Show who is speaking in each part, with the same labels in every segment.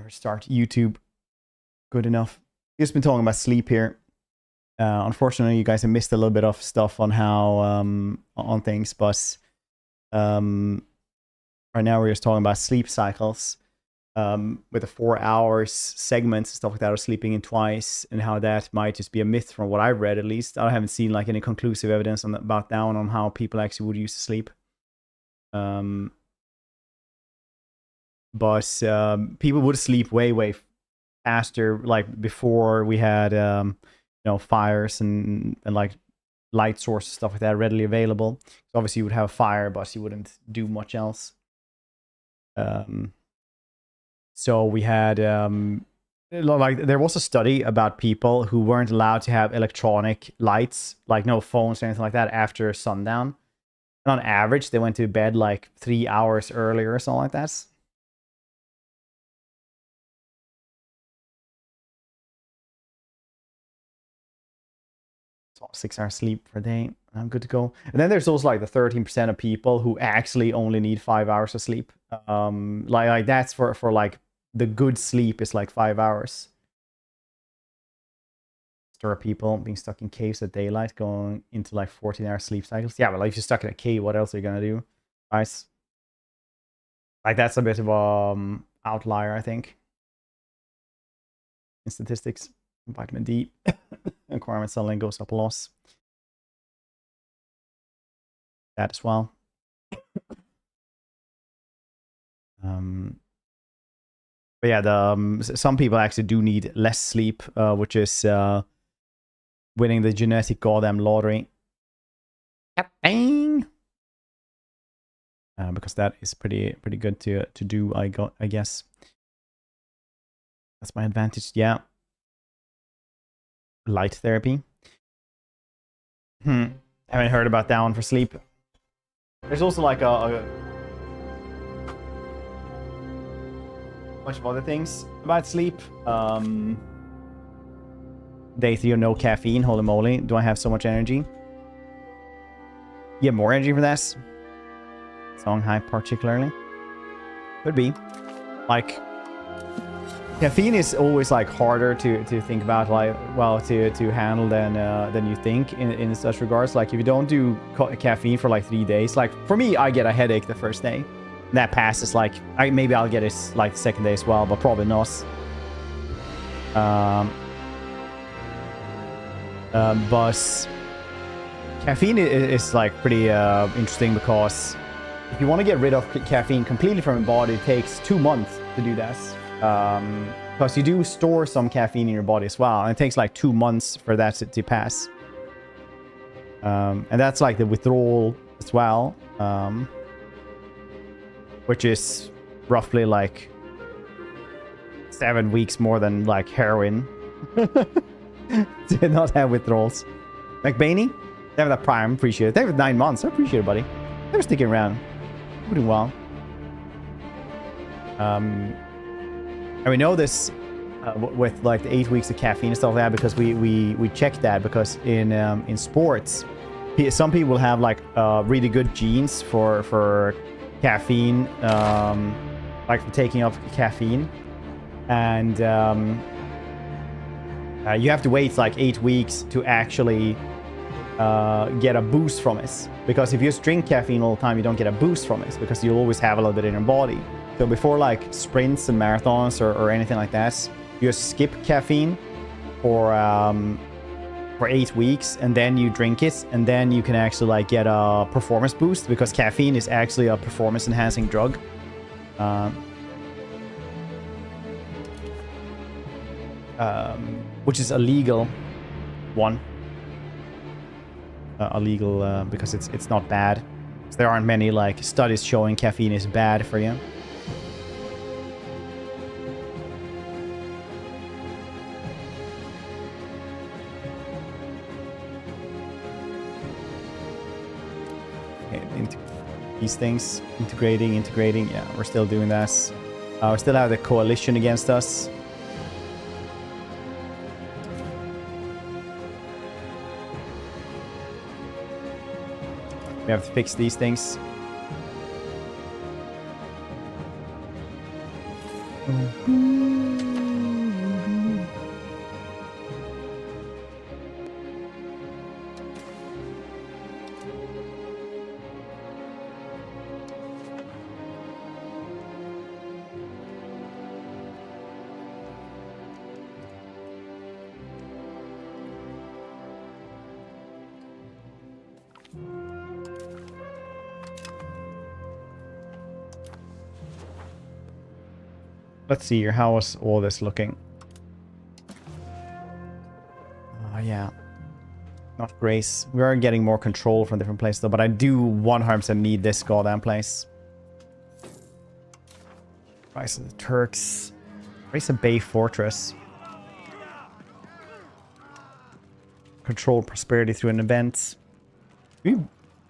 Speaker 1: restart YouTube. Good enough. Just been talking about sleep here. Unfortunately, you guys have missed a little bit of stuff on how on things, but right now we're just talking about sleep cycles with the 4 hours segments and stuff like that, or sleeping in twice, and how that might just be a myth from what I've read. At least I haven't seen like any conclusive evidence on about that one, on how people actually would use to sleep. But people would sleep way faster, like before we had fires and like light sources, stuff like that readily available. So obviously you would have a fire, but you wouldn't do much else. So we had like there was a study about people who weren't allowed to have electronic lights, like no phones or anything like that, after sundown. And on average, they went to bed like 3 hours earlier or something like that. 6 hours sleep per day. I'm good to go. And then there's also like the 13% of people who actually only need 5 hours of sleep. Like that's for like the good sleep is like 5 hours. There are people being stuck in caves at daylight, going into like 14-hour sleep cycles. Yeah, but like if you're stuck in a cave, what else are you gonna do? Nice. Like that's a bit of a outlier, I think, in statistics. Vitamin D requirement suddenly goes up a lot. That as well. But yeah, some people actually do need less sleep, which is winning the genetic goddamn lottery. Bang! Because that is pretty good to do. I guess that's my advantage. Yeah. Light therapy. Haven't heard about that one for sleep. There's also like a bunch of other things about sleep. Day 3 or no caffeine. Holy moly, do I have so much energy? You have more energy for this? Songhai particularly? Could be. Like, caffeine is always like harder to think about, like, well, to handle than you think in such regards. Like if you don't do caffeine for like 3 days, like for me, I get a headache the first day. And that passes. Like maybe I'll get it like the second day as well, but probably not. But caffeine is like pretty interesting, because if you want to get rid of caffeine completely from your body, it takes 2 months to do that. Because you do store some caffeine in your body as well, and it takes like 2 months for that to pass. And that's like the withdrawal as well, which is roughly like 7 weeks more than like heroin. To not have withdrawals. McBaney, they have that prime, appreciate it. They have 9 months, I appreciate it, buddy. They're sticking around. Doing well. And we know this with like the 8 weeks of caffeine and stuff like that, because we checked that, because in sports, some people have like really good genes for caffeine, like for taking up caffeine, and you have to wait like 8 weeks to actually get a boost from it, because if you just drink caffeine all the time, you don't get a boost from it, because you'll always have a little bit in your body. So before like sprints and marathons or anything like that, you just skip caffeine for 8 weeks, and then you drink it, and then you can actually like get a performance boost, because caffeine is actually a performance enhancing drug. Which is a legal one. Illegal because it's not bad. So there aren't many like studies showing caffeine is bad for you. Okay, these things, integrating. Yeah, we're still doing this. We still have the coalition against us. We have to fix these things. Let's see here. How is all this looking? Oh, yeah. Not Grace. We are getting more control from different places, though, but I do 100% need this goddamn place. Rise of the Turks. Raise a Bay Fortress. Control prosperity through an event. We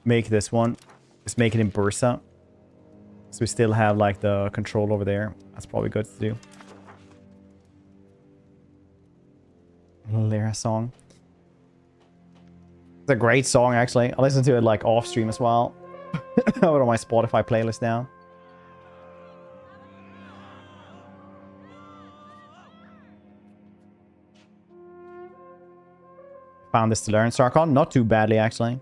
Speaker 1: make this one. Just make it in Bursa. So we still have like the control over there. That's probably good to do. Lyra song. It's a great song actually. I listen to it like off stream as well. Over on my Spotify playlist now. Found this to learn. Sarkon, not too badly actually.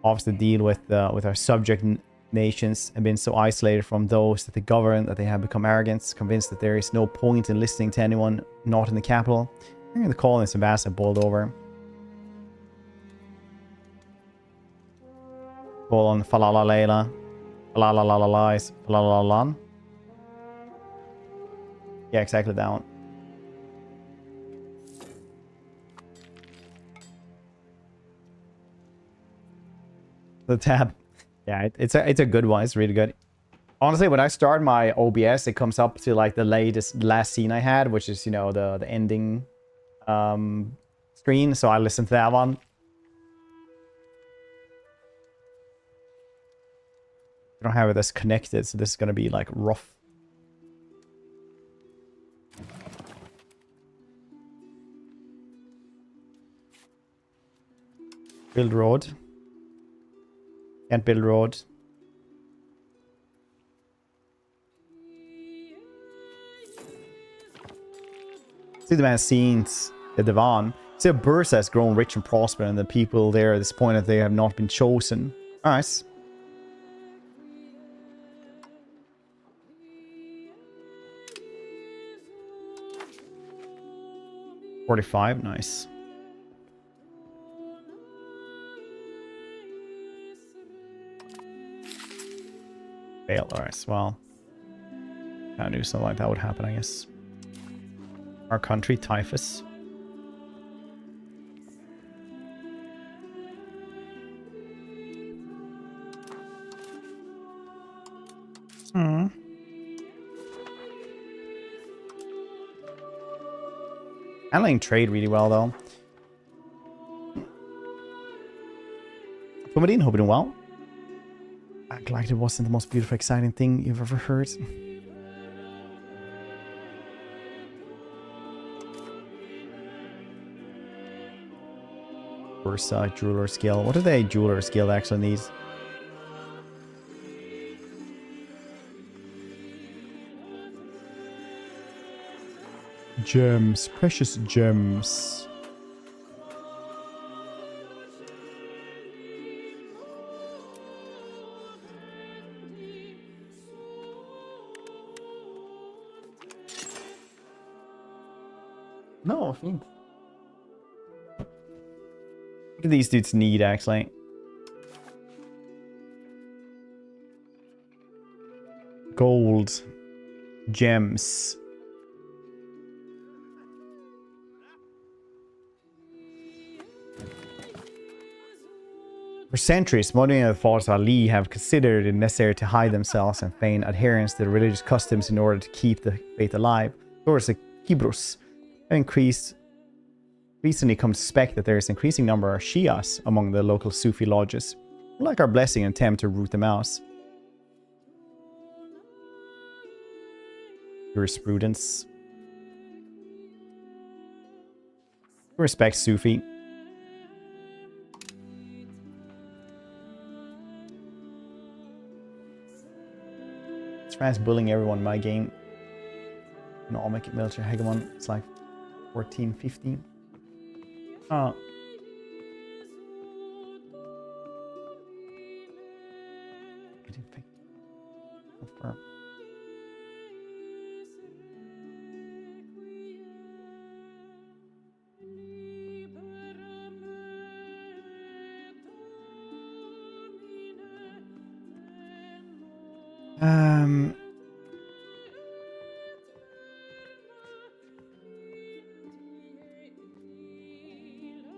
Speaker 1: Obviously deal with our subject nations have been so isolated from those that they govern that they have become arrogant, convinced that there is no point in listening to anyone not in the capital. The colonists of Bass have boiled over. Boil on Falala Layla. Falala Lalala is Falalalan. Yeah, exactly that one. The tab. Yeah, it's a good one. It's really good. Honestly, when I start my OBS, it comes up to like the last scene I had, which is, you know, the ending screen. So I listen to that one. I don't have this connected, so this is gonna be like rough. Build road. Can't build road. See the man scenes the Divan. See, Bursa has grown rich and prosper, and the people there at this point that they have not been chosen. Nice. $45, nice. Fail, alright, well. I knew something like that would happen, I guess. Our country, typhus. Handling trade really well, though. Pumadine, hope you're doing well. Act like it wasn't the most beautiful, exciting thing you've ever heard. Bursa, jeweler skill. What do they jeweler skill actually need? Gems, precious gems. No, fint. What do these dudes need, actually? Gold. Gems. For centuries, modern and the followers of Ali have considered it necessary to hide themselves and feign adherence to religious customs in order to keep the faith alive. Towards the Kibrus have recently come to suspect that there is an increasing number of Shias among the local Sufi lodges, who like our blessing and attempt to root them out. Jurisprudence. Respect Sufi. France bullying everyone in my game. No, I'll make it military hegemon. It's like 14, 15. Oh.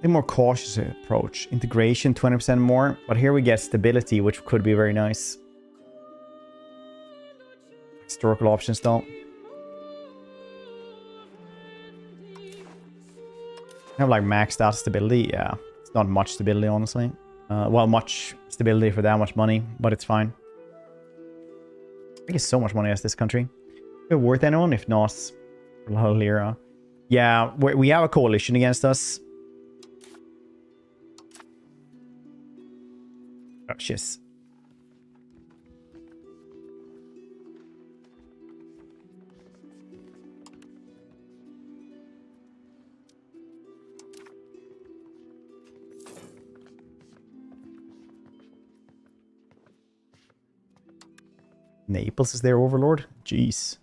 Speaker 1: A more cautious approach. Integration 20% more, but here we get stability, which could be very nice. Historical options though. I have like maxed out stability. Yeah, it's not much stability, honestly. Well, much stability for that much money, but it's fine. I get so much money as this country. Is it worth anyone? If not, La Lira. Yeah, we have a coalition against us. Oh, shiz. Naples is their overlord? Jeez.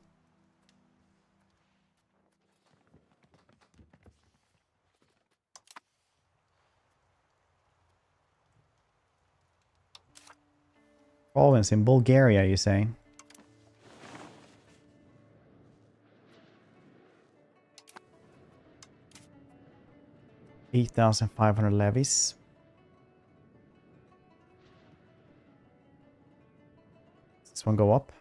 Speaker 1: Province in Bulgaria, you say? $8,500 levies. Does this one go up?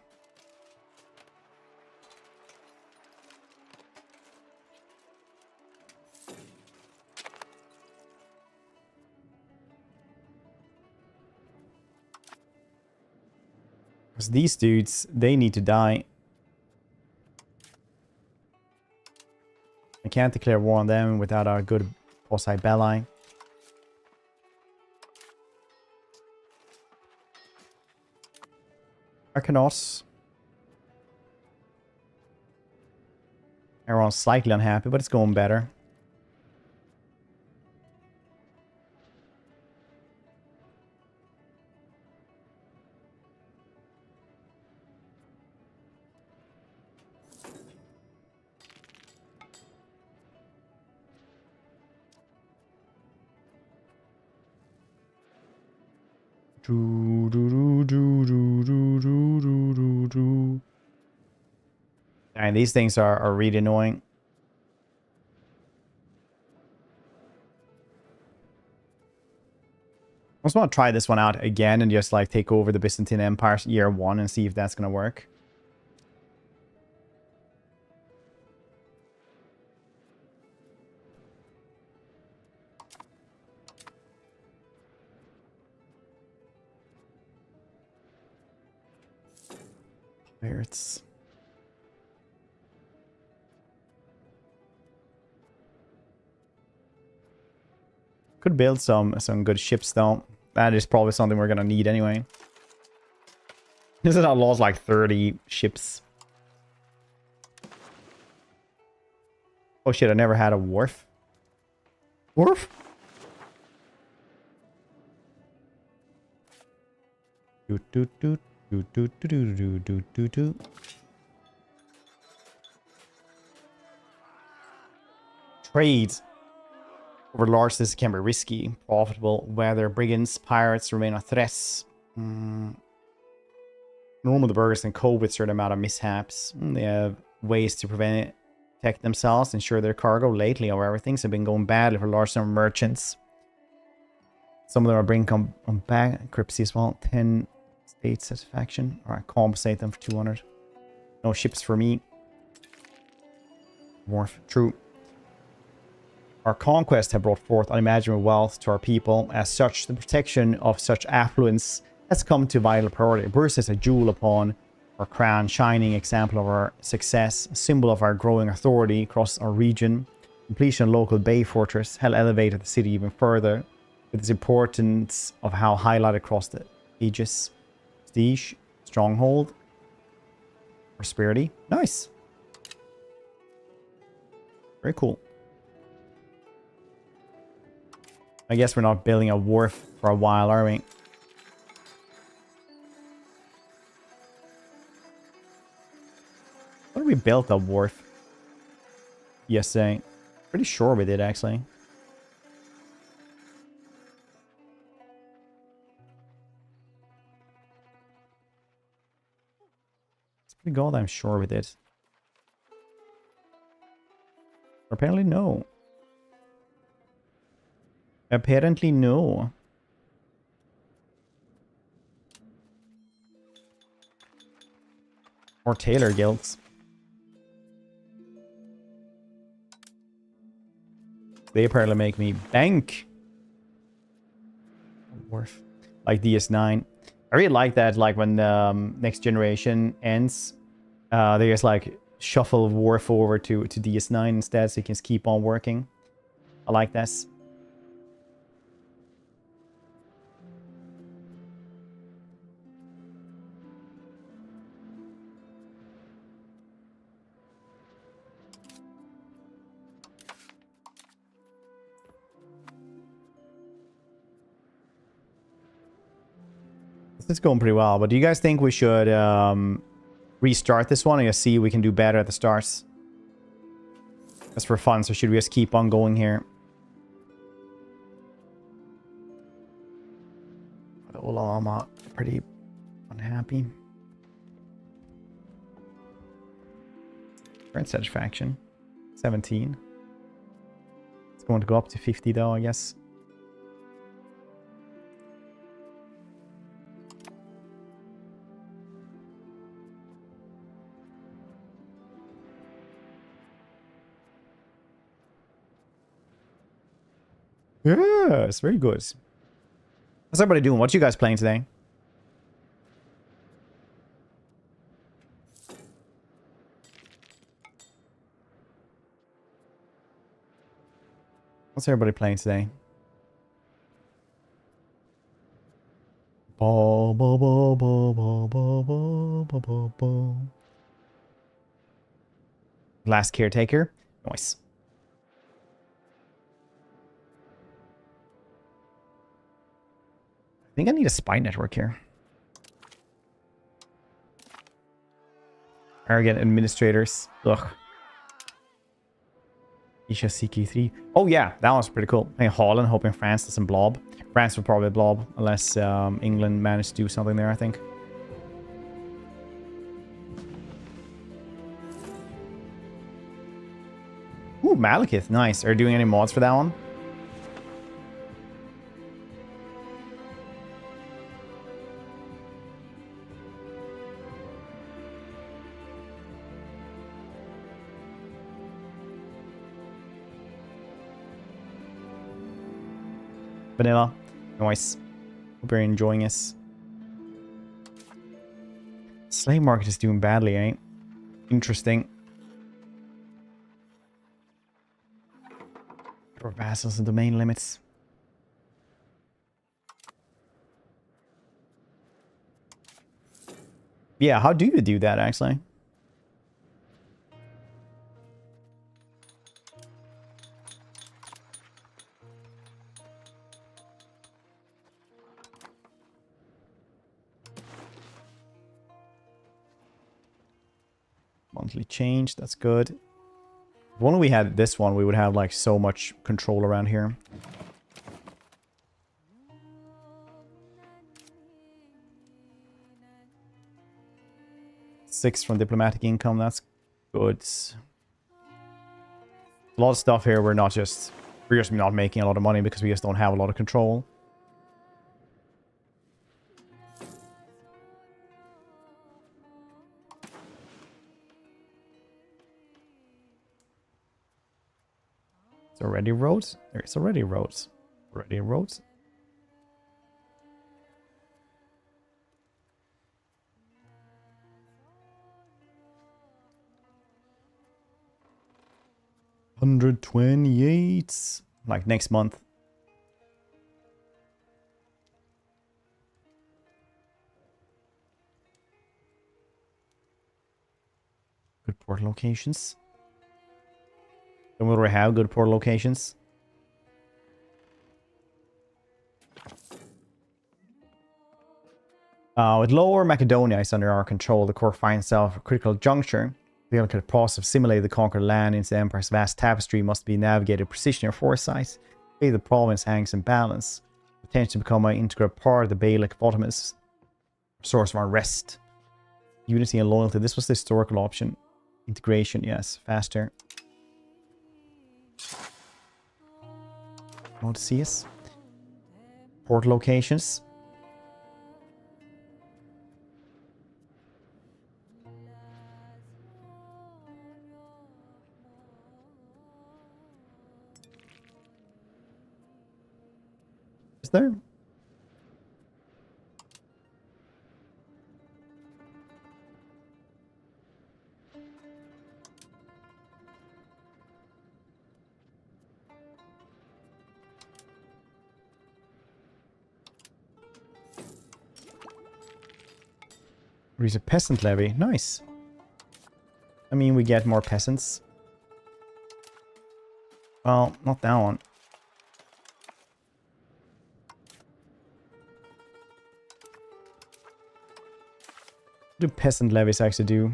Speaker 1: Because these dudes, they need to die. I can't declare war on them without our good Posei Belli. Arcanos. Everyone's slightly unhappy, but it's going better. And these things are really annoying. I just want to try this one out again and just like take over the Byzantine Empire year 1 and see if that's going to work. Pirates. Could build some good ships though. That is probably something we're gonna need anyway. This is outlaws like 30 ships. Oh shit, I never had a wharf. Wharf? Doot doot doot doot doot doot doot doot doot doot. Trade over large cities can be risky, profitable, whether brigands, pirates remain a threat. Normally the burghers can cope with a certain amount of mishaps. They have ways to prevent it, protect themselves, ensure their cargo. Lately, however, things have been going badly for large number of merchants. Some of them are bringing on bankruptcy as well. 10 state satisfaction. Alright, compensate them for 200. No ships for me. Wharf. True. Our conquests have brought forth unimaginable wealth to our people. As such, the protection of such affluence has come to vital priority. Bursa is a jewel upon our crown, shining example of our success, a symbol of our growing authority across our region. Completion of local bay fortress has elevated the city even further, with its importance of how highlighted across the ages. Prestige, stronghold, prosperity. Nice. Very cool. I guess we're not building a wharf for a while, are we? What did we build a wharf? Yesterday. Pretty sure we did, actually. It's pretty goddamn sure we did. Apparently, no. Apparently no. Or tailor guilds. They apparently make me bank. Worth. Like DS9. I really like that, like when next generation ends, they just like shuffle war forward to DS9 instead, so you can just keep on working. I like this. This is going pretty well, but do you guys think we should restart this one and just see if we can do better at the starts? That's for fun, so should we just keep on going here? I'm pretty unhappy. Current satisfaction 17. It's going to go up to 50 though, I guess. Yes, very good. How's everybody doing? What you guys playing today? What's everybody playing today? Last caretaker. Nice. I think I need a spy network here. Arrogant administrators. Ugh. Isha CQ3. Oh yeah, that one's pretty cool. I think Holland, hoping France doesn't blob. France will probably blob unless England managed to do something there, I think. Ooh, Malekith. Nice. Are you doing any mods for that one? Vanilla. Nice. Hope you're enjoying this. Slave market is doing badly, eh? Interesting. For vassals and domain limits. Yeah, how do you do that, actually? Monthly change, that's good. If only we had this one, we would have like so much control around here. Six from diplomatic income, that's good. A lot of stuff here we're just not making a lot of money because we just don't have a lot of control. It's already roads. There's already roads. Already roads. $128. Like next month. Good port locations. Don't we already have good port locations? With Lower Macedonia is under our control, the core finds itself at a critical juncture. The delicate process of simulating the conquered land into the Empire's vast tapestry must be navigated with precision or foresight. The province hangs in balance. Potential to become an integral part of the Beylik of Ottomans. Source of unrest. Unity and loyalty. This was the historical option. Integration, yes. Faster. Want to see us? port locations. Is there? There's a peasant levy. Nice. I mean, we get more peasants. Well, not that one. What do peasant levies actually do?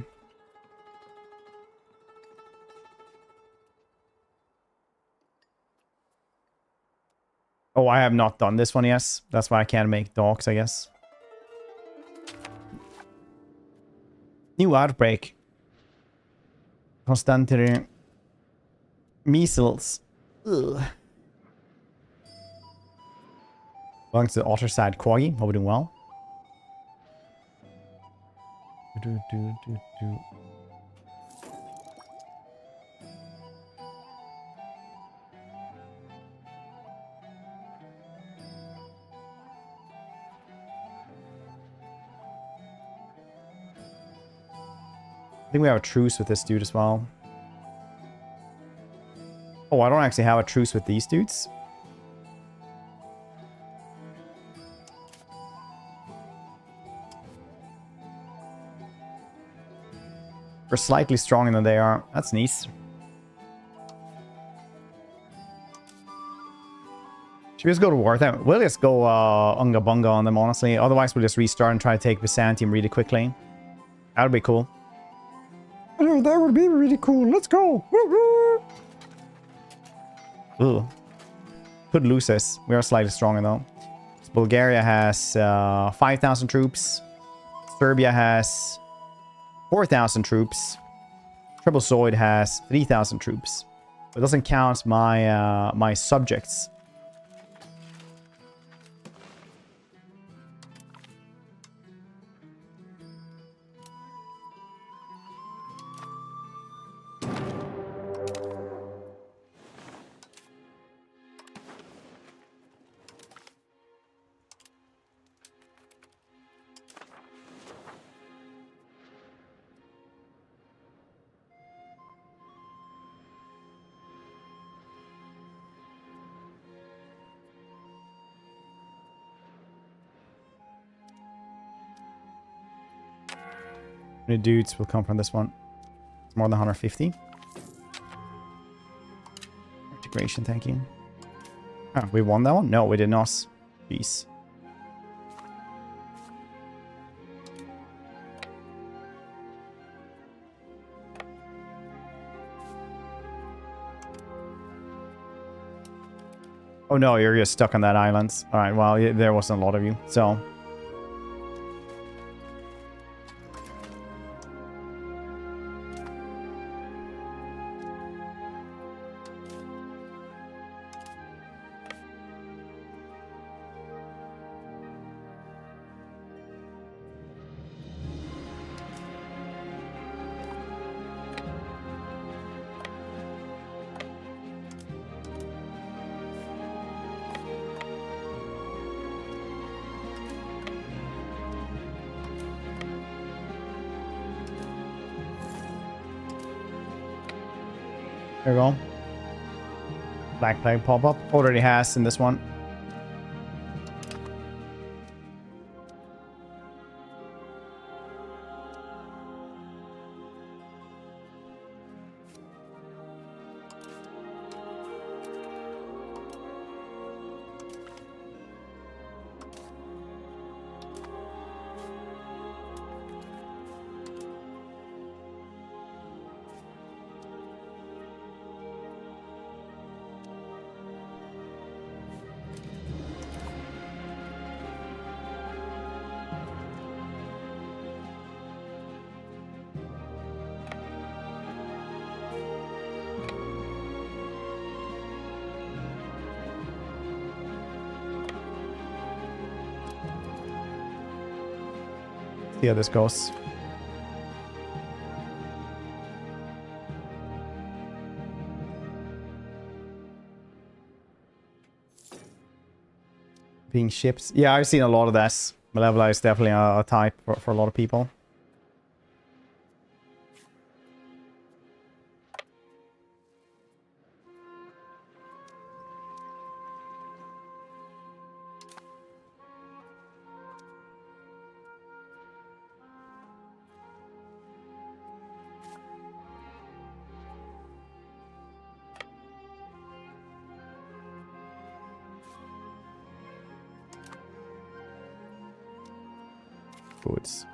Speaker 1: Oh, I have not done this one, yes. That's why I can't make docks, I guess. New outbreak. Constantly. Measles. Ugh. Belongs to the otter side. Quaggy. Hope we're doing well. I think we have a truce with this dude as well. Oh, I don't actually have a truce with these dudes. We're slightly stronger than they are. That's nice. Should we just go to war then? We'll just go Unga Bunga on them, honestly. Otherwise, we'll just restart and try to take Byzantium really quickly. That would be cool. Oh, that would be really cool. Let's go. Ugh. Could lose this. We are slightly stronger though. So Bulgaria has 5,000 troops. Serbia has 4,000 troops. Trebizond has 3,000 troops. It doesn't count my my subjects. How many dudes will come from this one? It's more than 150. Integration, thank you. Oh, we won that one? No, we did not. Jeez. Oh no, you're just stuck on that island. Alright, well, there wasn't a lot of you, so... There we go. Black Plague pop-up. Already has in this one. See how this goes. Being shipped. Yeah, I've seen a lot of that. Malevola is definitely a type for a lot of people. Goods.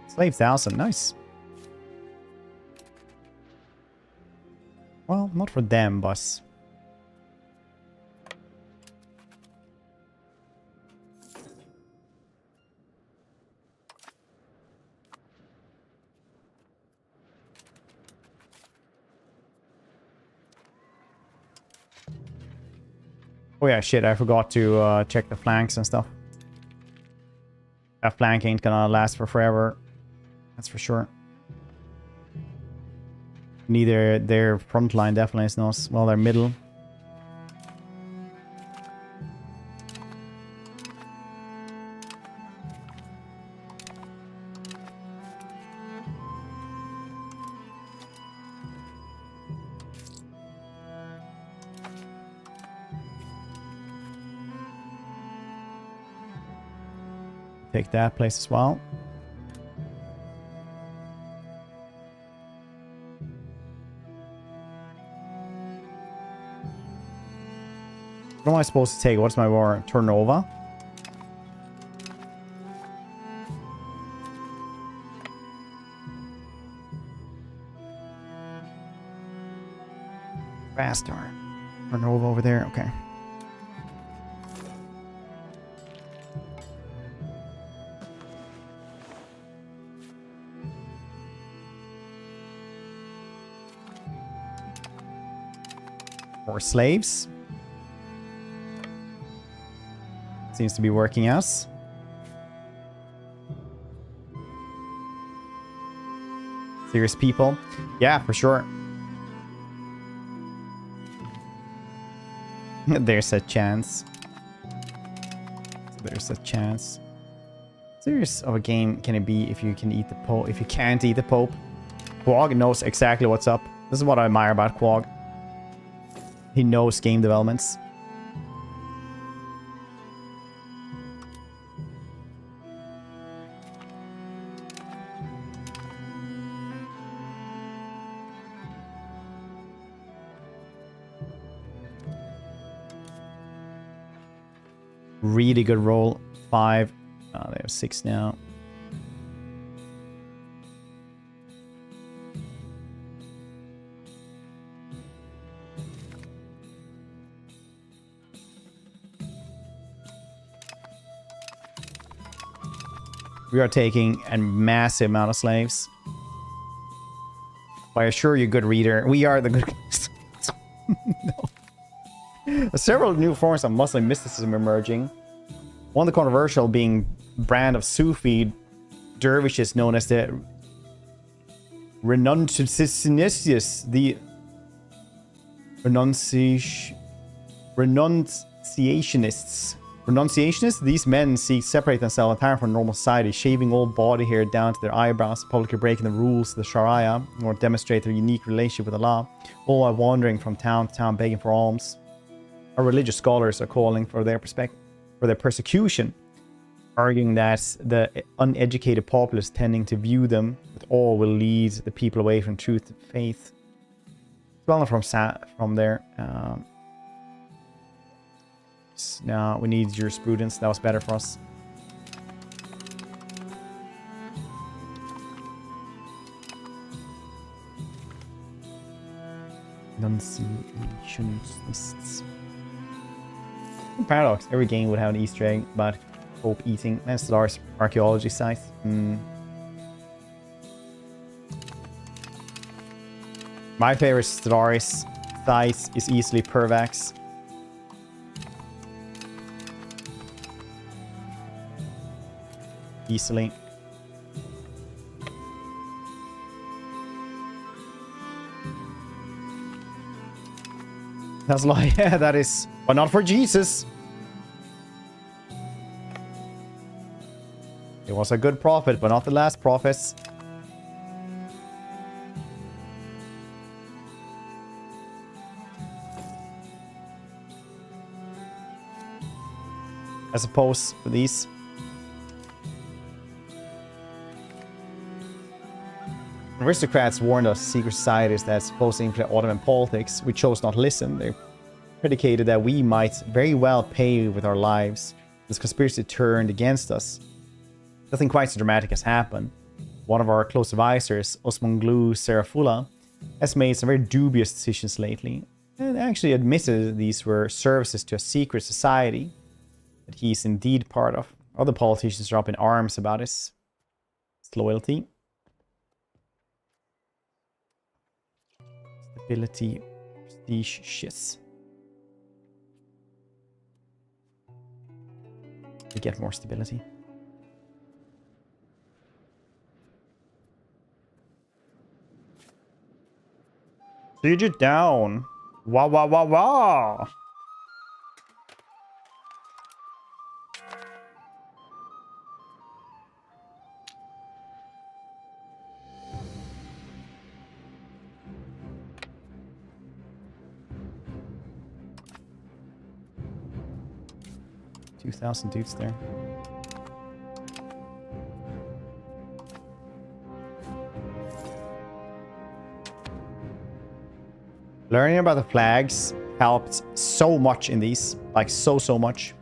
Speaker 1: Slave 1,000, nice. Well, not for them, but... Oh yeah, shit, I forgot to check the flanks and stuff. That flank ain't gonna last for forever. That's for sure. Neither their front line definitely is not. Well, their middle. Take that place as well. What am I supposed to take? What's my war? Turnover? Faster. Turnover over there. Okay. More slaves. Seems to be working out. Serious people. Yeah, for sure. There's a chance. There's a chance. Serious of a game can it be if you can eat the Pope? If you can't eat the Pope? Quag knows exactly what's up. This is what I admire about Quag. He knows game developments. Really good roll. 5. They have 6 now. We are taking a massive amount of slaves. I assure you, good reader, we are the good guys. No. Several new forms of Muslim mysticism emerging. One of the controversial being brand of Sufi dervishes known as the renunciationists. The Renunciationists, these men seek to separate themselves entirely from normal society, shaving all body hair down to their eyebrows, publicly breaking the rules of the Sharia, or demonstrate their unique relationship with Allah, all while wandering from town to town begging for alms. Our religious scholars are calling for their persecution, arguing that the uneducated populace tending to view them with awe will lead the people away from truth and faith. Well, from there. No, we need jurisprudence. That was better for us. Renunciationists. Paradox. Every game would have an Easter egg about Pope eating. And Stellaris archaeology site. My favorite Stellaris site is easily Pervax. easily. That's like, yeah, that is, but not for Jesus. He was a good prophet, but not the last prophets. I suppose for these. Aristocrats warned us, secret societies that supposedly influence Ottoman politics. We chose not to listen. They predicated that we might very well pay with our lives. This conspiracy turned against us. Nothing quite so dramatic has happened. One of our close advisors, Osmanglu Serafula, has made some very dubious decisions lately, and actually admitted these were services to a secret society that he's indeed part of. Other politicians are up in arms about his loyalty. Stability, prestige, shiz. We get more stability. Siege it down. Wah, wah, wah, wah. $2,000 dudes there. Learning about the flags helped so much in these. Like, so much.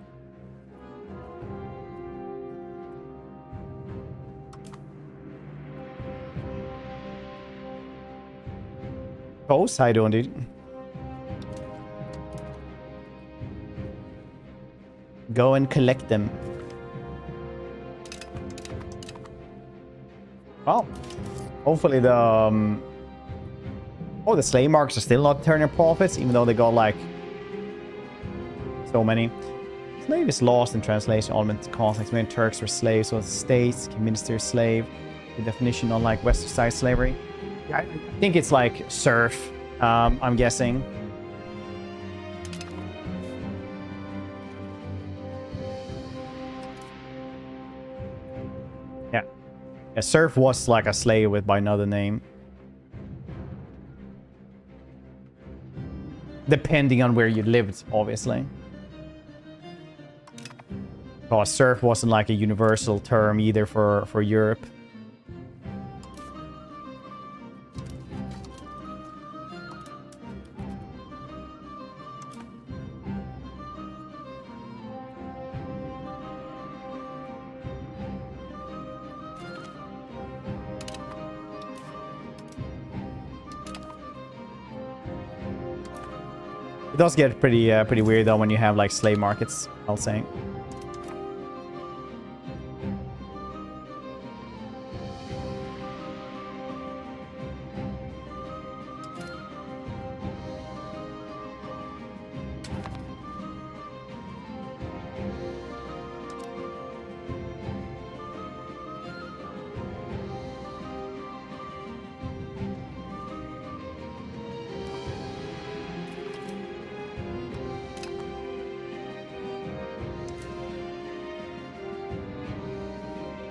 Speaker 1: Pose, how you doing, dude? Go and collect them. Well, hopefully the... oh, the slave markets are still not turning profits, even though they got, like, so many. Slave is lost in translation. Element conflicts. Many Turks were slaves, so the states can minister slave. The definition, unlike Western side slavery. Yeah, I think it's like serf, I'm guessing. Yeah. A serf was like a slave with by another name. Depending on where you lived, obviously. Oh, serf wasn't like a universal term either for Europe. It does get pretty weird though when you have like slave markets, I'll say.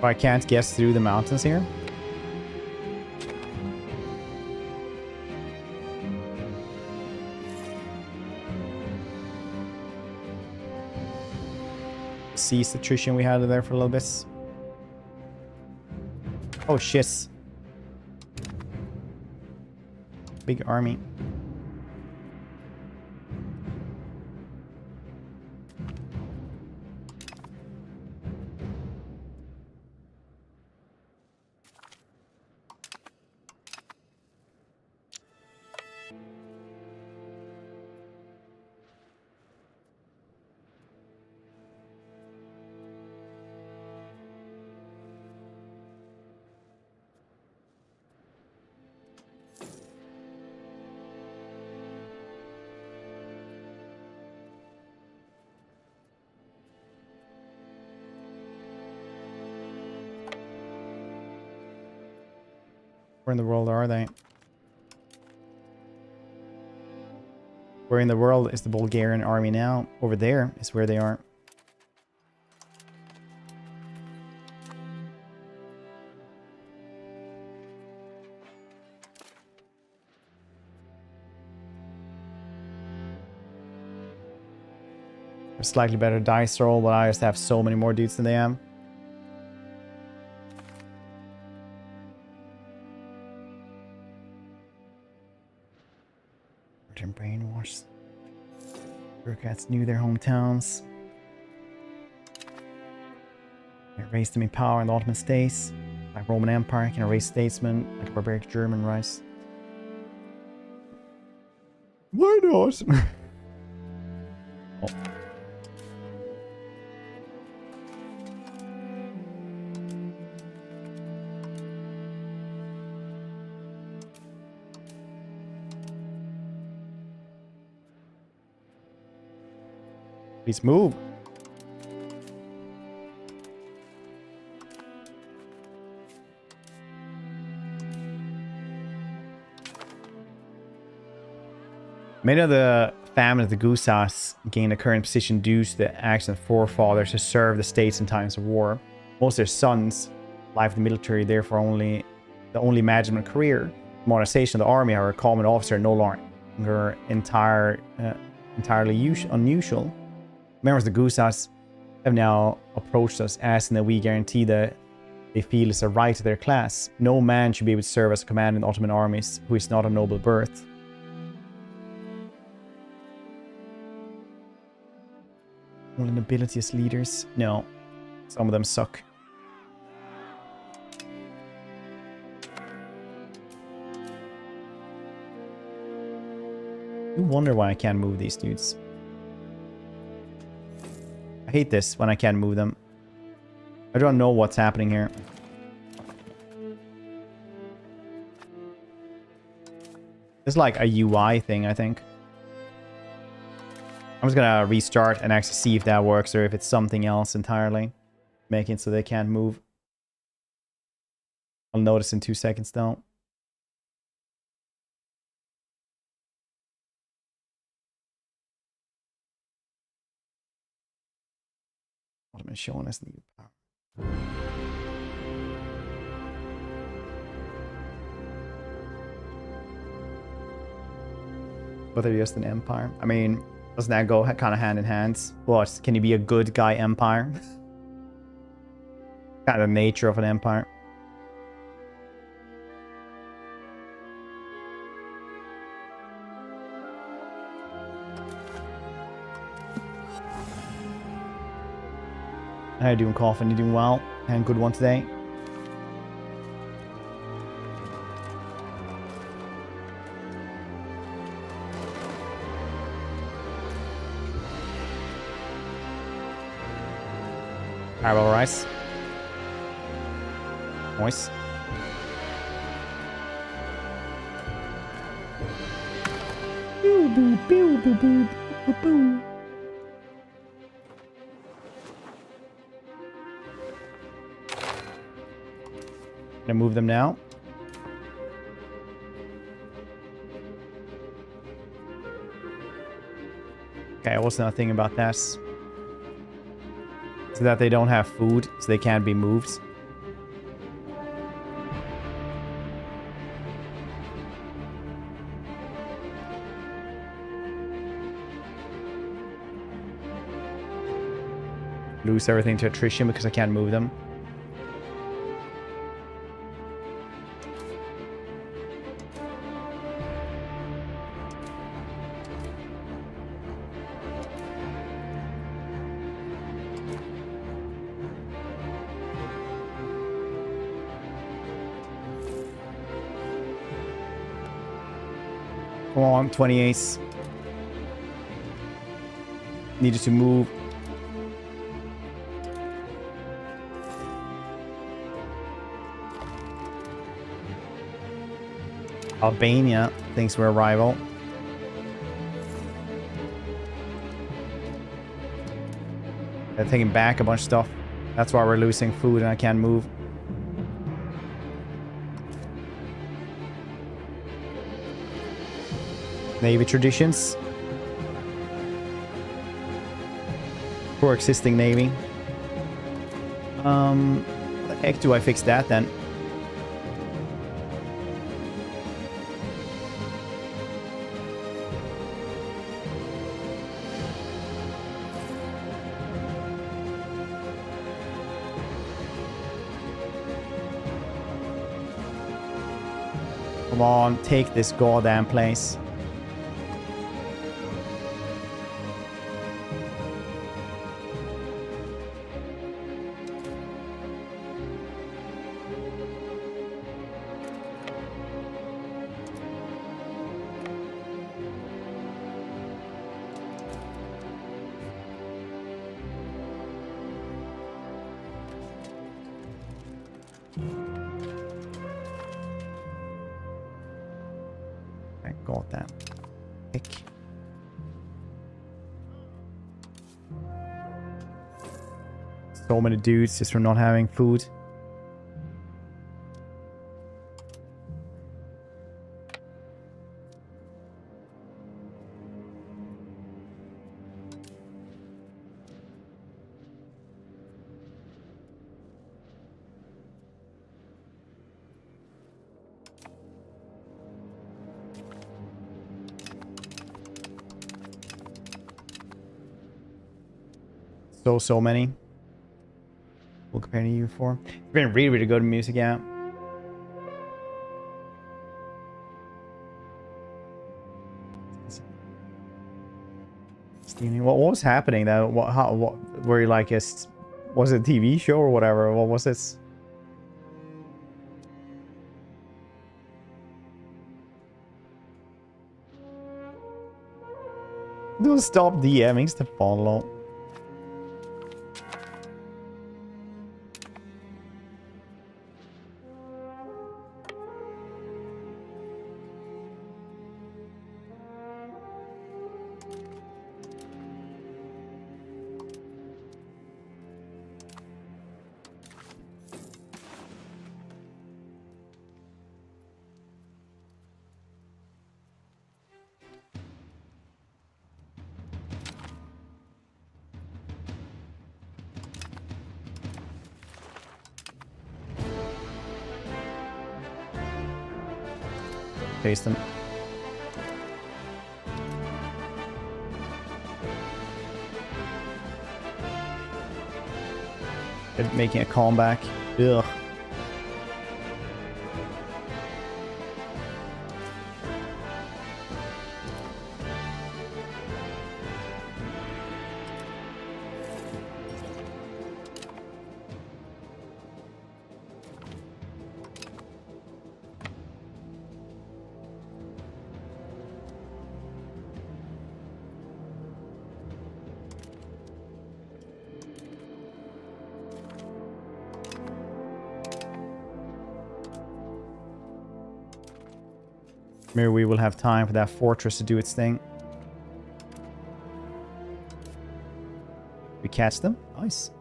Speaker 1: I can't guess through the mountains here. Cease attrition we had there for a little bit. Oh shit. Big army. Where in the world are they? Where in the world is the Bulgarian army now? Over there is where they are. A slightly better dice roll, but I just have so many more dudes than they have. They're brainwashed. Bureaucrats knew their hometowns. They raised them in power in the Ottoman states. Like Roman Empire can erase statesmen, like a barbaric German race. Why not? Oh. Please move. Many of the family of the Gusas gained a current position due to the action of forefathers who served the states in times of war. Most of their sons life in the military, therefore the only management career. Modernization of the army, however, common officer no longer entirely unusual. Members of the Gusas have now approached us asking that we guarantee that they feel is a right to their class. No man should be able to serve as a commander in the Ottoman armies who is not of noble birth. Only nobility as leaders? No. Some of them suck. I wonder why I can't move these dudes. I hate this when I can't move them. I don't know what's happening here. It's like a UI thing, I think. I'm just gonna restart and actually see if that works or if it's something else entirely. Making it so they can't move. I'll notice in 2 seconds though. Ottoman showing us new power. But they're just an empire. I mean, doesn't that go kind of hand in hand? What? Can you be a good guy empire? Kind of the nature of an empire. How you doing, Coffin? You doing well? And good one today. Parallel rice. Nice. Boo boo boo boo boo boo boo. Gonna move them now. Okay, I was not thinking about that. So that they don't have food, so they can't be moved. Lose everything to attrition because I can't move them. Come on, 28s. Needed to move. Albania thinks we're a rival. They're taking back a bunch of stuff. That's why we're losing food and I can't move. Navy traditions. For existing navy. How the heck do I fix that then? Come on, take this goddamn place. Goddamn. Heck. So many dudes just for not having food. So many. We'll compare to EU4. It's been really good music, yeah. What was happening though? What were you like? Was it a TV show or whatever? What was this? Don't stop DMing Stefan. Paste them. They're making a comeback. Ugh. Maybe we will have time for that fortress to do its thing. We catch them. Nice.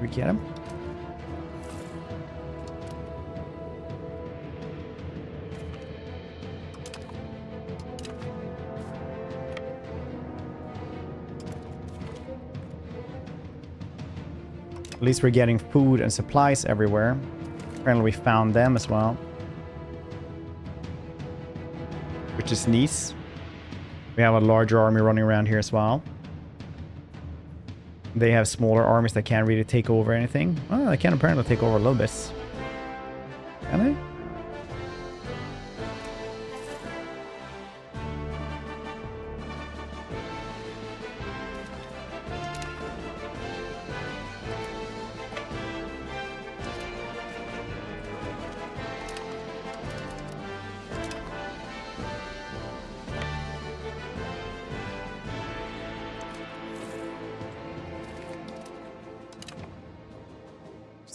Speaker 1: We get him. At least we're getting food and supplies everywhere. Apparently we found them as well. Which is nice. We have a larger army running around here as well. They have smaller armies that can't really take over anything. Oh, they can apparently take over a little bit. Can they?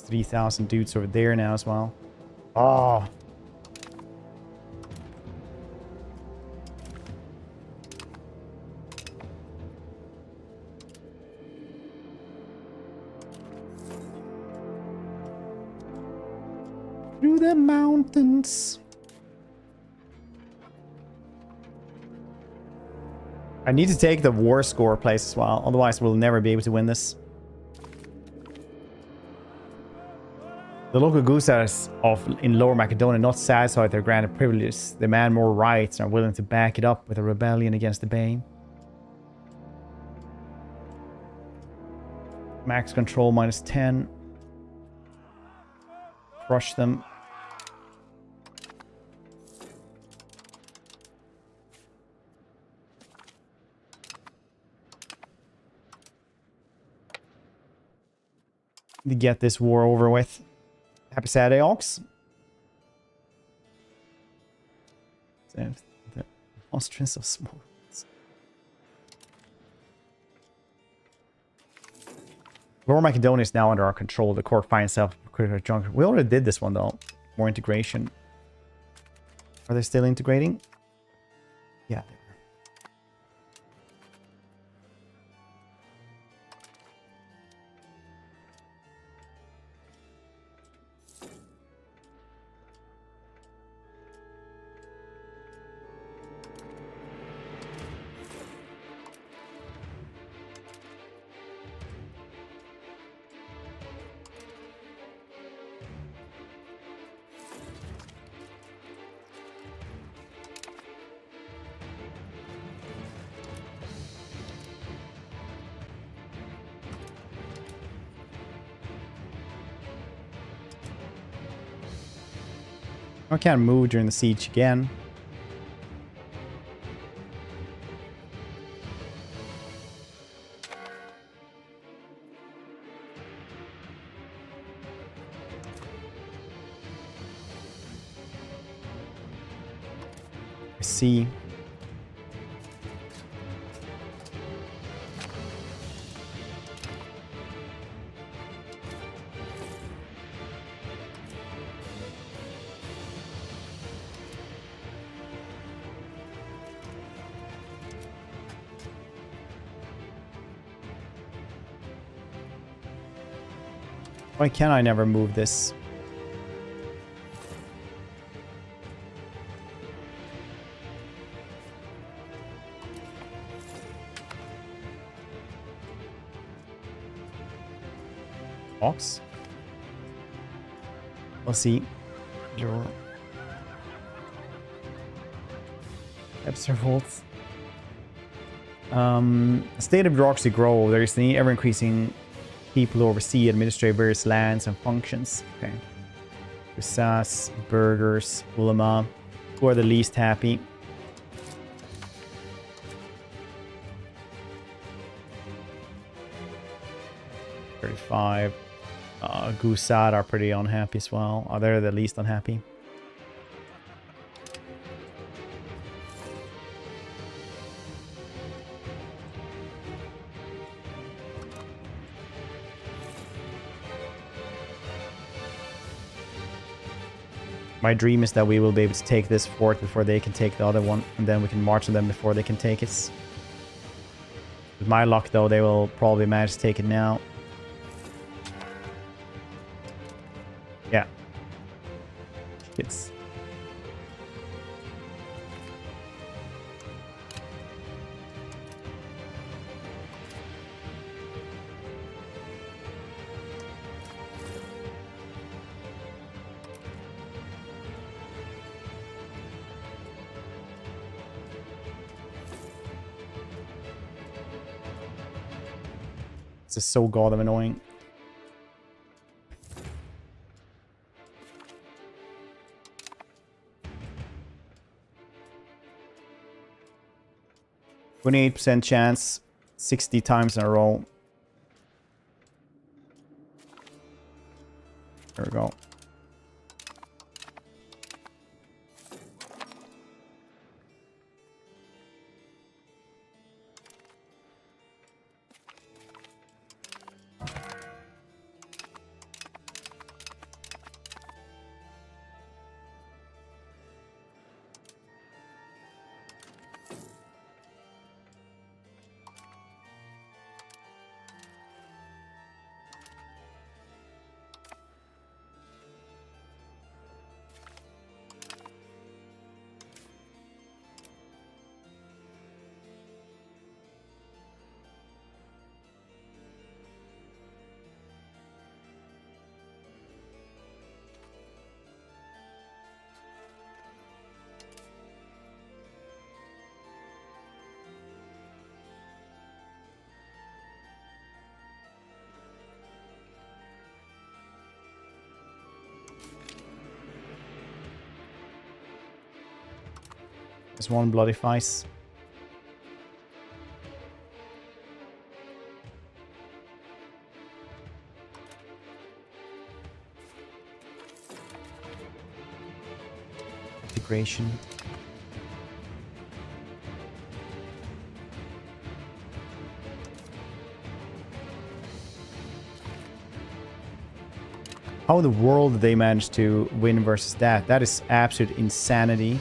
Speaker 1: 3,000 dudes over there now as well. Oh. Through the mountains. I need to take the war score place as well, otherwise we'll never be able to win this. The local Gusars in Lower Macedonia not satisfied with their granted privileges, demand more rights and are willing to back it up with a rebellion against the Bane. Max control -10. Crush them. To get this war over with. Happy Saturday, Ox. The monstrous of smoke. Lower Macedonia is now under our control. The court finds itself critical juncture. We already did this one though. More integration. Are they still integrating? Yeah. I can't move during the siege again. I see. Why can I never move this? Ox? We'll see. Your Epster volts. State of bureaucracy grow. There is the ever-increasing people who oversee, administrate various lands and functions. Okay. Usas, burghers, ulama, who are the least happy. $35. Gusad are pretty unhappy as well. Oh, they're the least unhappy. My dream is that we will be able to take this fort before they can take the other one, and then we can march on them before they can take it. With my luck, though, they will probably manage to take it now. Yeah. It's... This is so goddamn annoying. %28 chance, 60 times in a row. There we go. There's one bloody face. Integration. How in the world did they manage to win versus that? That is absolute insanity.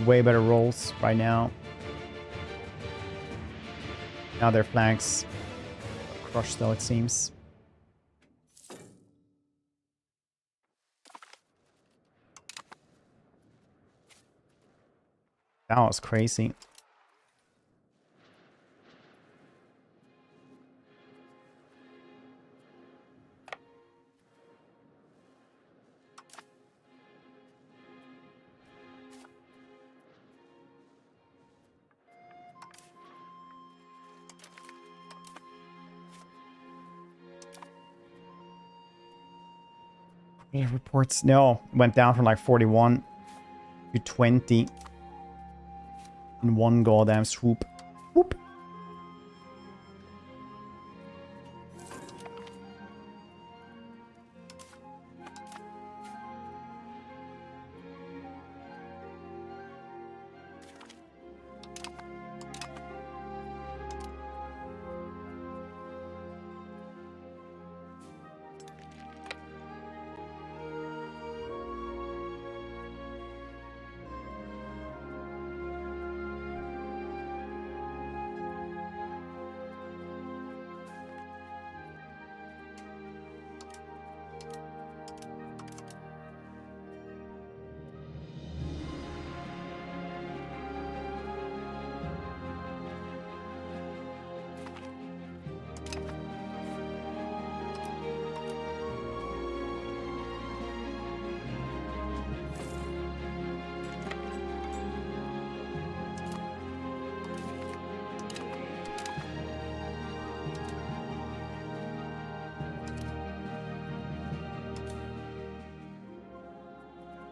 Speaker 1: Way better rolls right now. Now their flanks are crushed though, it seems. That was crazy. Reports, no, went down from like 41 to 20 in one goddamn swoop. Whoop.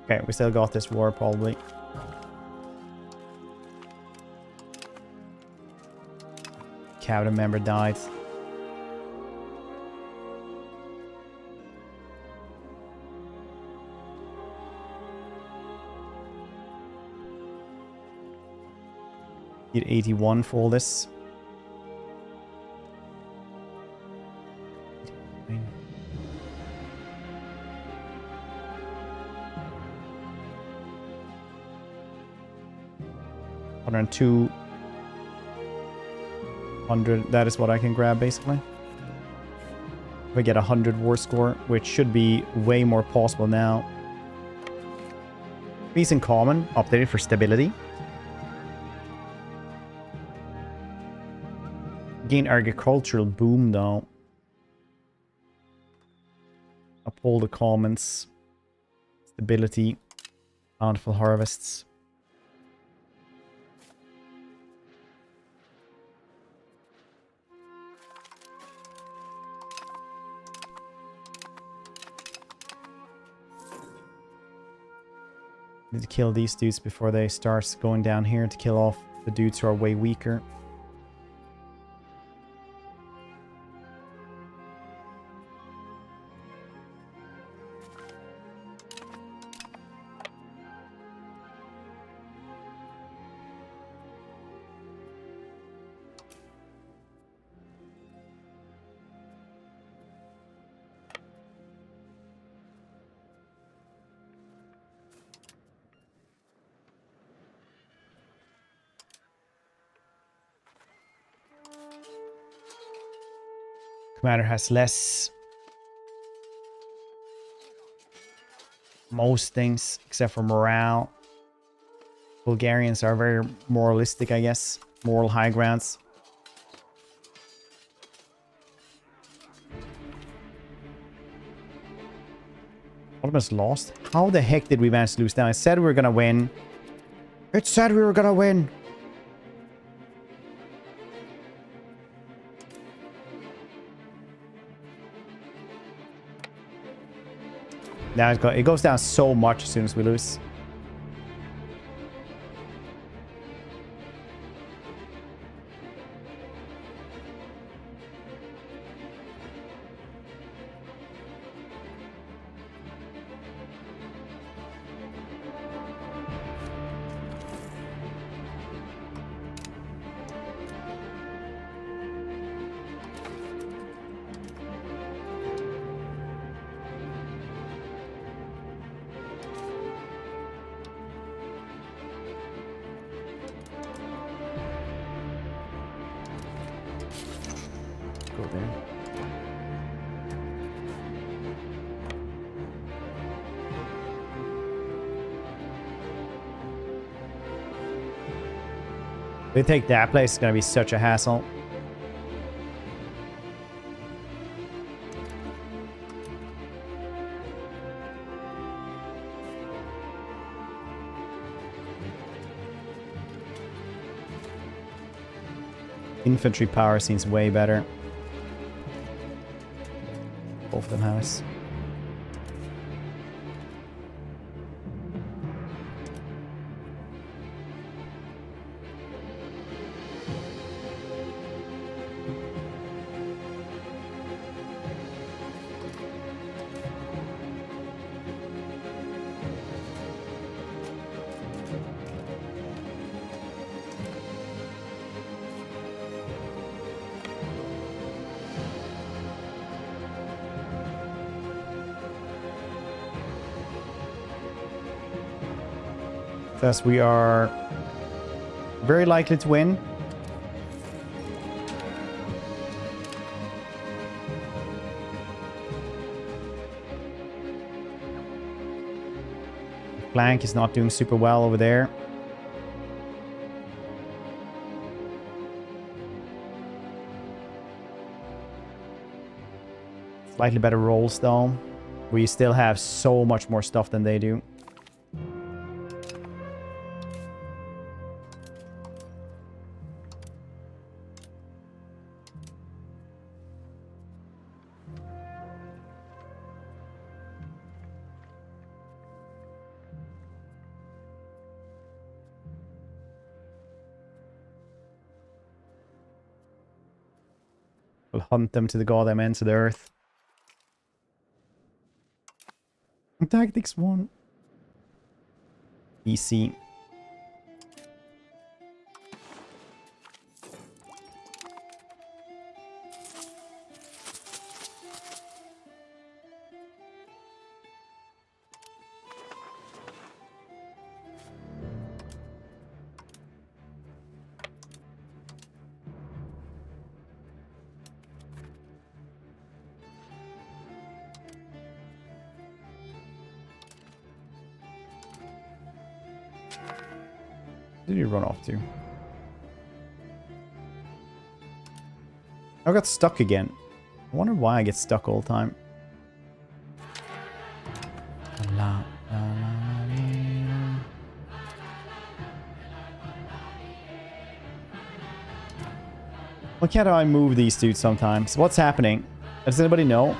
Speaker 1: Okay, we still got this war, probably. Cabinet member died. Need 81 for all this. And 200, that is what I can grab basically. If I get 100 war score, which should be way more possible now. Peace in common, updated for stability. Gain agricultural boom though. Uphold the commons. Stability. Bountiful harvests. Need to kill these dudes before they start going down here to kill off the dudes who are way weaker. Commander has less. Most things, except for morale. Bulgarians are very moralistic, I guess. Moral high grounds. Almost lost. How the heck did we manage to lose down? I said we were gonna win. It said we were gonna win. Now it goes down so much as soon as we lose. Go there. They take that place, it's gonna be such a hassle. Infantry power seems way better. Both of them has. Thus, we are very likely to win. Flank is not doing super well over there. Slightly better rolls though. We still have so much more stuff than they do. We'll hunt them to the goddamn ends of the earth. Tactics 1. EC. Did he run off to? I got stuck again. I wonder why I get stuck all the time. Why can't I move these dudes sometimes? What's happening? Does anybody know?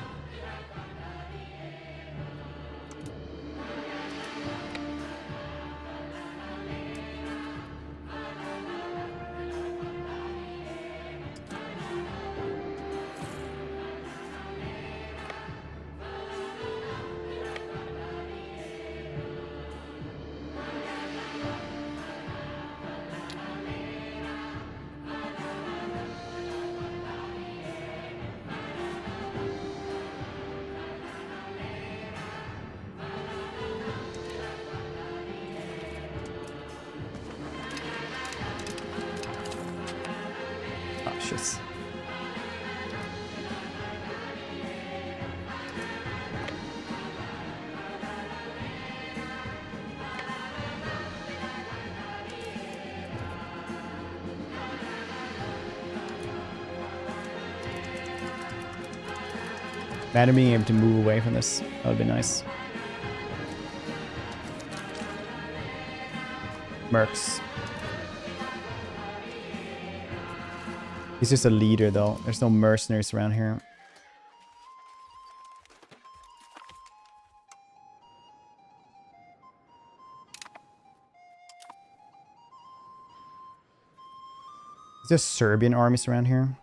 Speaker 1: Imagine being able to move away from this. That would be nice. Mercs. He's just a leader, though. There's no mercenaries around here. Is there Serbian armies around here?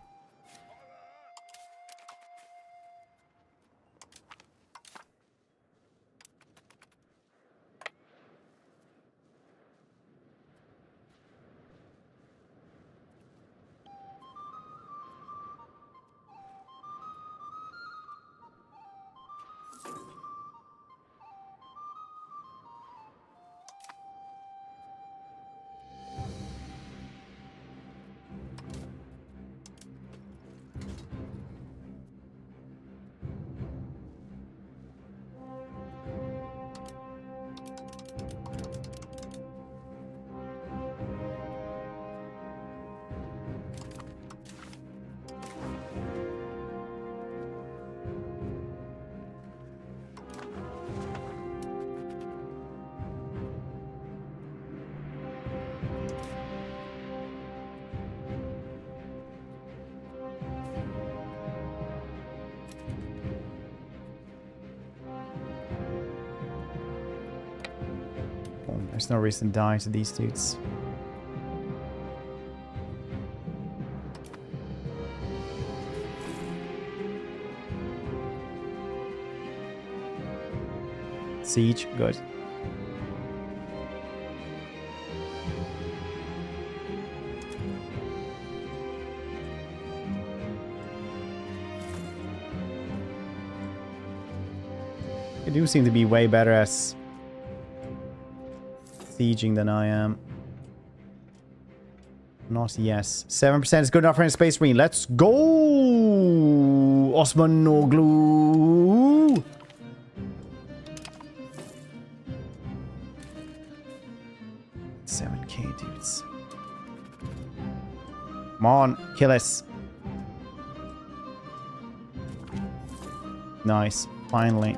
Speaker 1: There's no reason to die to these dudes. Siege, good. They do seem to be way better at sieging than I am. Not yes. 7% is good enough for a space marine. Let's go! Osmanoglu! $7K, dudes. Come on, kill us. Nice. Finally.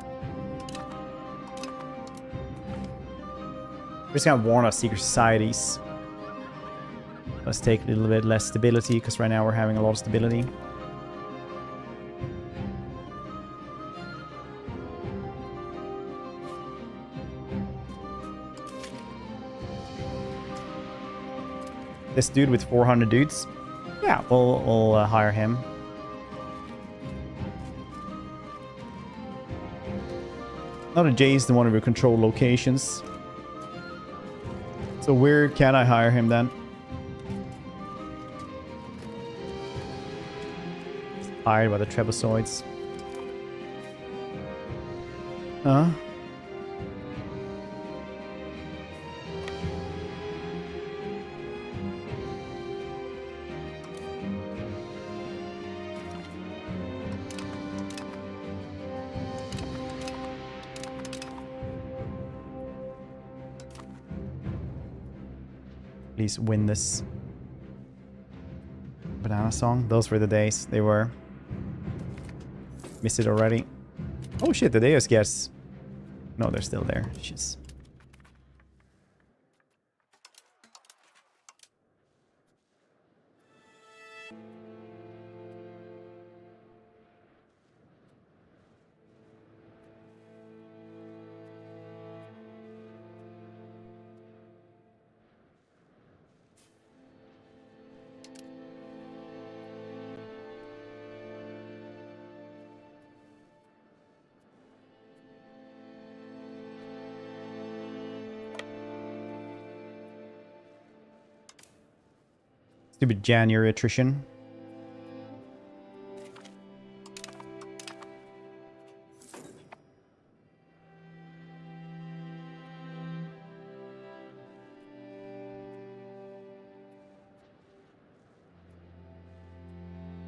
Speaker 1: We're just gonna warn our secret societies. Let's take a little bit less stability, because right now we're having a lot of stability. This dude with 400 dudes? Yeah, we'll hire him. Not adjacent to one of your control locations. So where can I hire him then? Hired by the Trebusoids. Huh? Please win this banana song. Those were the days. They were. Missed it already. Oh shit, the Deus guess. No, they're still there. Jeez. Stupid January attrition.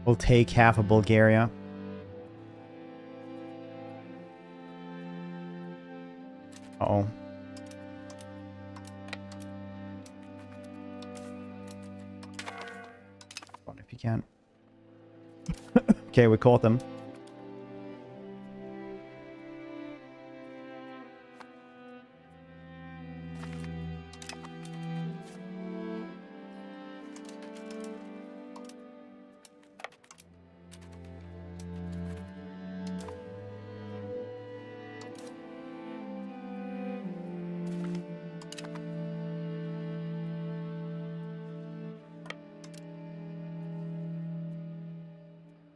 Speaker 1: We'll take half of Bulgaria. Uh-oh. If you can. Okay, we caught them.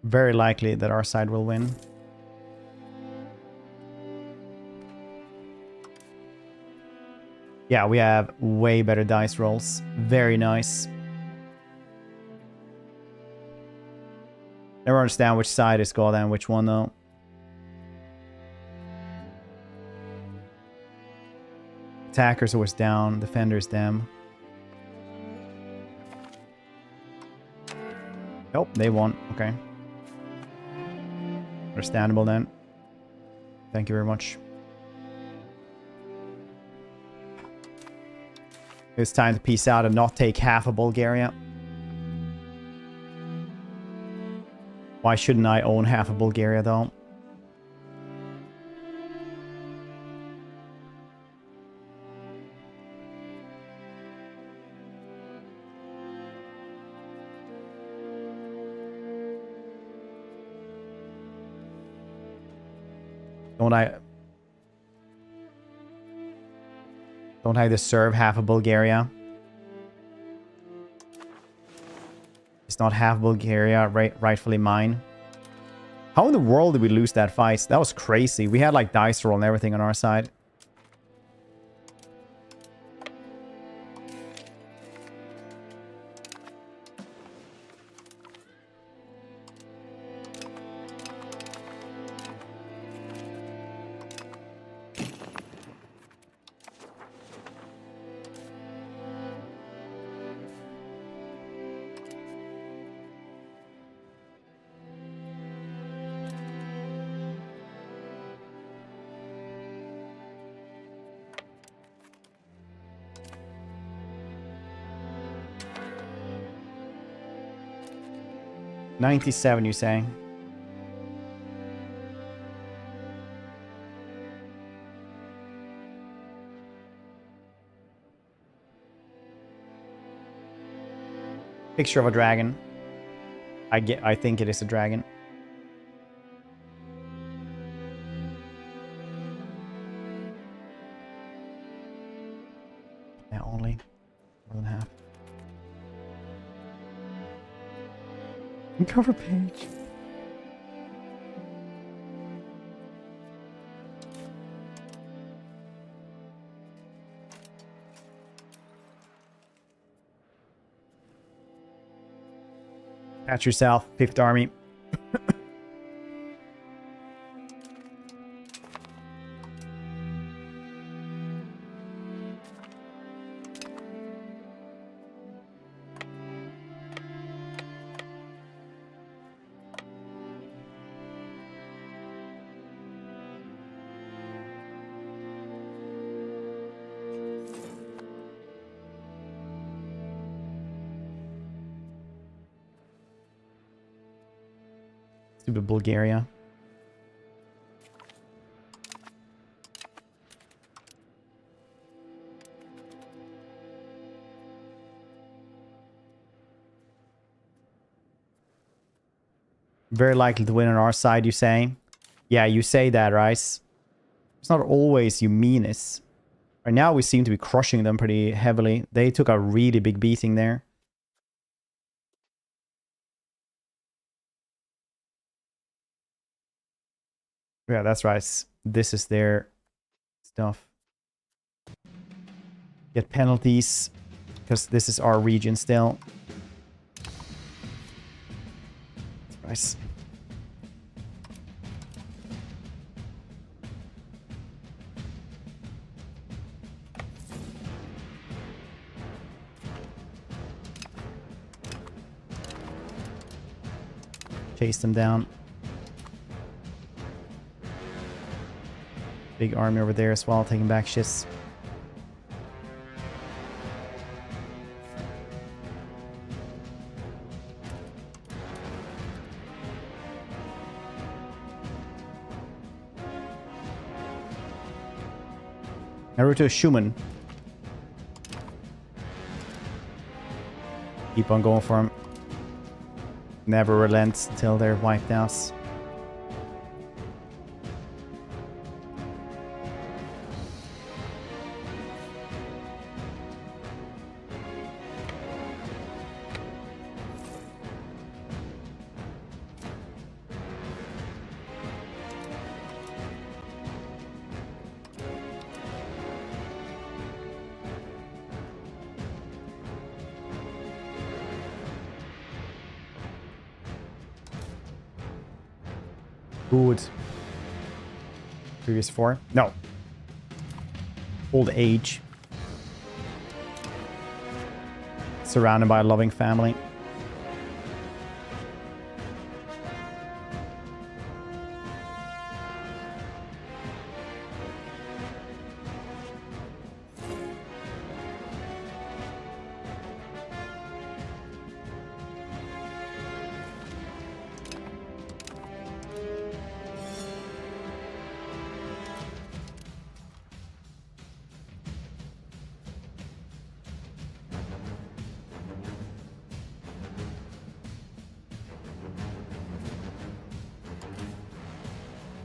Speaker 1: very likely that our side will win. Yeah, we have way better dice rolls. Very nice. Never understand which side is god and which one though. Attackers always down, defenders them. Nope, they won. Okay. Understandable then. Thank you very much. It's time to peace out and not take half of Bulgaria. Why shouldn't I own half of Bulgaria though? Don't I deserve half of Bulgaria? It's not half Bulgaria rightfully mine. How in the world did we lose that fight? That was crazy. We had like dice roll and everything on our side. $97, you say? Picture of a dragon. I think it is a dragon. Yeah, only more than half. Cover page. Patch yourself, 5th Army. Stupid Bulgaria. Very likely to win on our side, you say? Yeah, you say that, right? It's not always you mean it. Right now we seem to be crushing them pretty heavily. They took a really big beating there. Yeah, that's right. This is their stuff. Get penalties, because this is our region still. That's right. Chase them down. Big army over there as well, taking back shits. Naruto Schumann. Keep on going for him. Never relents until they're wiped out. Good. Previous 4? No. Old age. Surrounded by a loving family.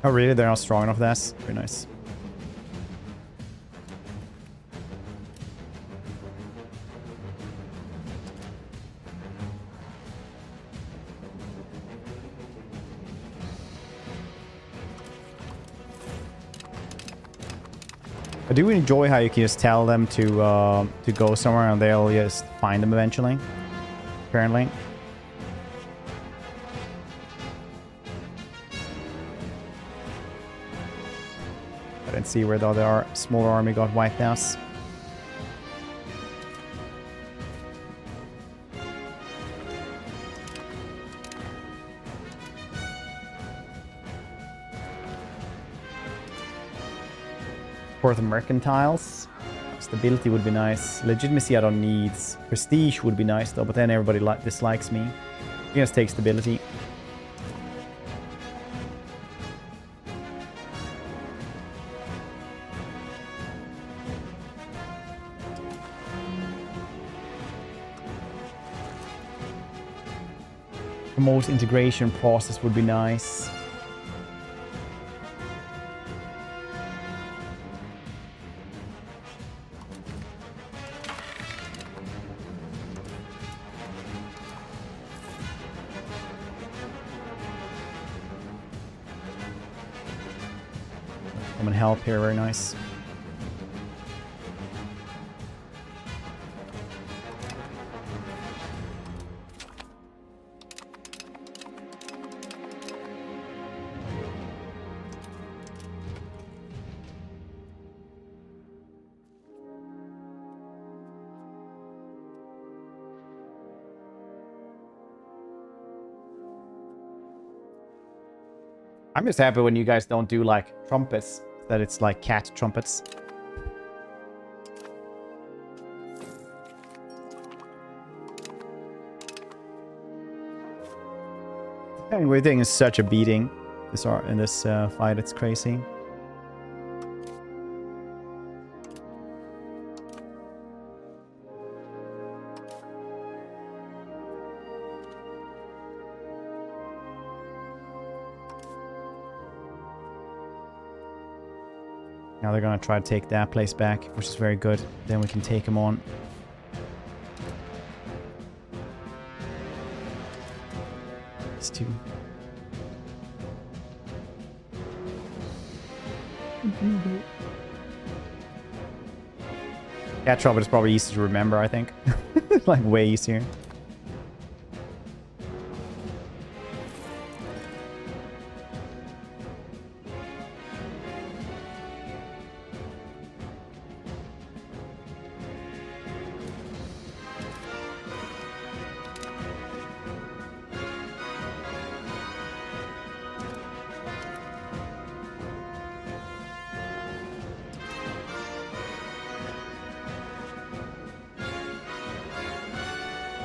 Speaker 1: Oh, really? They're not strong enough for that? Very nice. I do enjoy how you can just tell them to go somewhere and they'll just find them eventually. Apparently. I didn't see where the other smaller army got wiped out. For the mercantiles, stability would be nice. Legitimacy I don't need. Prestige would be nice though, but then everybody dislikes me. You can just take stability. Promote integration process would be nice. Come and help here, very nice. I'm just happy when you guys don't do like trumpets, that it's like cat trumpets. Everything is such a beating in this fight, it's crazy. Now they're going to try to take that place back, which is very good. Then we can take them on. These two. Cat trumpet is probably easy to remember, I think. Like way easier.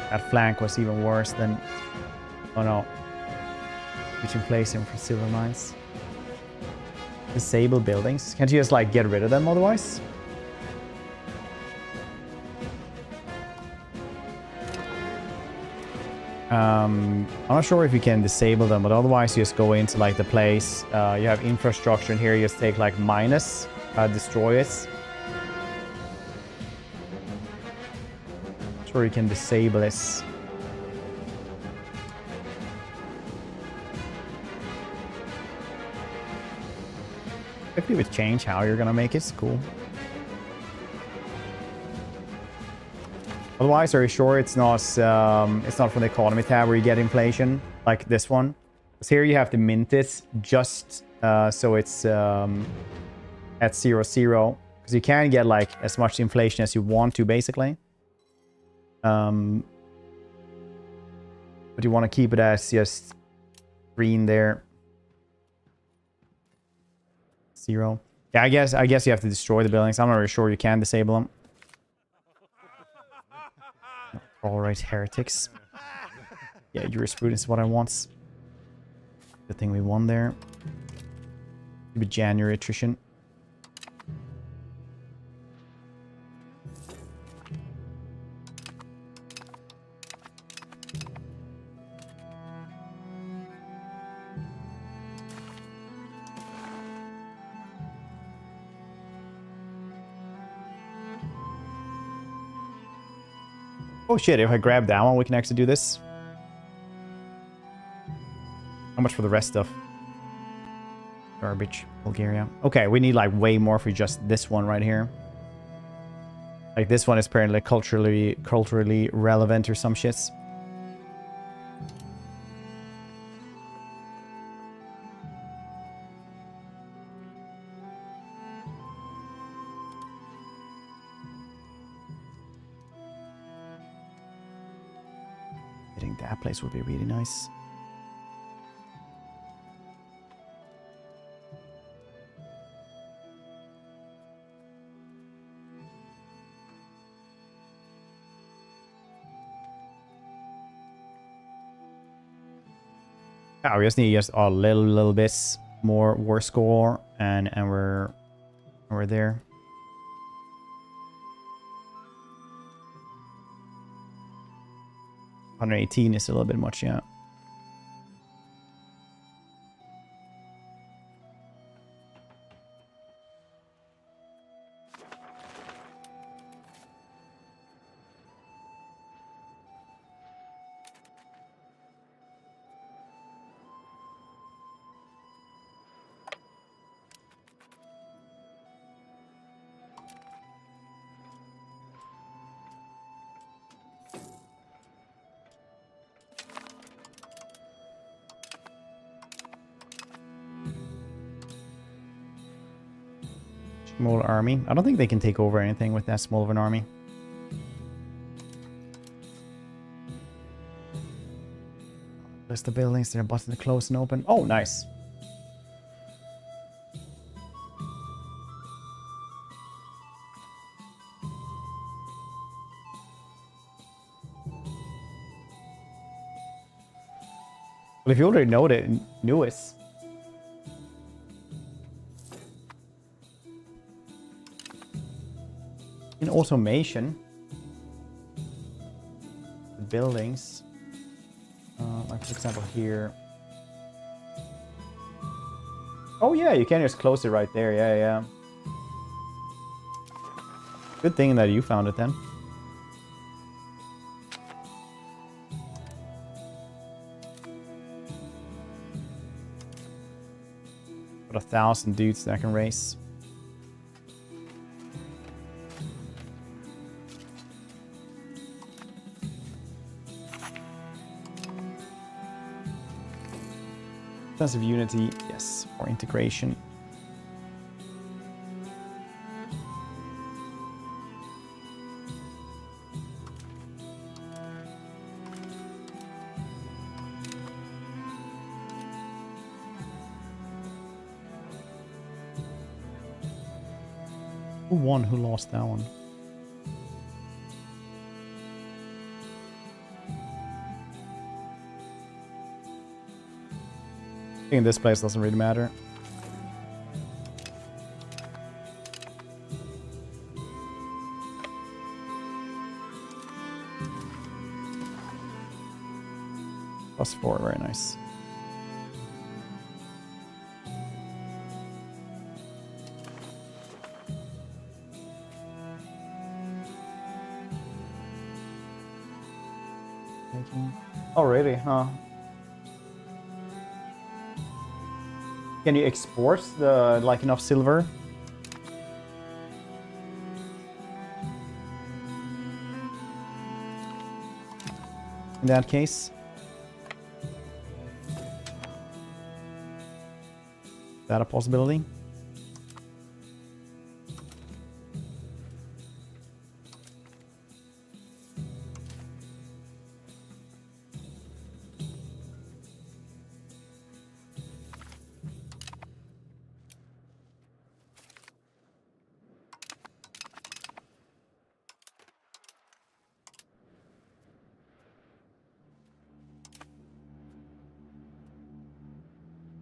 Speaker 1: That flank was even worse than... Oh no. Switching place in for silver mines. Disable buildings. Can't you just like get rid of them otherwise? I'm not sure if you can disable them, but otherwise you just go into like the place. You have infrastructure in here. You just take like minus, destroy it. Sure you can disable this. If you would change how you're gonna make it, it's cool. Otherwise, are you sure it's not from the economy tab where you get inflation like this one? So here you have to mint it just so it's at 0.0, because you can get like as much inflation as you want to, basically. But you want to keep it as just green there. 0. Yeah, I guess you have to destroy the buildings. I'm not really sure you can disable them. All right, heretics. Yeah, jurisprudence is what I want. The thing we won there. Maybe January attrition. Oh shit, if I grab that one, we can actually do this. How much for the rest stuff? Garbage, Bulgaria. Okay, we need like way more for just this one right here. Like this one is apparently culturally relevant or some shits. Getting that place would be really nice. Oh, we just need just a little bit more war score, and we're there. $118 is a little bit much, yeah. Small army. I don't think they can take over anything with that small of an army. List the buildings. They're button to close and open. Oh, nice. Well, if you already know it, knew it. In automation, the buildings, like for example here. Oh yeah, you can just close it right there. Yeah, yeah. Good thing that you found it then. Got 1,000 dudes that I can race. Sense of unity, yes, or integration. Who won? Who lost that one? I think this place doesn't really matter. +4, very nice. Oh, really? Huh? Can you export the like enough silver? In that case. that a possibility?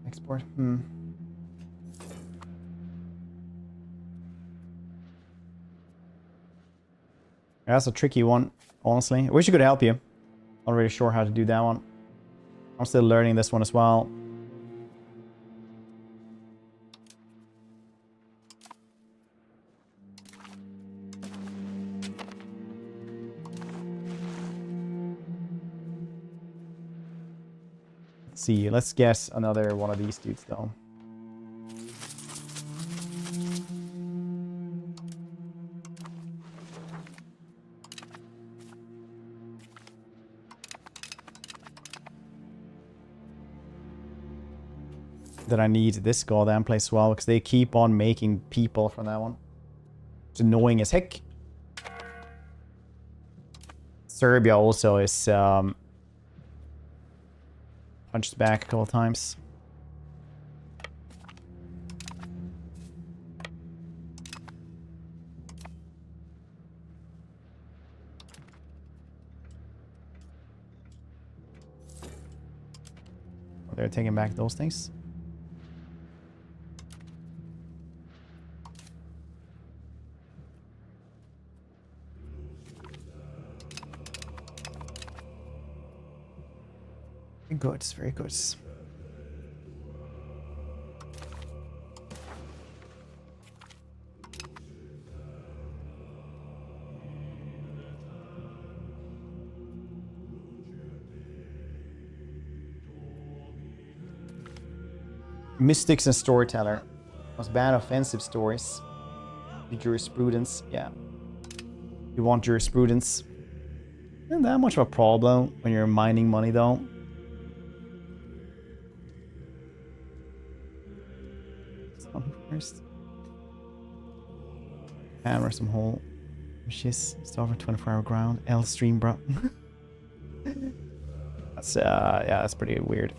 Speaker 1: Export. That's a tricky one, honestly. I wish I could help you. Not really sure how to do that one. I'm still learning this one as well. Let's see, let's guess another one of these dudes though. That I need this goddamn place as well, because they keep on making people from that one. It's annoying as heck. Serbia also is punched back a couple times. They're taking back those things. Good, very good. Mystics and storyteller. Must ban offensive stories. The jurisprudence, yeah. You want jurisprudence. Isn't that much of a problem when you're mining money though. First. Hammer some whole wishes. Start for 24-hour ground. L stream, bro. That's yeah, that's pretty weird.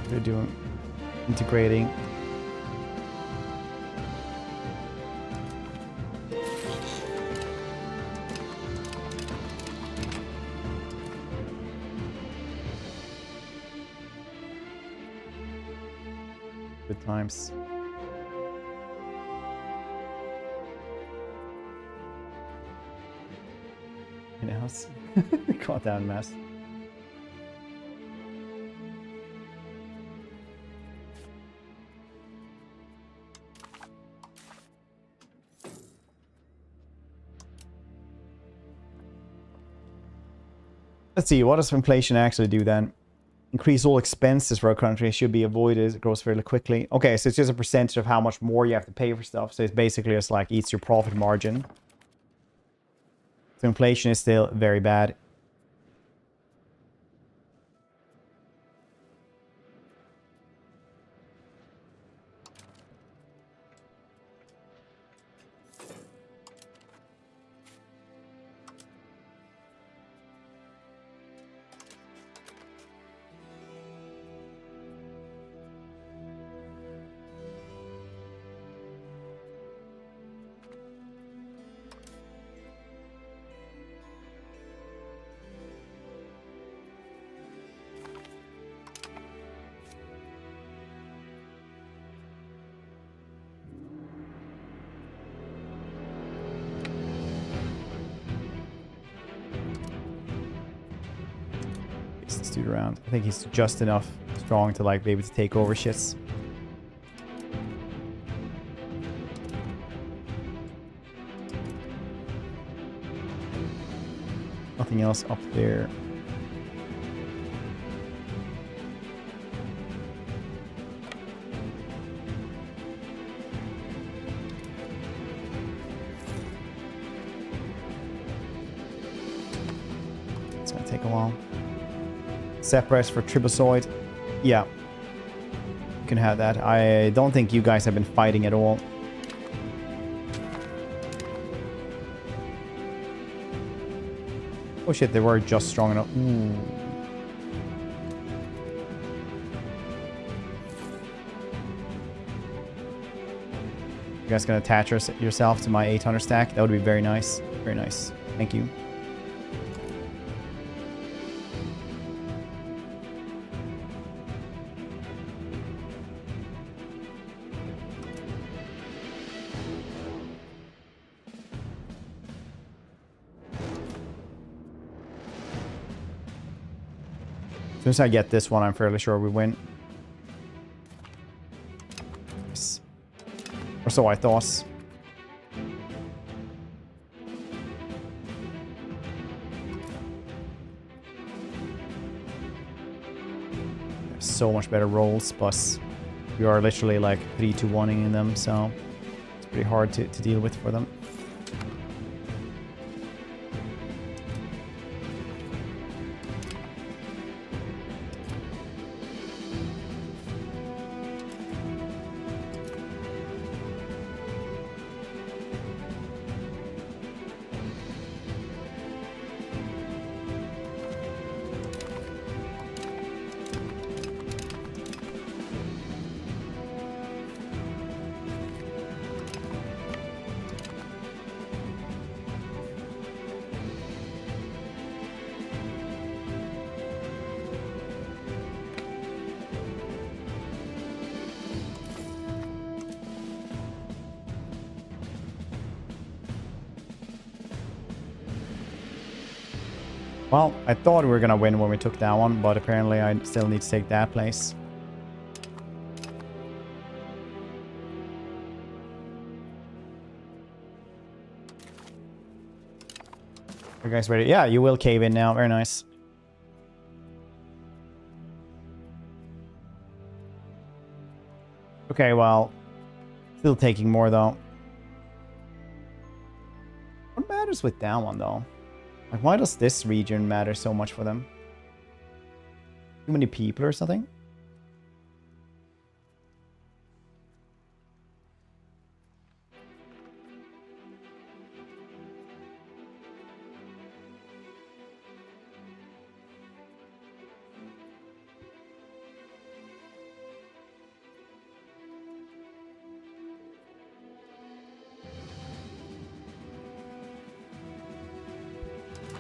Speaker 1: They're doing integrating. Good times. In house. Caught down mess. Let's see, what does inflation actually do then? Increase all expenses for a country should be avoided. It grows fairly quickly. Okay, so it's just a percentage of how much more you have to pay for stuff. So it's basically just like eats your profit margin. So inflation is still very bad. this dude around. I think he's just enough strong to like be able to take over shits. Nothing else up there. It's gonna take a while. Separate for Tribozoid. Yeah. You can have that. I don't think you guys have been fighting at all. Oh shit, they were just strong enough. Ooh. You guys gonna attach yourself to my 800 stack? That would be very nice. Very nice. Thank you. As soon as I get this one, I'm fairly sure we win. Yes. Or so I thought. So much better rolls, but we are literally like 3-1ing in them, so it's pretty hard to deal with for them. Well, I thought we were gonna win when we took that one, but apparently I still need to take that place. Are you guys ready? Yeah, you will cave in now. Very nice. Okay, well, still taking more though. What matters with that one though? Like, why does this region matter so much for them? Too many people or something?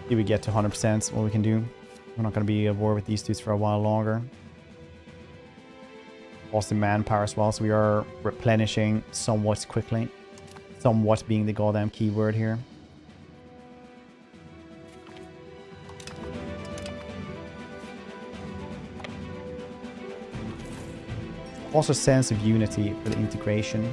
Speaker 1: If we get to 100%, what we can do. We're not going to be at war with these dudes for a while longer. Lost in manpower as well, so we are replenishing somewhat quickly. Somewhat being the goddamn keyword here. Also sense of unity for the integration.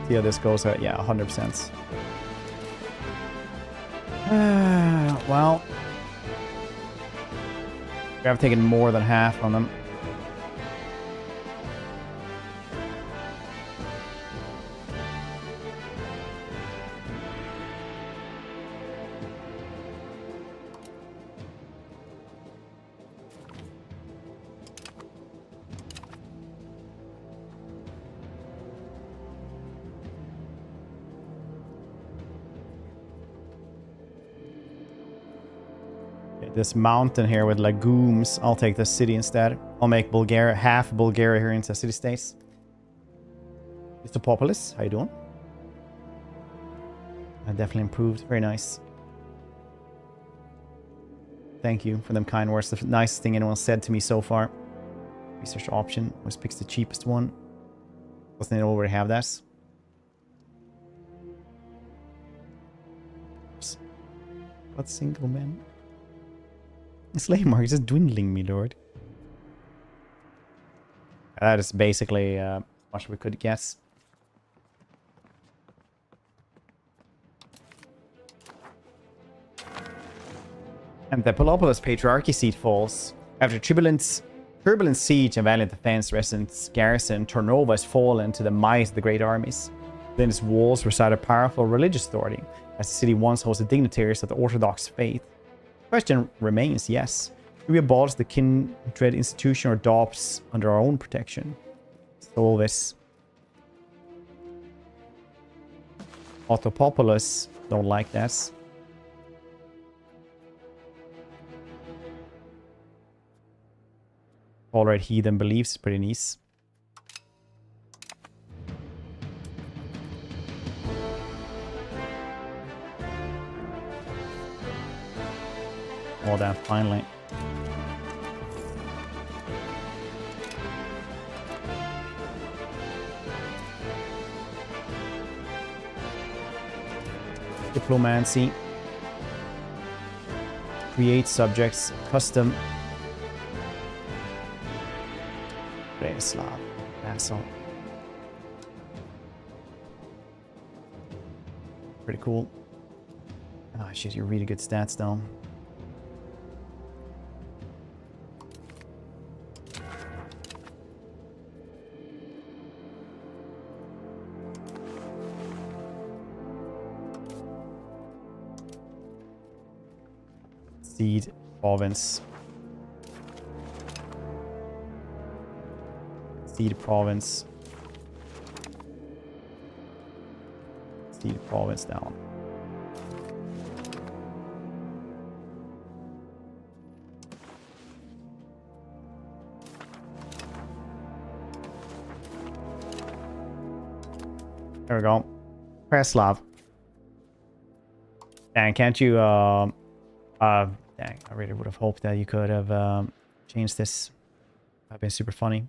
Speaker 1: See how this goes. Yeah, 100%. Well, we have taken more than half on them. this mountain here with legumes. I'll take the city instead. I'll make Bulgaria, half Bulgaria here into city-states. Mr. Populous, how you doing? I definitely improved. Very nice. Thank you for them kind words. The nicest thing anyone said to me so far. Research option. Always picks the cheapest one. Doesn't it already have that? What single man? Slave market is just dwindling, me lord. That is basically as much as we could guess. And the Peloponnes Patriarchy seat falls. After turbulent siege and valiant defense, resident garrison Tornova has fallen to the might of the great armies. Within its walls reside a powerful religious authority, as the city once hosted dignitaries of the Orthodox faith. The question remains, yes. Do we abolish the kindred institution or adopt under our own protection? So this. Autopopulous don't like that. Tolerate heathen beliefs is pretty nice. All that finally. Diplomacy. Create subjects. Custom. Slav. Asshole. Pretty cool. Oh shit, you're really good stats though. Seed province. Seed province. Seed province down. There we go. Preslav. Dang, can't you dang, I really would have hoped that you could have changed this. That'd been super funny.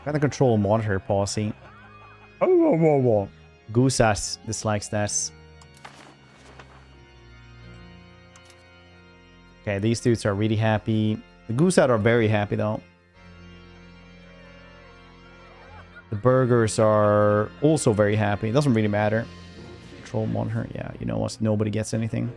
Speaker 1: Got the control monitor policy. Oh. Goose-ass dislikes that. Okay, these dudes are really happy. The Goose-ass are very happy though. The burgers are also very happy. It doesn't really matter. Control monitor. Yeah, you know what? Nobody gets anything.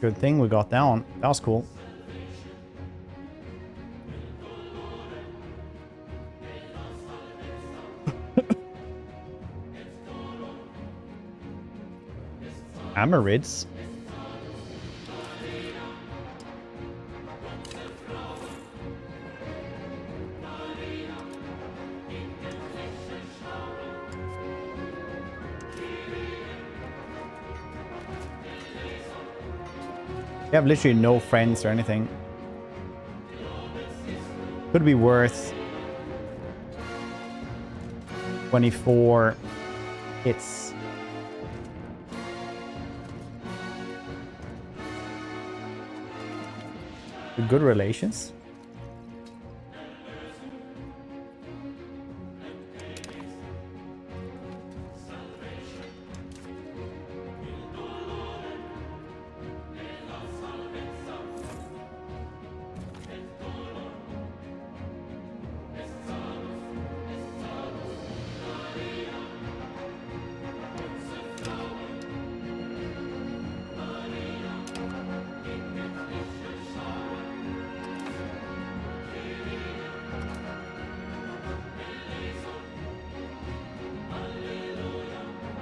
Speaker 1: Good thing we got that one. That was cool. Amorids. You have literally no friends or anything. Could be worth 24 hits. Good relations.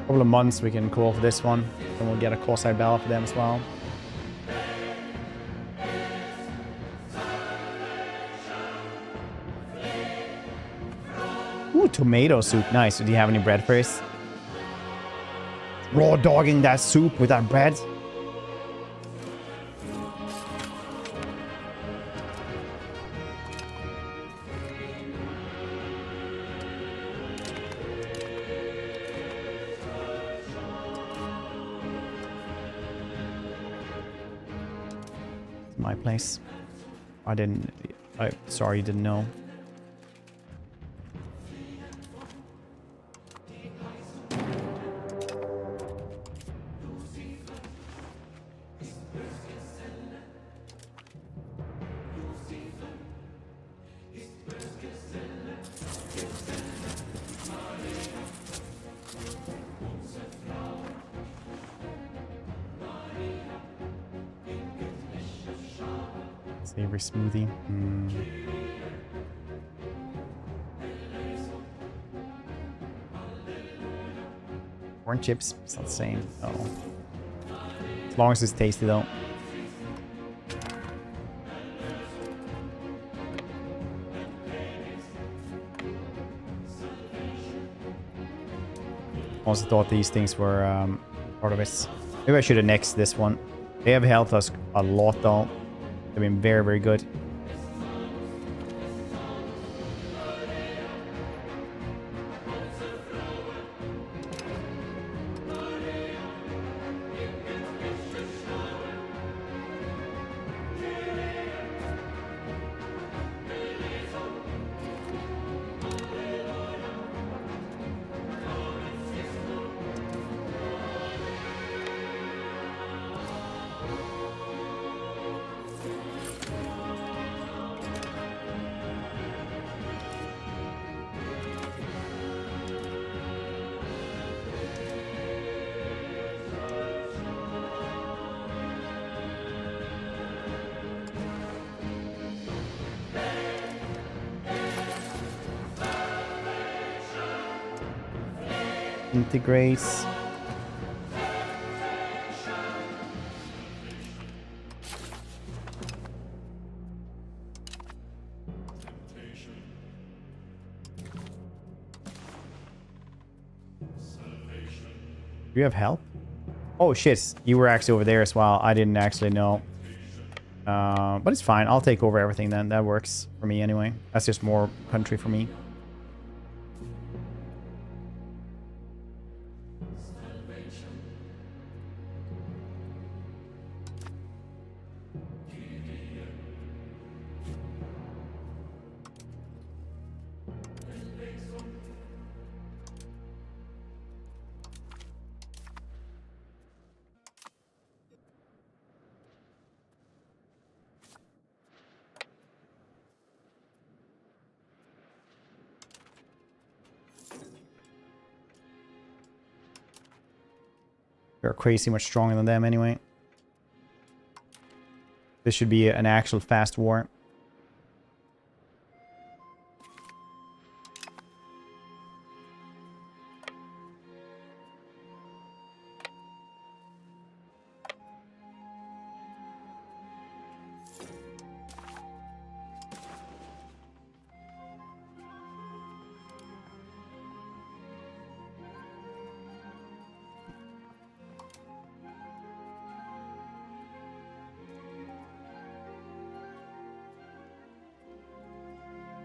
Speaker 1: Couple of months we can call for this one, and we'll get a courtside bell for them as well. Ooh, tomato soup, nice. Do you have any bread for us? Raw dogging that soup with that bread. My place. Sorry you didn't know. Savory smoothie. Corn chips. It's not the same. No. As long as it's tasty though. Also thought these things were part of it. Maybe I should have nexted this one. They have helped us a lot though. They've been very, very good. Integrates. Do you have help? Oh shit, you were actually over there as well. I didn't actually know. But it's fine. I'll take over everything then. That works for me anyway. That's just more country for me. We're crazy much stronger than them anyway. This should be an actual fast war.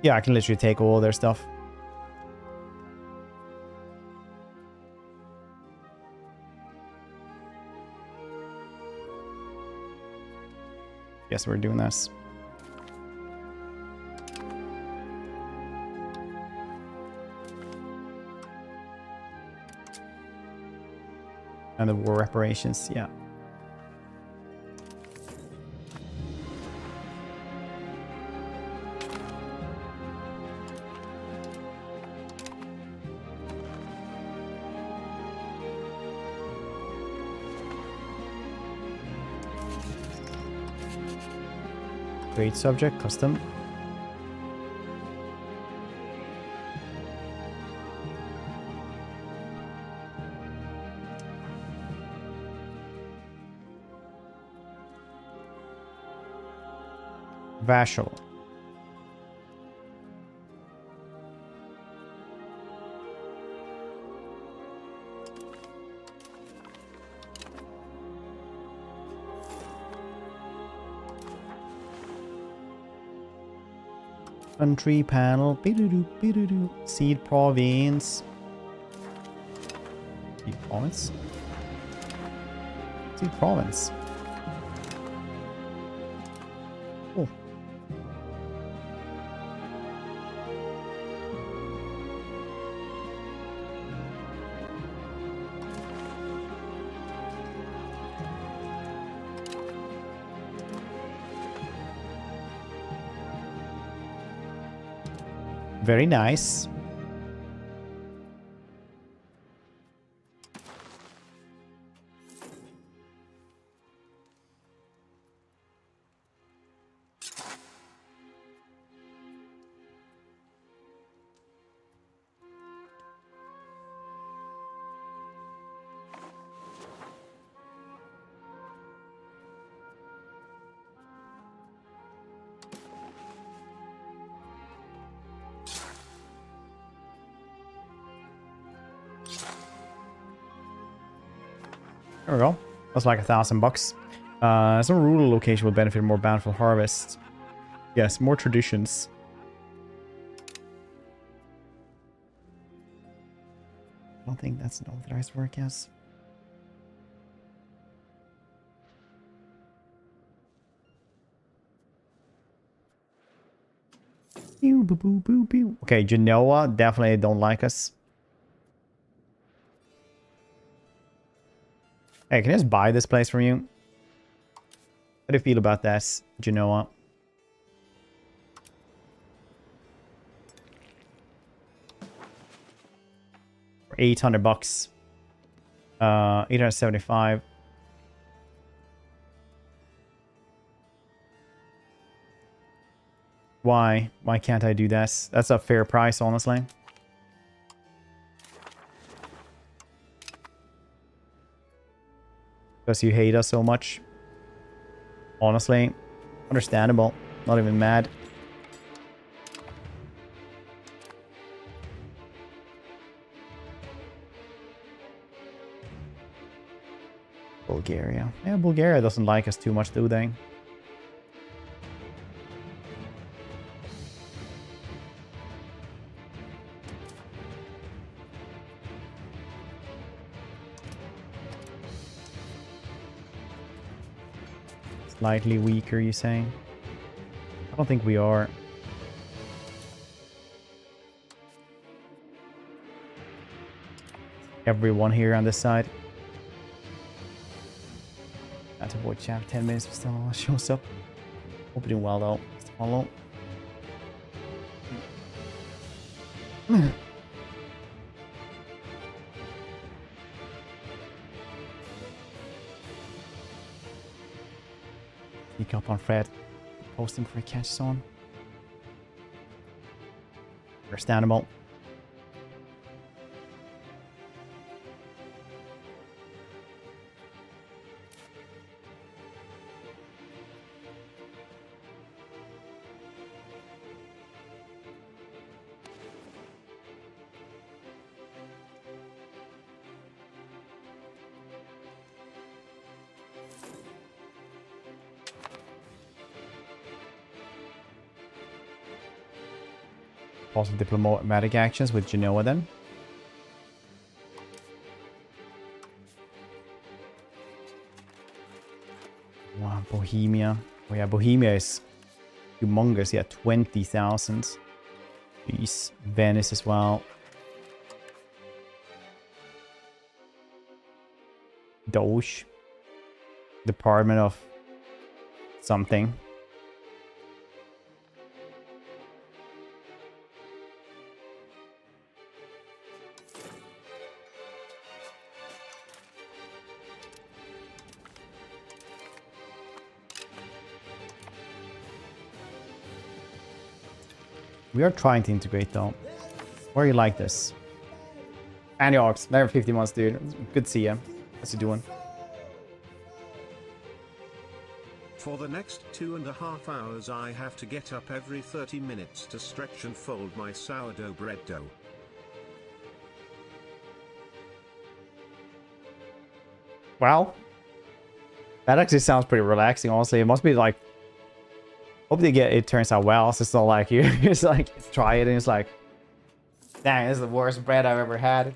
Speaker 1: Yeah, I can literally take all their stuff. Yes, we're doing this. And the war reparations, yeah. Create subject, custom. Vassal. Country panel. Seed province. Seed province. Seed province. Oh. Very nice. There we go. That's like $1,000. Some rural location will benefit more bountiful harvests. Yes, more traditions. I don't think that's an authorized work, yes. Okay, Genoa definitely don't like us. Hey, can I just buy this place from you? How do you feel about this, Genoa? For $800. 875. Why? Why can't I do this? That's a fair price, honestly. Because you hate us so much. Honestly, understandable. Not even mad. Bulgaria. Yeah, Bulgaria doesn't like us too much, do they? Slightly weaker, you saying? I don't think we are. Everyone here on this side. Not to avoid chat 10 minutes, but still shows up. Hope you're doing well though. Just follow. Sneak up on Fred. Post him for a catch zone. Understandable. Possible diplomatic actions with Genoa then. Wow, Bohemia. Oh yeah, Bohemia is humongous. Yeah, 20,000. Jeez. Venice as well. Doge. Department of something. We are trying to integrate though. Where you like this? Antiochs, level 50 months, dude. Good to see ya. How's you doing?
Speaker 2: For the next 2.5 hours I have to get up every 30 minutes to stretch and fold my sourdough bread dough.
Speaker 1: Wow. That actually sounds pretty relaxing, honestly. It must be like... Hope it turns out well. So it's not like you just like try it and it's like... Dang, this is the worst bread I've ever had.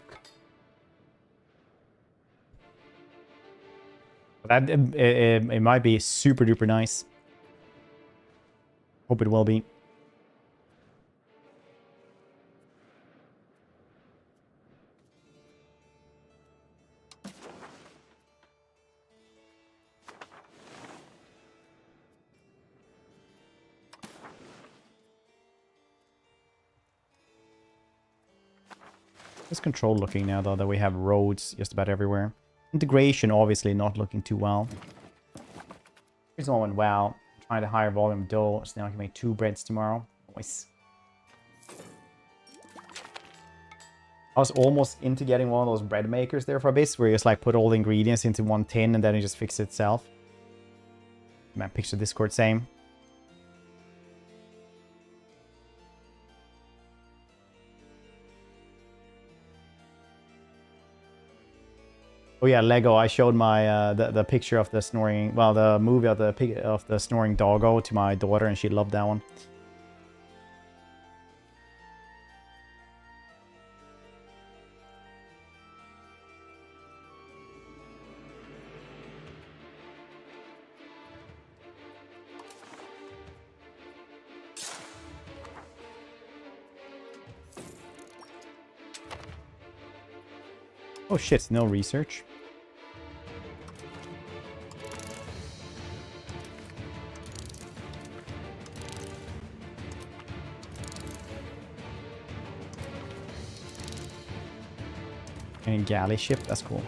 Speaker 1: That it might be super duper nice. Hope it will be. It's control looking now though that we have roads just about everywhere. Integration obviously not looking too well. Here's one went wow. Trying to higher volume dough, so now I can make 2 breads tomorrow. Nice. I was almost into getting one of those bread makers there for a bit, where you just like put all the ingredients into one tin and then it just fixes itself. Man, picture Discord same. Oh yeah, Lego. I showed my the picture of the snoring, well, the movie of the snoring doggo to my daughter, and she loved that one. Oh shit, no research. And galley ship, that's cool.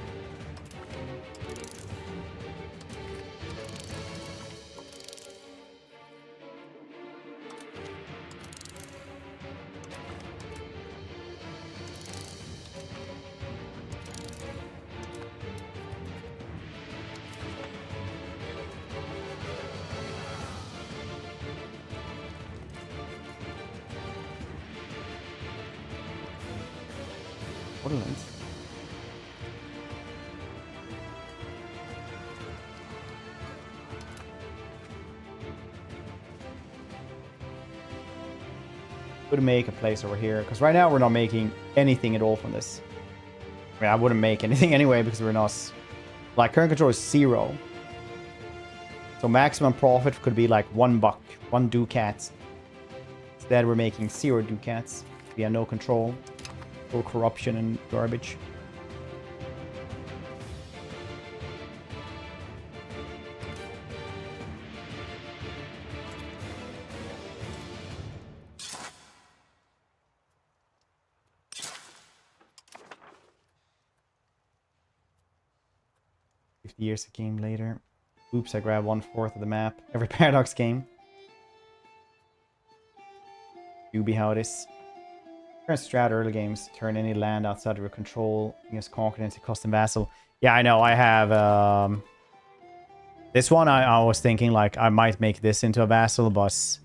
Speaker 1: Borderlands. Would make a place over here, because right now we're not making anything at all from this. I mean, I wouldn't make anything anyway because we're not, like, current control is 0, so maximum profit could be like $1, 1 ducat. Instead we're making 0 ducats. We have no control, full corruption and garbage. Years of game later. Oops, I grabbed 1/4 of the map. Every Paradox game. Do be how it is. Current strat early games. Turn any land outside of your control against conquered into custom vassal. Yeah, I know. I have this one. I was thinking like I might make this into a vassal, but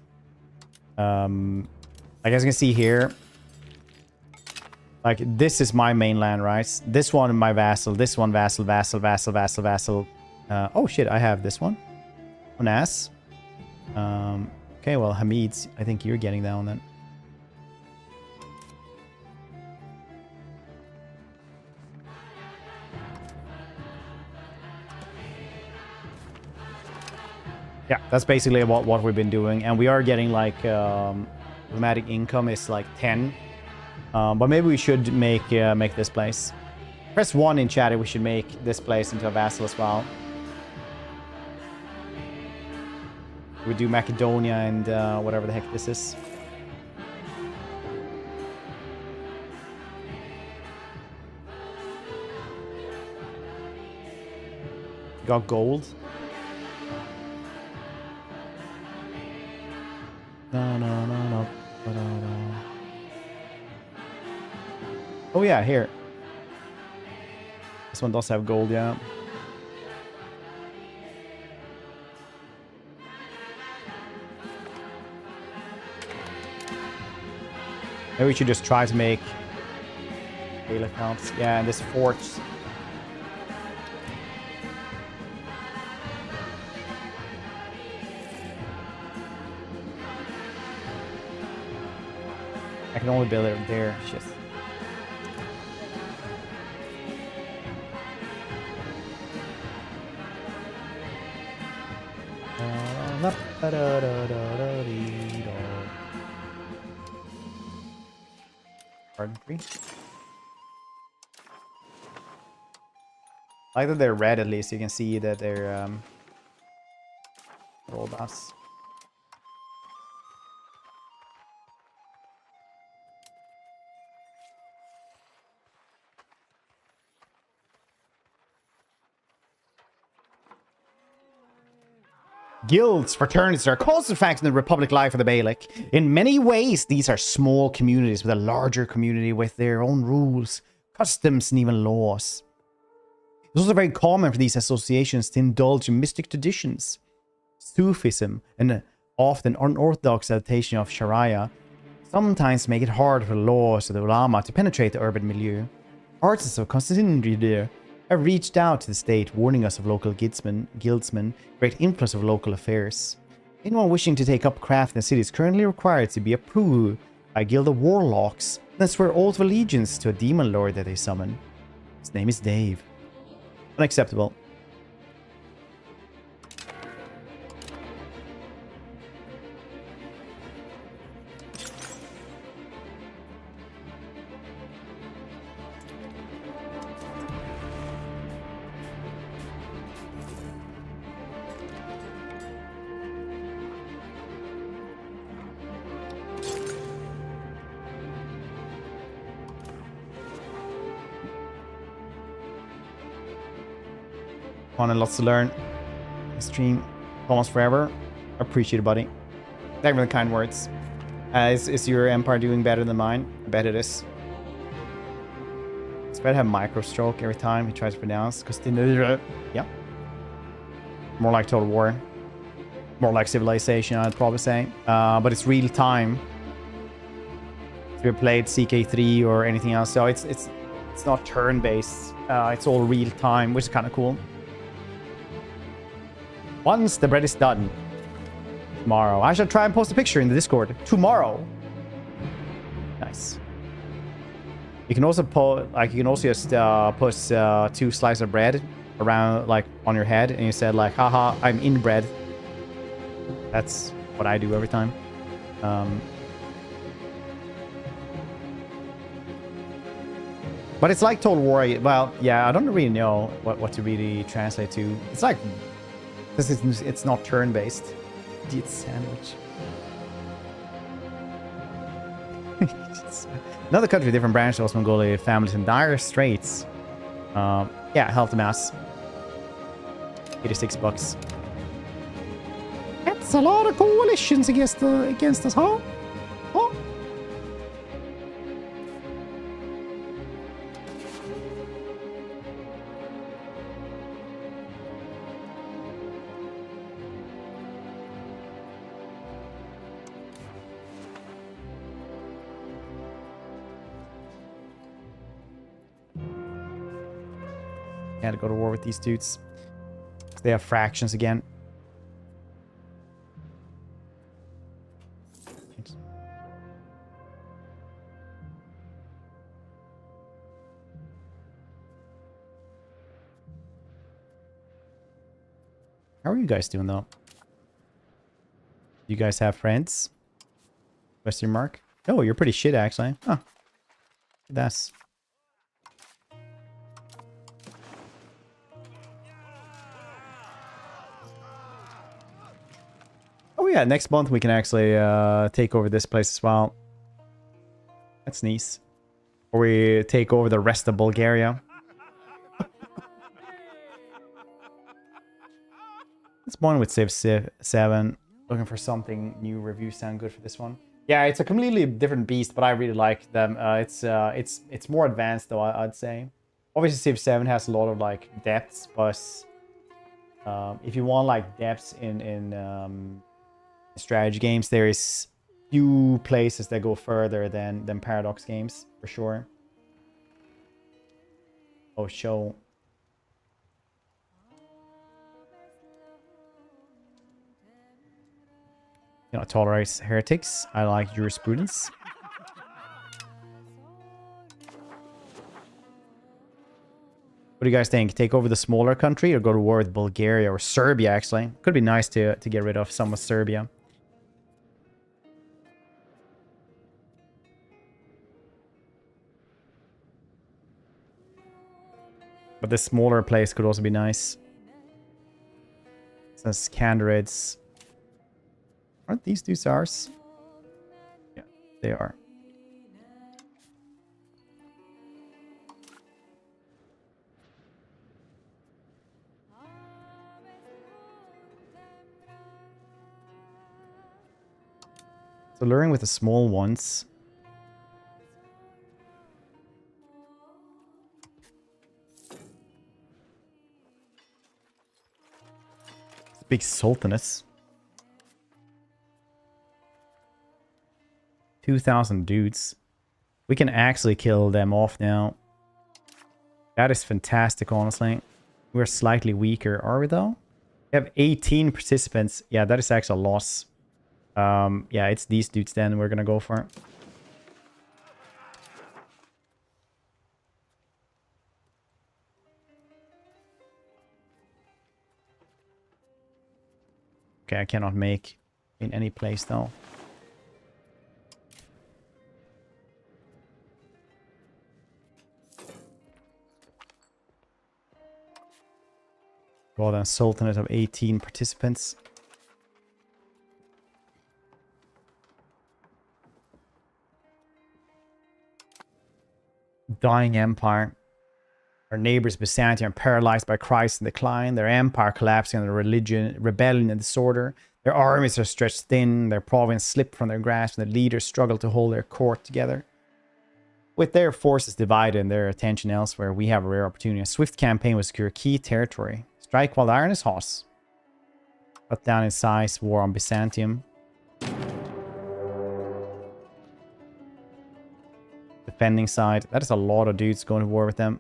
Speaker 1: like as you can see here, like, this is my mainland, right? This one, my vassal. This one, vassal, vassal, vassal, vassal, vassal. Oh, shit, I have this one. On ass. Okay, well, Hamid's. I think you're getting that one then. Yeah, that's basically what we've been doing. And we are getting, like, diplomatic income is, like, 10. But maybe we should make this place. Press 1 in chat if we should make this place into a vassal as well. We do Macedonia and whatever the heck this is. Got gold. No. Oh yeah, here. This one does have gold, yeah. Maybe we should just try to make Gaelic helps. Yeah, and this fort. I can only build it there. Shit. Pardon free. I like that they're red, at least you can see that they're rolled us. Guilds, fraternities are constant facts in the Republic life of the Bailic. In many ways, these are small communities with a larger community with their own rules, customs, and even laws. It's also very common for these associations to indulge in mystic traditions. Sufism, an often unorthodox adaptation of Sharia, sometimes make it hard for the laws of the ulama to penetrate the urban milieu. Artists of Constantinople have reached out to the state, warning us of local guildsmen, great influence of local affairs. Anyone wishing to take up craft in the city is currently required to be approved by a guild of warlocks and swear oath of allegiance to a demon lord that they summon. His name is Dave. Unacceptable. Fun and lots to learn. Stream almost forever. Appreciate it, buddy. Thank you for the kind words. Is your empire doing better than mine? I bet it is. It's better to have micro stroke every time he tries to pronounce. Yeah. More like Total War. More like Civilization, I'd probably say. But it's real time. If you played CK3 or anything else, so it's not turn based. It's all real time, which is kind of cool. Once the bread is done. Tomorrow. I shall try and post a picture in the Discord. Tomorrow. Nice. You can also put, like, you can also just put 2 slices of bread around, like, on your head, and you said, like, haha, I'm inbred. That's what I do every time. But it's like Total War. Well, yeah, I don't really know what to really translate to. It's like, it's not turn-based. Idiot sandwich. Another country, different branch of Osman Mongolia, families in dire straits. Yeah, help them ass. $86. That's a lot of coalitions against us, huh? Huh? Had to go to war with these dudes. They have fractions again. How are you guys doing though? You guys have friends? Question mark? Oh, you're pretty shit actually. Huh. That's yeah, next month we can actually take over this place as well. That's nice. Or we take over the rest of Bulgaria. Let's one with Civ 7. Looking for something new. Reviews sound good for this one. Yeah, it's a completely different beast, but I really like them. It's more advanced though, I'd say. Obviously, Civ 7 has a lot of like depths, but if you want like depths in strategy games, there is few places that go further than Paradox games for sure. Oh, show. You know, tolerates heretics. I like jurisprudence. What do you guys think? Take over the smaller country or go to war with Bulgaria or Serbia, actually? Could be nice to get rid of some of Serbia. But the smaller place could also be nice. It says candidates. Aren't these two SARs? Yeah, they are. So luring with the small ones. Big sultanates. 2,000 dudes. We can actually kill them off now. That is fantastic, honestly. We're slightly weaker, are we though? We have 18 participants. Yeah, that is actually a loss. Yeah, it's these dudes then we're gonna go for. Okay, I cannot make in any place though. Well, then Sultanate of 18 participants. Dying empire. Our neighbors Byzantium are paralyzed by Christ and decline. Their empire collapsing under rebellion and disorder. Their armies are stretched thin. Their province slipped from their grasp, and the leaders struggle to hold their court together. With their forces divided and their attention elsewhere, we have a rare opportunity. A swift campaign will secure key territory. Strike while the iron is hot. Cut down in size. War on Byzantium. Defending side. That is a lot of dudes going to war with them.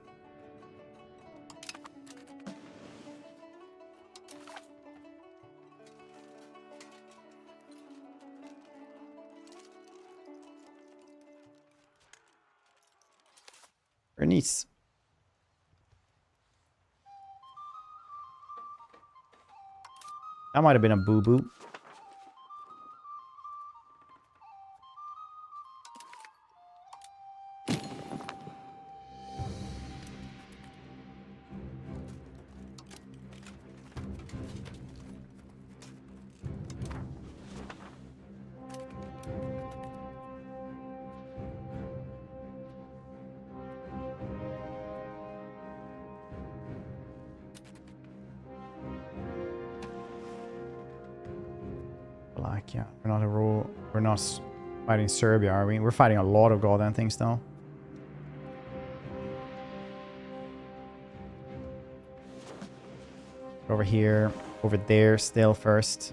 Speaker 1: Very nice. That might have been a boo-boo. Yeah, we're not fighting Serbia, are we? We're fighting a lot of goddamn things though. Over here, over there still first.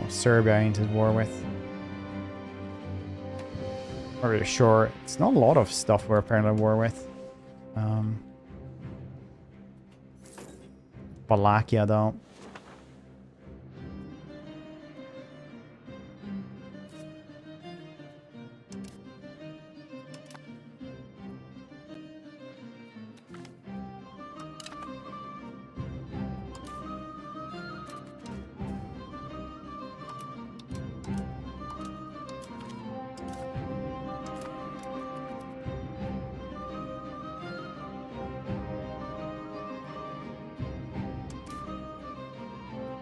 Speaker 1: Serbia I entered war with. Not really sure. It's not a lot of stuff we're apparently at war with. Wallachia though.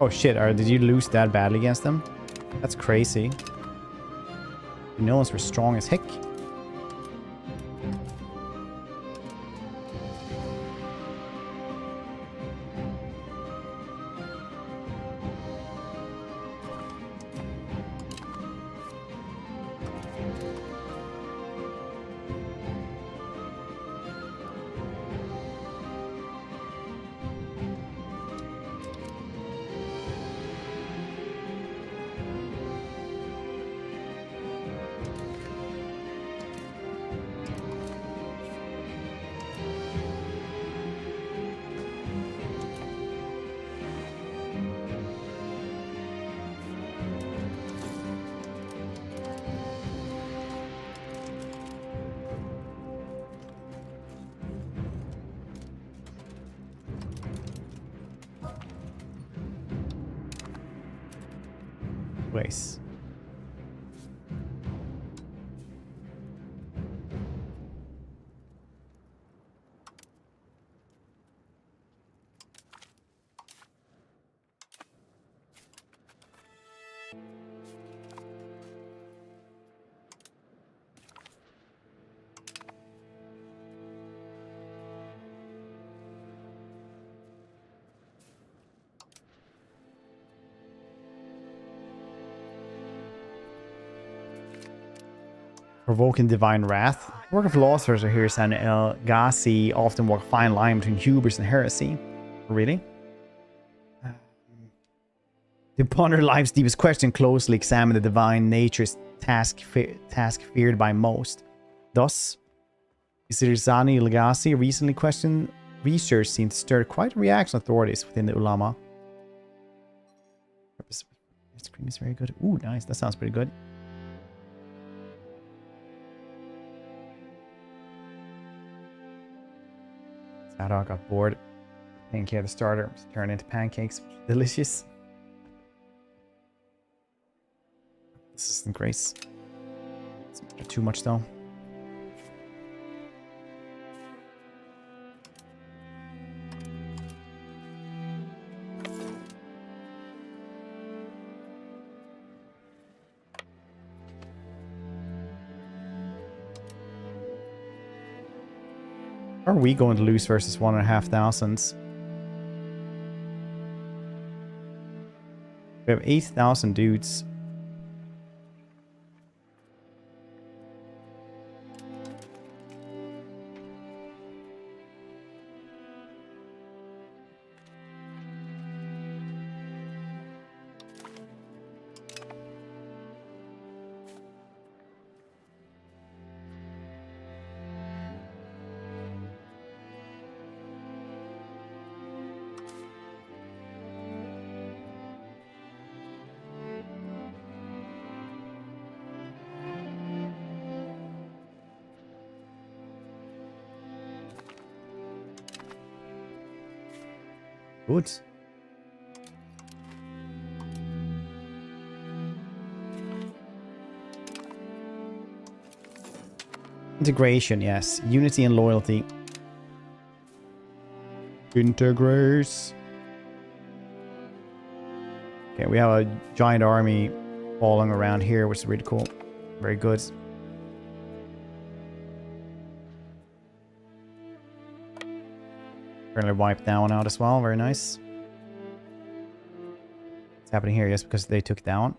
Speaker 1: Oh shit, did you lose that badly against them? That's crazy. The Nolans were strong as heck. Place. Provoking divine wrath. The work of philosophers are here, and El Ghazi often walk a fine line between hubris and heresy. Really? To ponder life's deepest question, closely examine the divine nature's task feared by most. Thus, Isirzani El Ghazi recently questioned research seemed to stir quite a reaction of authorities within the ulama. Screen is very good. Ooh, nice. That sounds pretty good. Sadok got bored. Thank you, the starter turned into pancakes. Delicious. This isn't Grace. It's not too much though. Are we going to lose versus 1,500? We have 8,000 dudes. Good. Integration, yes. Unity and loyalty. Integrates. Okay, we have a giant army falling around here, which is really cool. Very good. Currently wiped that one out as well. Very nice. What's happening here? Yes, because they took down.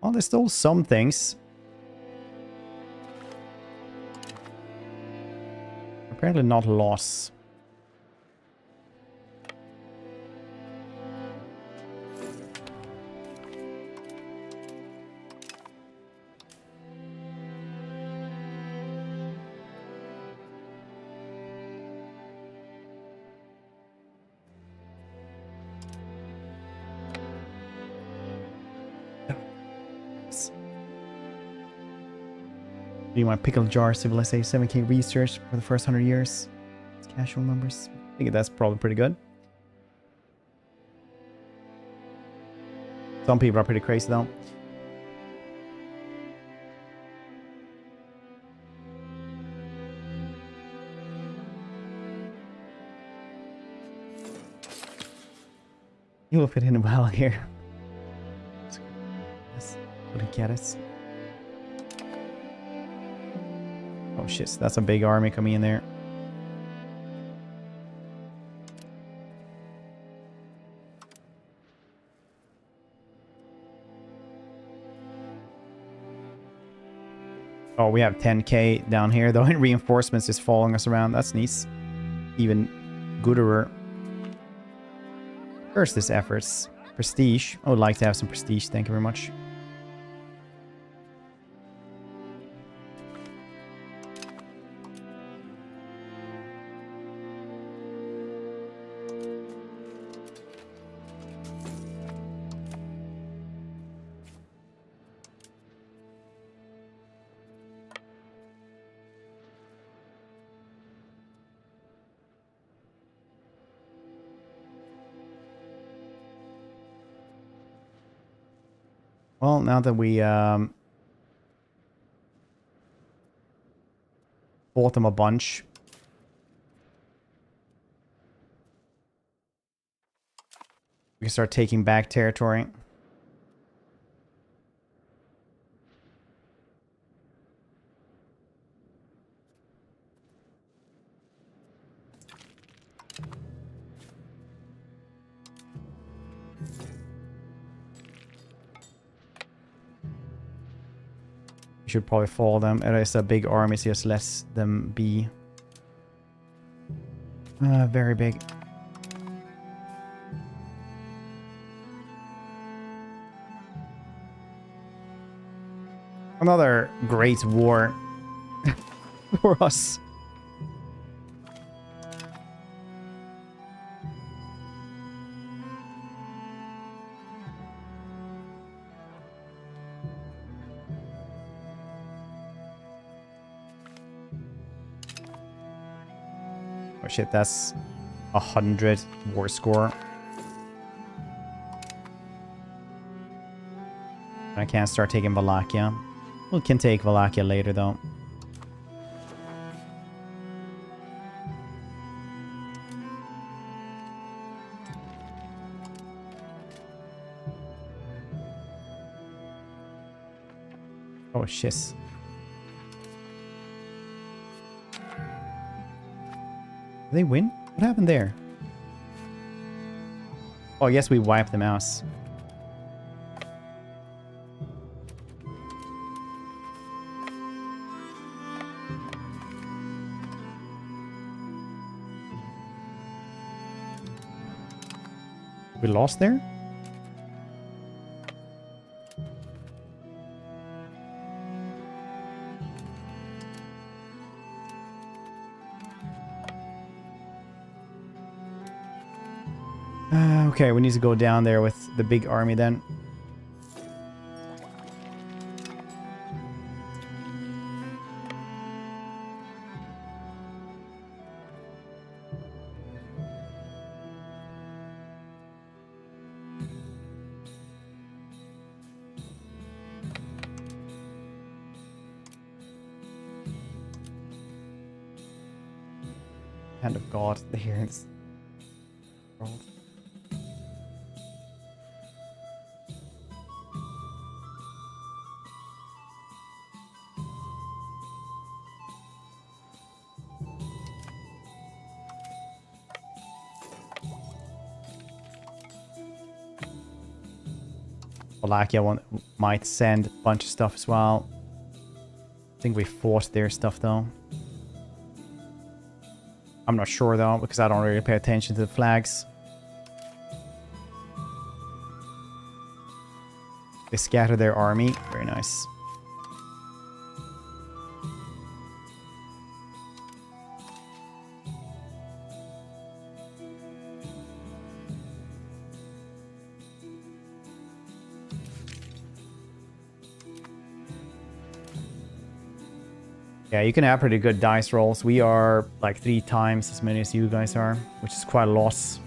Speaker 1: Well, there's still some things. Apparently not loss. Do you want pickle jar civilization 7k research for the first 100 years? It's casual numbers. I think that's probably pretty good. Some people are pretty crazy though. You will fit in well here. Wouldn't get it. Oh shit, that's a big army coming in there. Oh, we have 10k down here though, and reinforcements is following us around. That's nice. Even gooder. First, this efforts. Prestige. I would like to have some prestige. Thank you very much. Well, now that we bought them a bunch, we can start taking back territory. Should probably follow them. It is a big army, so just let them be. Very big. Another great war for us. Shit, that's 100 war score. I can't start taking Wallachia. We can take Wallachia later though. Oh shit. Did they win? What happened there? Oh, yes, we wiped them out. We lost there? Okay, we need to go down there with the big army then. Hand of God, the hearings. Wallachia might send a bunch of stuff as well. I think we forced their stuff though. I'm not sure though, because I don't really pay attention to the flags. They scatter their army. Very nice. Yeah, you can have pretty good dice rolls. We are like 3 times as many as you guys are, which is quite a loss.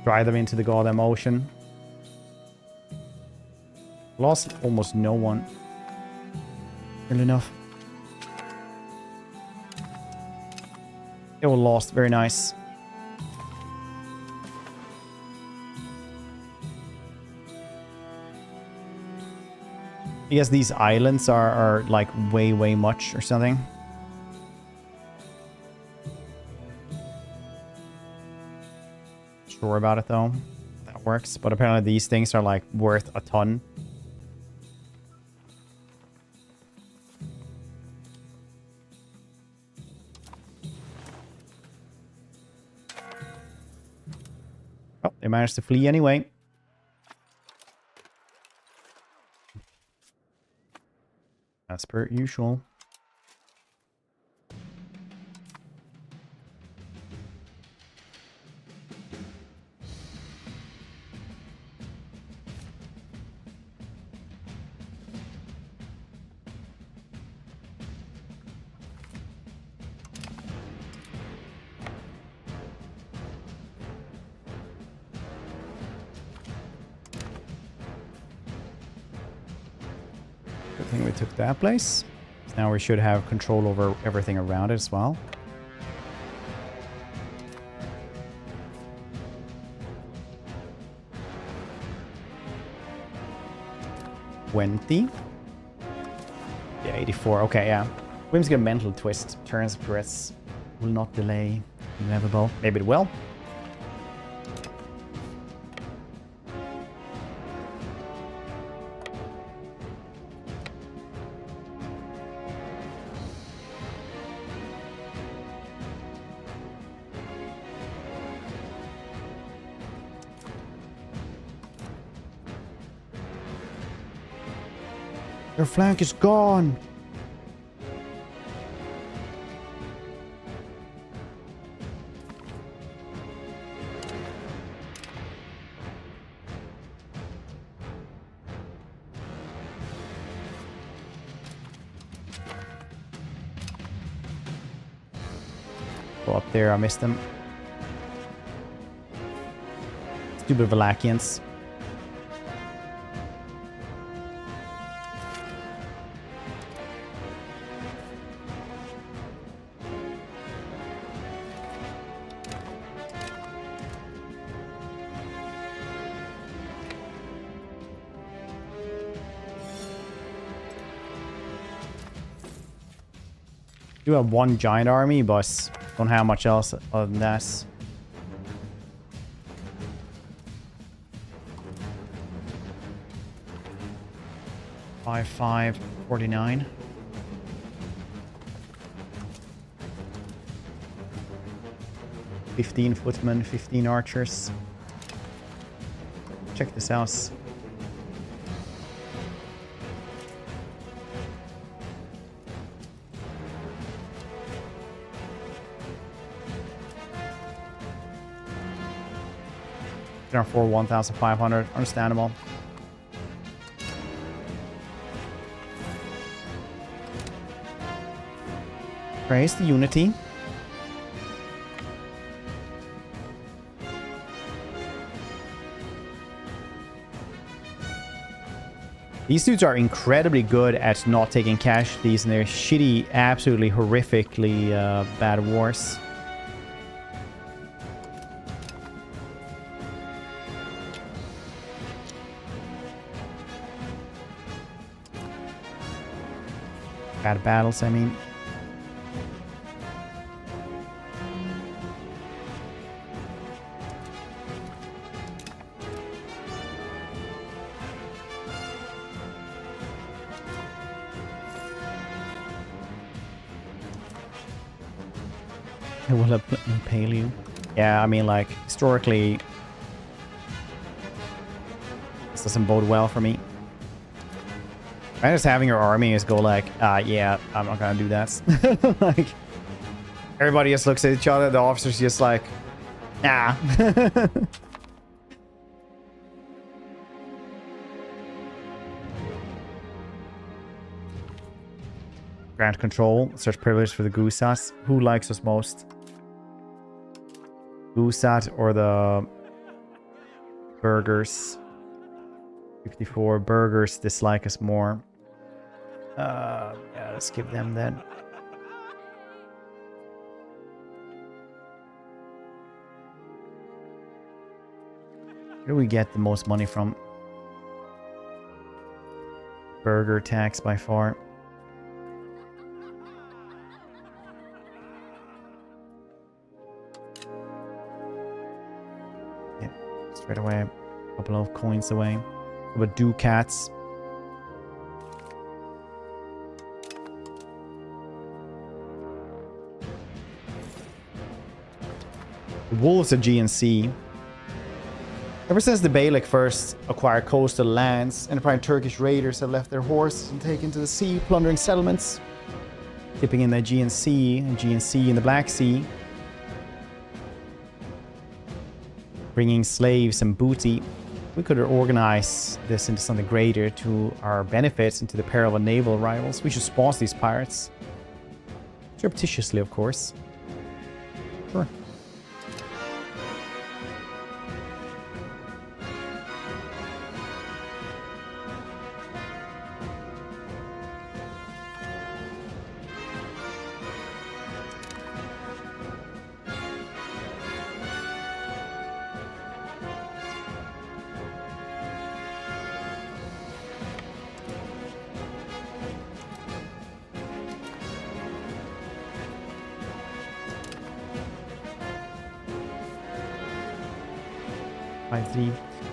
Speaker 1: Drive them into the goddamn ocean. Lost almost no one. Really enough. They were lost. Very nice. I guess these islands are like way much or something. Sure about it though. That works. But apparently these things are like worth a ton. Oh, they managed to flee anyway. As per usual. Good thing we took that place. Now we should have control over everything around it as well. $20. Yeah, 84. Okay, yeah. Whims get a mental twist. Turns press will not delay. Inevitable. Maybe it will. Their flank is gone. Go up there, I missed them. Stupid Valakians. Do have one giant army, but don't have much else other than that. $5, 49. $15 footmen, 15 archers. Check this house. For 1,500, understandable. Praise the unity. These dudes are incredibly good at not taking casualties in their shitty, absolutely horrifically bad wars. Bad battles, I mean. It will impale you. Yeah, I mean, like, historically, this doesn't bode well for me. And just having your army is go like, yeah, I'm not gonna do that. Like, everybody just looks at each other. The officer's just like, nah. Grant control. Search privilege for the Gusats. Who likes us most? Gusat or the Burgers. 54 burgers dislike us more. Yeah, let's give them then. Where do we get the most money from? Burger tax by far. Yeah, straight away, a couple of coins away. What about ducats? The wolves of GNC. Ever since the Beylik first acquired coastal lands, Empire Turkish raiders have left their horses and taken to the sea, plundering settlements, dipping in the GNC and GNC in the Black Sea, bringing slaves and booty. We could organize this into something greater to our benefits and to the peril of naval rivals. We should sponsor these pirates. Surreptitiously, of course. Sure.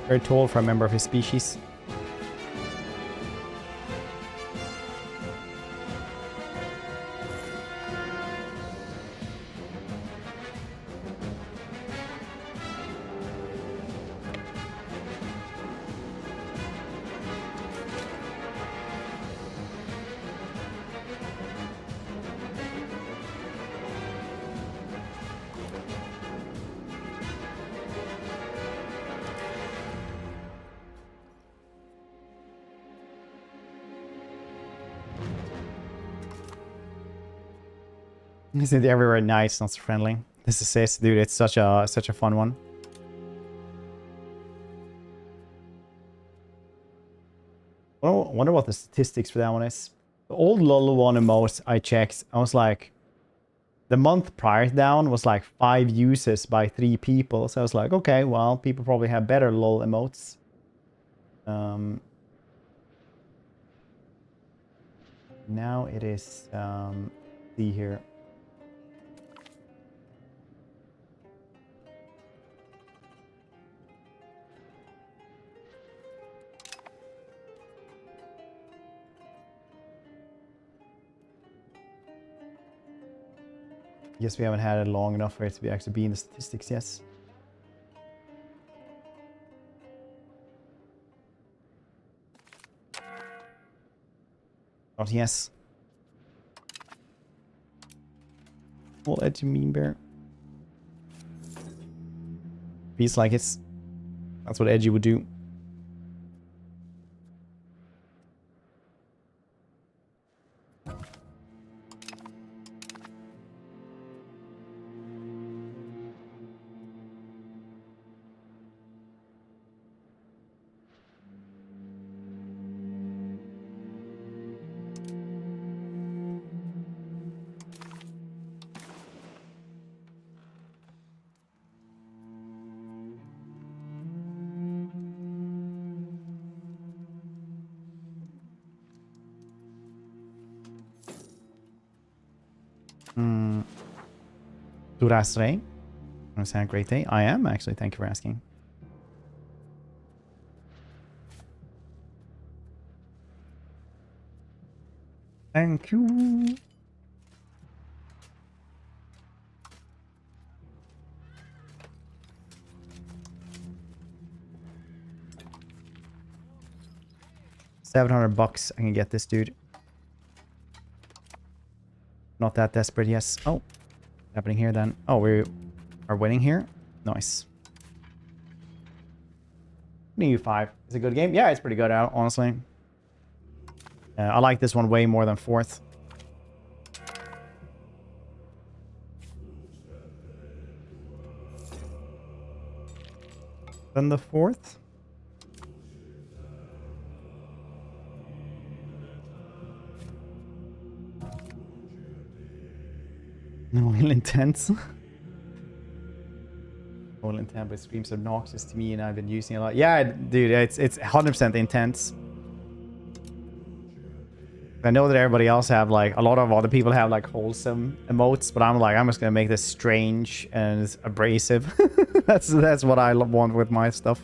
Speaker 1: Very tall for a member of his species. Isn't it everywhere nice, not so friendly? This is it, dude. It's such a fun one. I wonder what the statistics for that one is. The old LOL one emote I checked, I was like, the month prior down was like 5 uses by 3 people. So I was like, okay, well, people probably have better LOL emotes. Now it is see here. Yes, we haven't had it long enough for it to be actually be in the statistics, yes. Not yes. Well, edgy mean bear. Feels like it's... That's what Edgy would do. Durasre. Want to say a great day? I am actually. Thank you for asking. Thank you. $700 I can get this dude. Not that desperate, yes. Oh, what's happening here then? Oh, we are winning here. Nice. EU5 is a good game. Yeah, it's pretty good, honestly. I like this one way more than 4th. Then the 4th. Oil intense. Oil intense, but screams obnoxious to me, and I've been using it a lot. Yeah, dude, it's 100% intense. I know that everybody else have like a lot of other people have like wholesome emotes, but I'm like, I'm just gonna make this strange and abrasive. that's what I want with my stuff.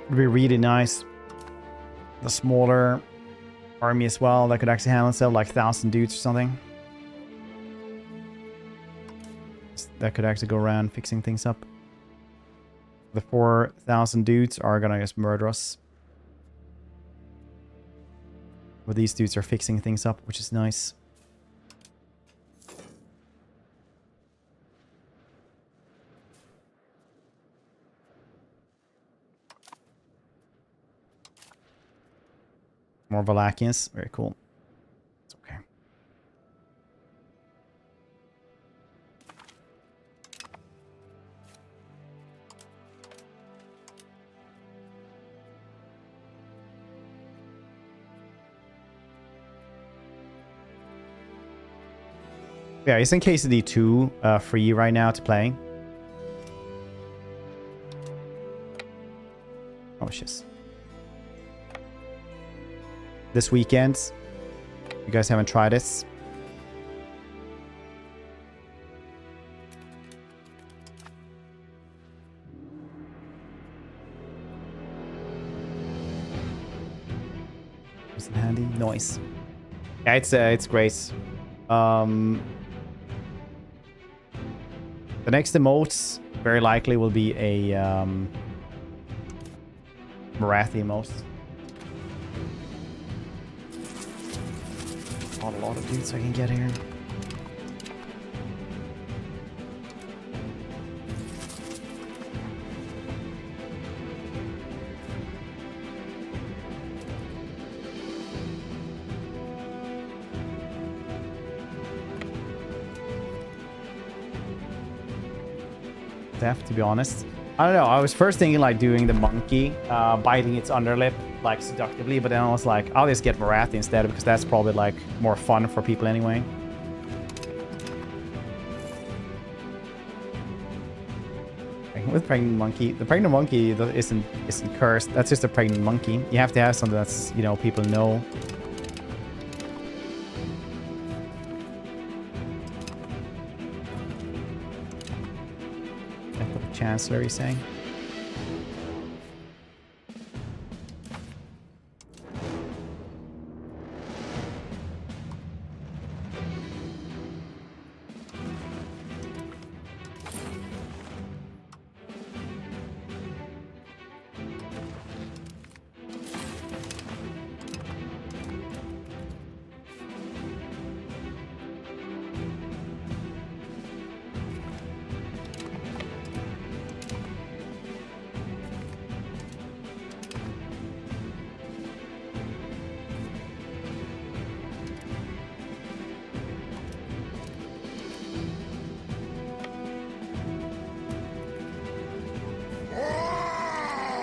Speaker 1: Would be really nice. The smaller army as well that could actually handle itself, like 1,000 dudes or something. That could actually go around fixing things up. The 4,000 dudes are gonna just murder us. But these dudes are fixing things up, which is nice. More Valakians. Very cool. It's okay. Yeah, isn't KCD2 free right now to play? Oh, shit. This weekend. You guys haven't tried this? Is it handy? Nice. Yeah, it's great. The next emote very likely will be a Marathi emote. A lot of dudes I can get here. Death, to be honest. I don't know. I was first thinking like doing the monkey, biting its underlip like seductively, but then I was like, I'll just get Marathi instead because that's probably like more fun for people anyway. With pregnant monkey, the pregnant monkey isn't cursed. That's just a pregnant monkey. You have to have something that's, you know, people know. Chancellor, he's saying.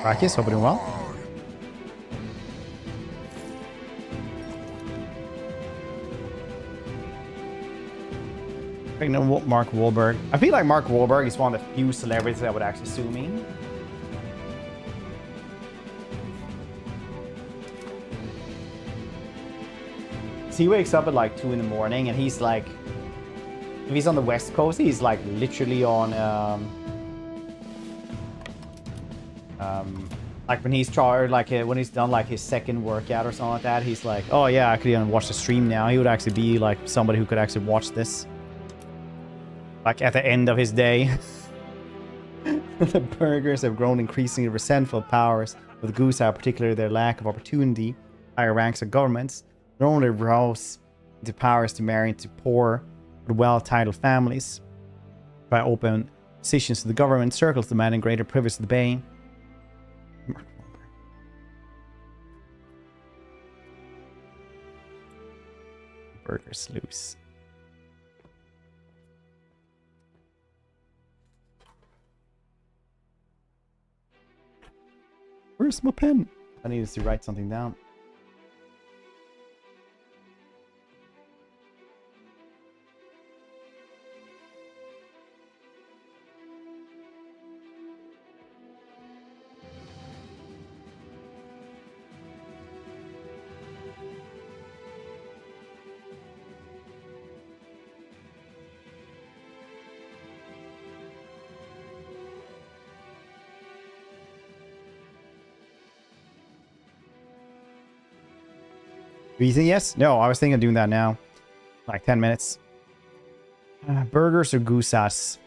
Speaker 1: Rakis, hope you're doing well. Mark Wahlberg. I feel like Mark Wahlberg is one of the few celebrities that would actually sue me. He wakes up at like 2 in the morning and he's like, if he's on the West Coast, he's like literally on like when he's charged, like when he's done like his second workout or something like that, he's like, oh yeah, I could even watch the stream now. He would actually be like somebody who could actually watch this like at the end of his day. The burgers have grown increasingly resentful of powers with Goose, particularly their lack of opportunity, higher ranks of governments. Not only rose into powers to marry into poor but well-titled families by open positions to the government circles demanding greater privilege to the Bay. Burgers loose. Where's my pen? I needed to write something down. Do you think yes? No, I was thinking of doing that now. Like 10 minutes. Burgers or goose ass?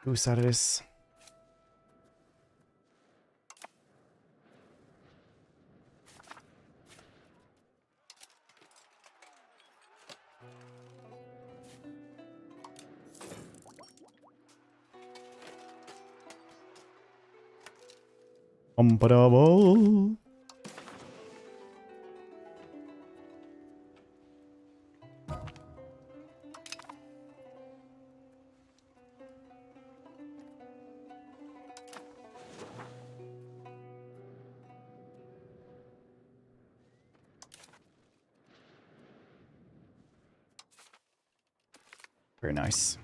Speaker 1: Goose out of this. Unparalleled. Very nice.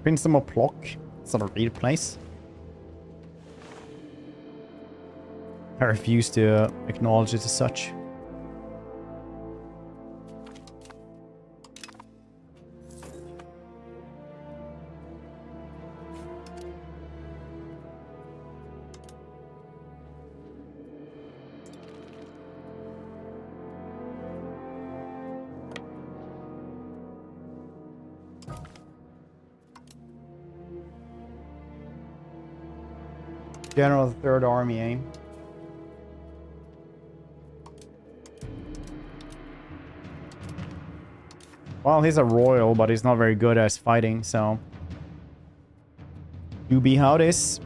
Speaker 1: Princeton Plock. It's not a real place. I refuse to acknowledge it as such. General of the Third Army, eh? Well, he's a royal, but he's not very good at fighting, so... You be how it is.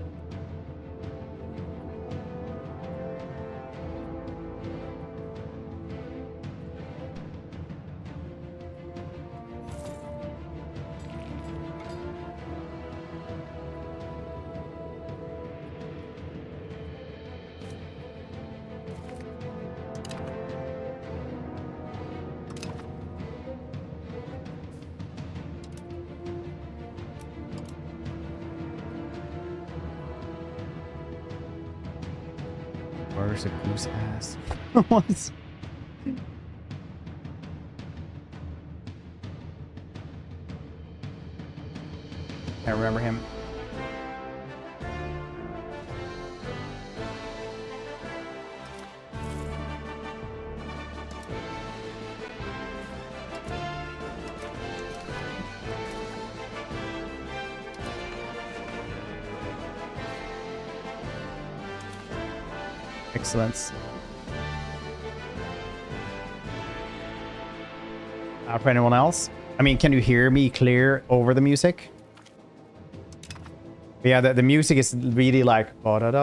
Speaker 1: Where's a goose ass? What? I remember him. Excellent. For anyone else? I mean, can you hear me clear over the music? Yeah, the music is really like... and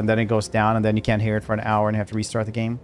Speaker 1: then it goes down, and then you can't hear it for an hour and you have to restart the game.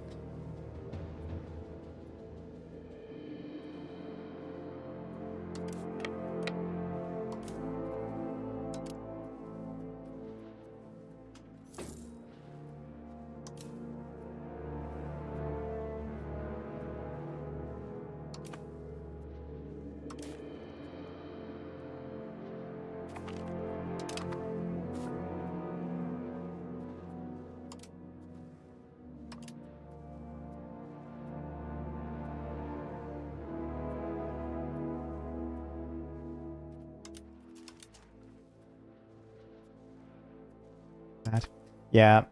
Speaker 1: Yeah, I'm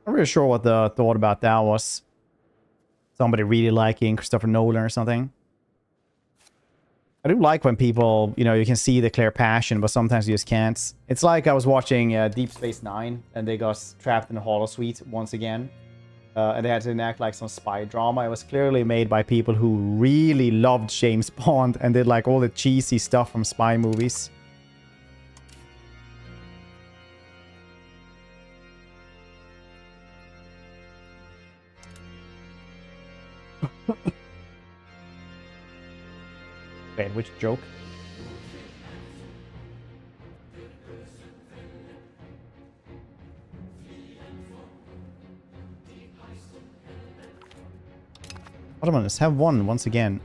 Speaker 1: not really sure what the thought about that was. Somebody really liking Christopher Nolan or something. I do like when people, you know, you can see the clear passion, but sometimes you just can't. It's like I was watching Deep Space Nine, and they got trapped in the holosuite once again. And they had to enact like some spy drama. It was clearly made by people who really loved James Bond and did like all the cheesy stuff from spy movies. Wait, which joke? Ottomans have won once again.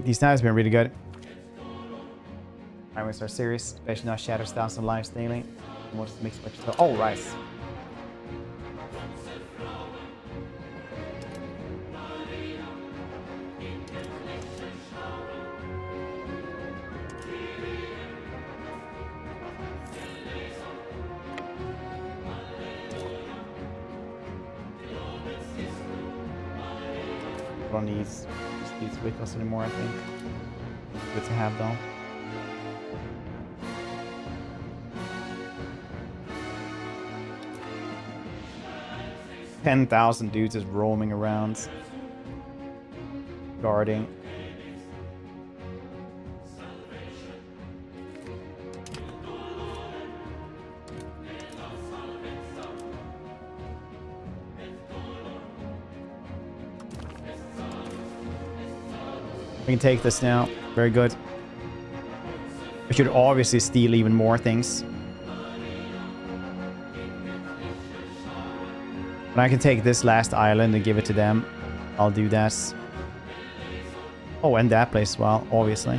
Speaker 1: These knives have been really good. Highways are serious, especially now Shatters down some lives daily. Most mixed with oh, rice. Don't need these with us anymore, I think. Good to have though. $10,000 dudes is roaming around, guarding. We can take this now. Very good. We should obviously steal even more things. But I can take this last island and give it to them. I'll do that. Oh, and that place as well, obviously.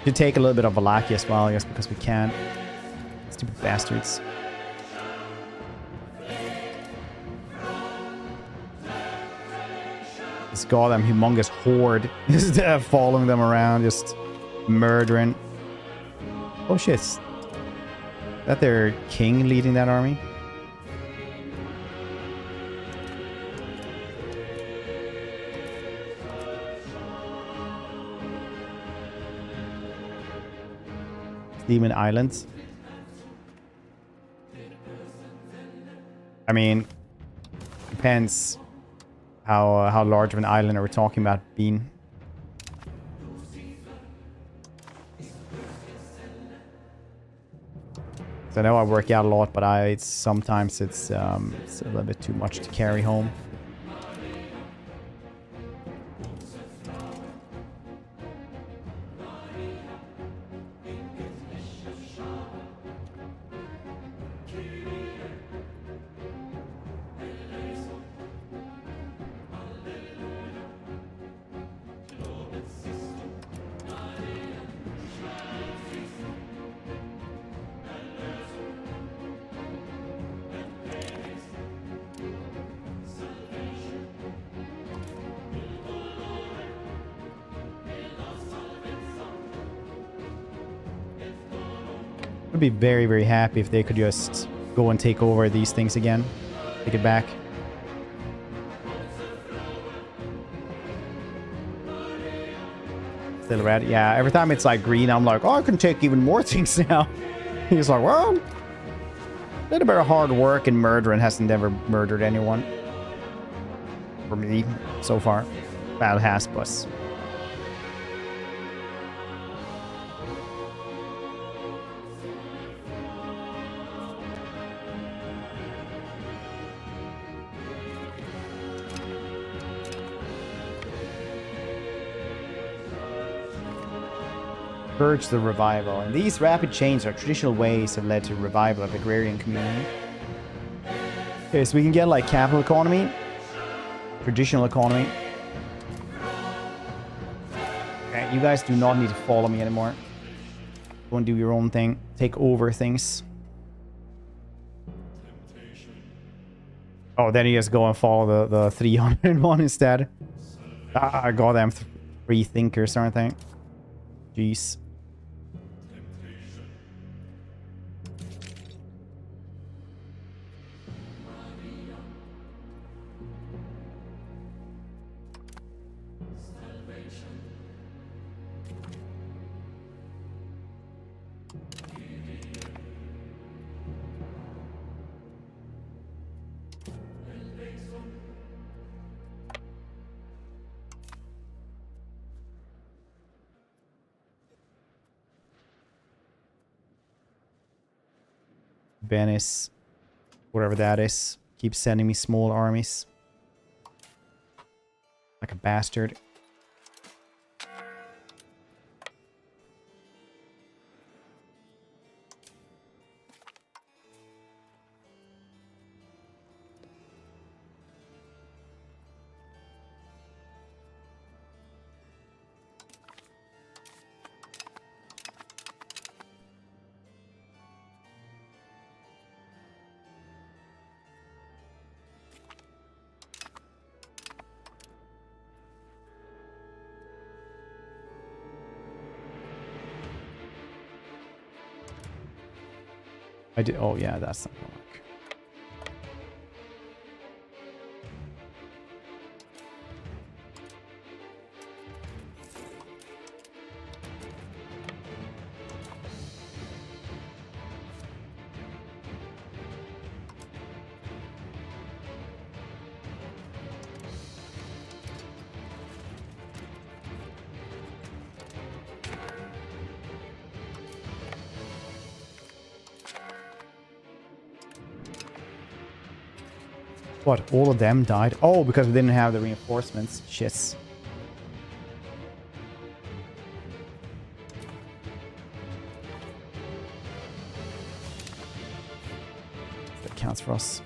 Speaker 1: Should take a little bit of Valaki as well, I guess, because we can. Stupid bastards. This goddamn humongous horde is following them around, just murdering. Oh shit. Is that their king leading that army? Demon Islands. I mean, depends how large of an island are we talking about being. So I know I work out a lot, but sometimes it's a little bit too much to carry home. I'd be very, very happy if they could just go and take over these things again. Take it back. Still red. Yeah, every time it's like green, I'm like, oh, I can take even more things now. He's like, well, a little bit of hard work and murder and hasn't ever murdered anyone. For me, so far. Well, it has, but... Purge the revival. And these rapid changes or traditional ways have led to revival of agrarian community. Okay, so we can get like capital economy, traditional economy. Okay, you guys do not need to follow me anymore. Go and do your own thing. Take over things. Oh, then you just go and follow the 301 instead. Ah, goddamn free thinkers, aren't they? Jeez. Venice, whatever that is, keeps sending me small armies. Like a bastard. I did. Oh yeah, that's not gonna work. What? All of them died? Oh, because we didn't have the reinforcements. Shits. That counts for us.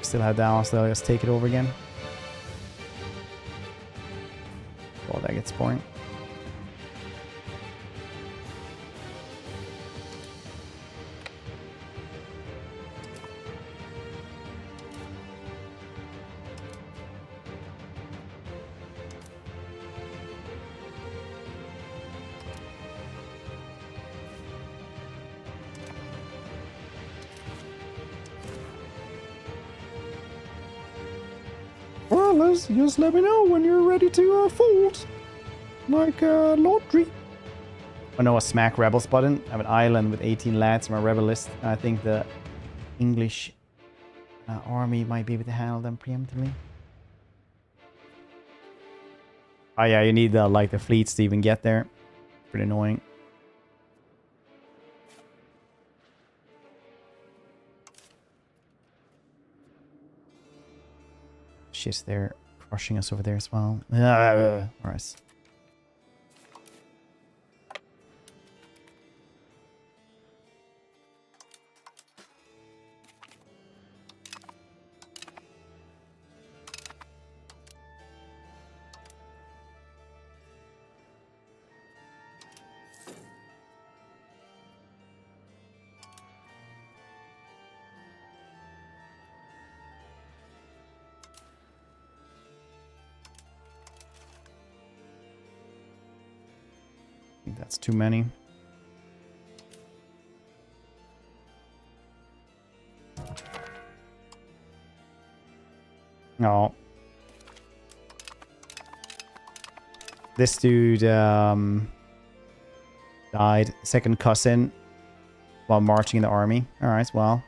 Speaker 1: Still have down, so let's take it over again. Oh, that gets boring. just let me know when you're ready to fold. Like laundry. Oh no, a smack rebels button. I have an island with 18 lads on my rebel list. I think the English army might be able to handle them preemptively. Oh yeah, you need like the fleets to even get there. Pretty annoying. Shit, they're crushing us over there as well. Alright. That's too many. No. This dude died. Second cousin while marching in the army. Alright, well.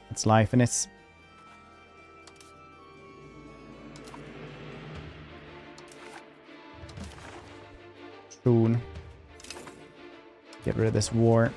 Speaker 1: It's life and it's... Soon. Get rid of this war.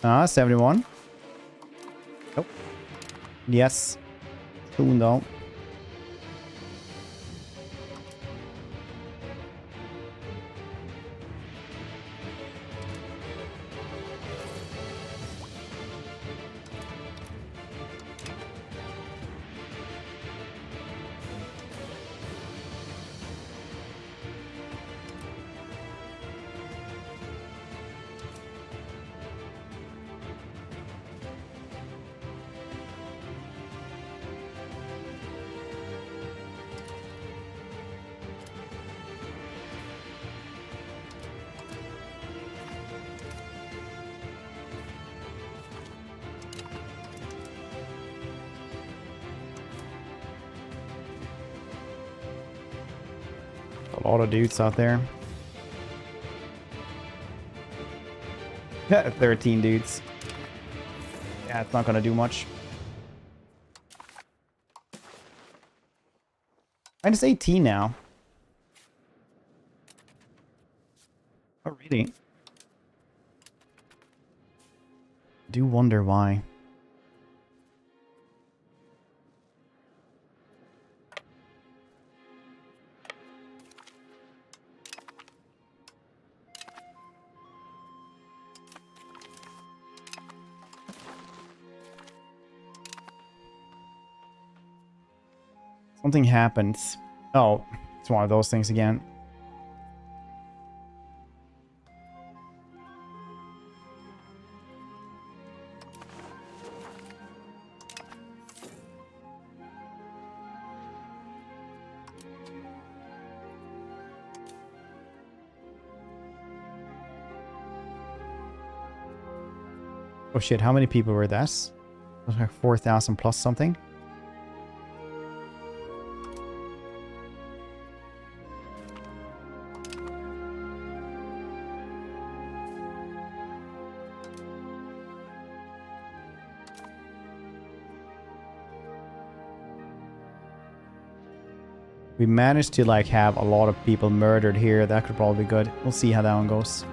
Speaker 1: Ah, 71. Nope. Yes. Soon though. A lot of dudes out there. 13 dudes. Yeah, it's not gonna do much. Minus 18 now. Oh, really? Do wonder why. Something happens. Oh, it's one of those things again. Oh shit, how many people were this? It was like 4,000 plus something. We managed to like have a lot of people murdered here. That could probably be good. We'll see how that one goes.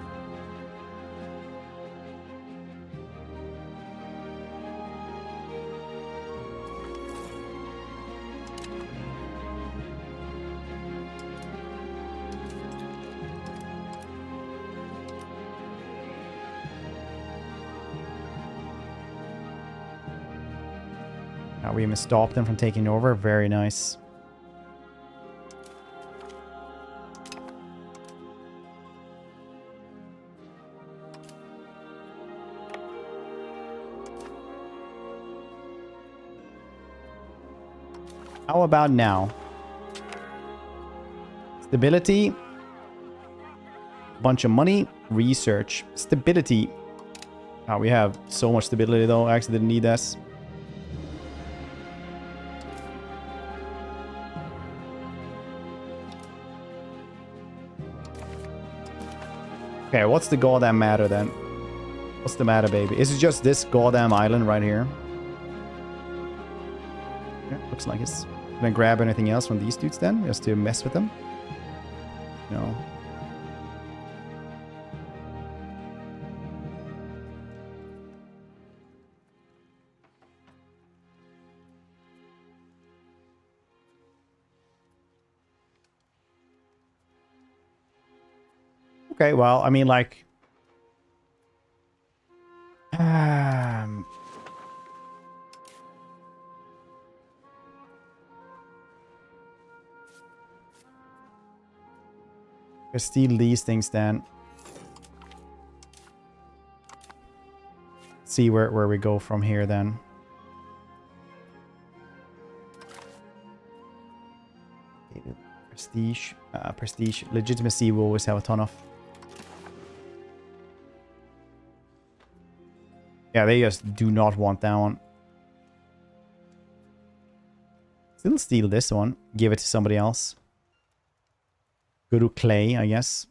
Speaker 1: Now we even stopped them from taking over. Very nice. How about now? Stability. Bunch of money. Research. Stability. Oh, we have so much stability though. I actually didn't need this. Okay, what's the goddamn matter then? What's the matter, baby? Is it just this goddamn island right here? Yeah, looks like it's... Can I grab anything else from these dudes then? Just to mess with them? No. Okay, well, I mean, like... Let's steal these things then. See where we go from here then. Prestige. Prestige. Legitimacy we always have a ton of. Yeah, they just do not want that one. Still steal this one. Give it to somebody else. Go to clay, I guess.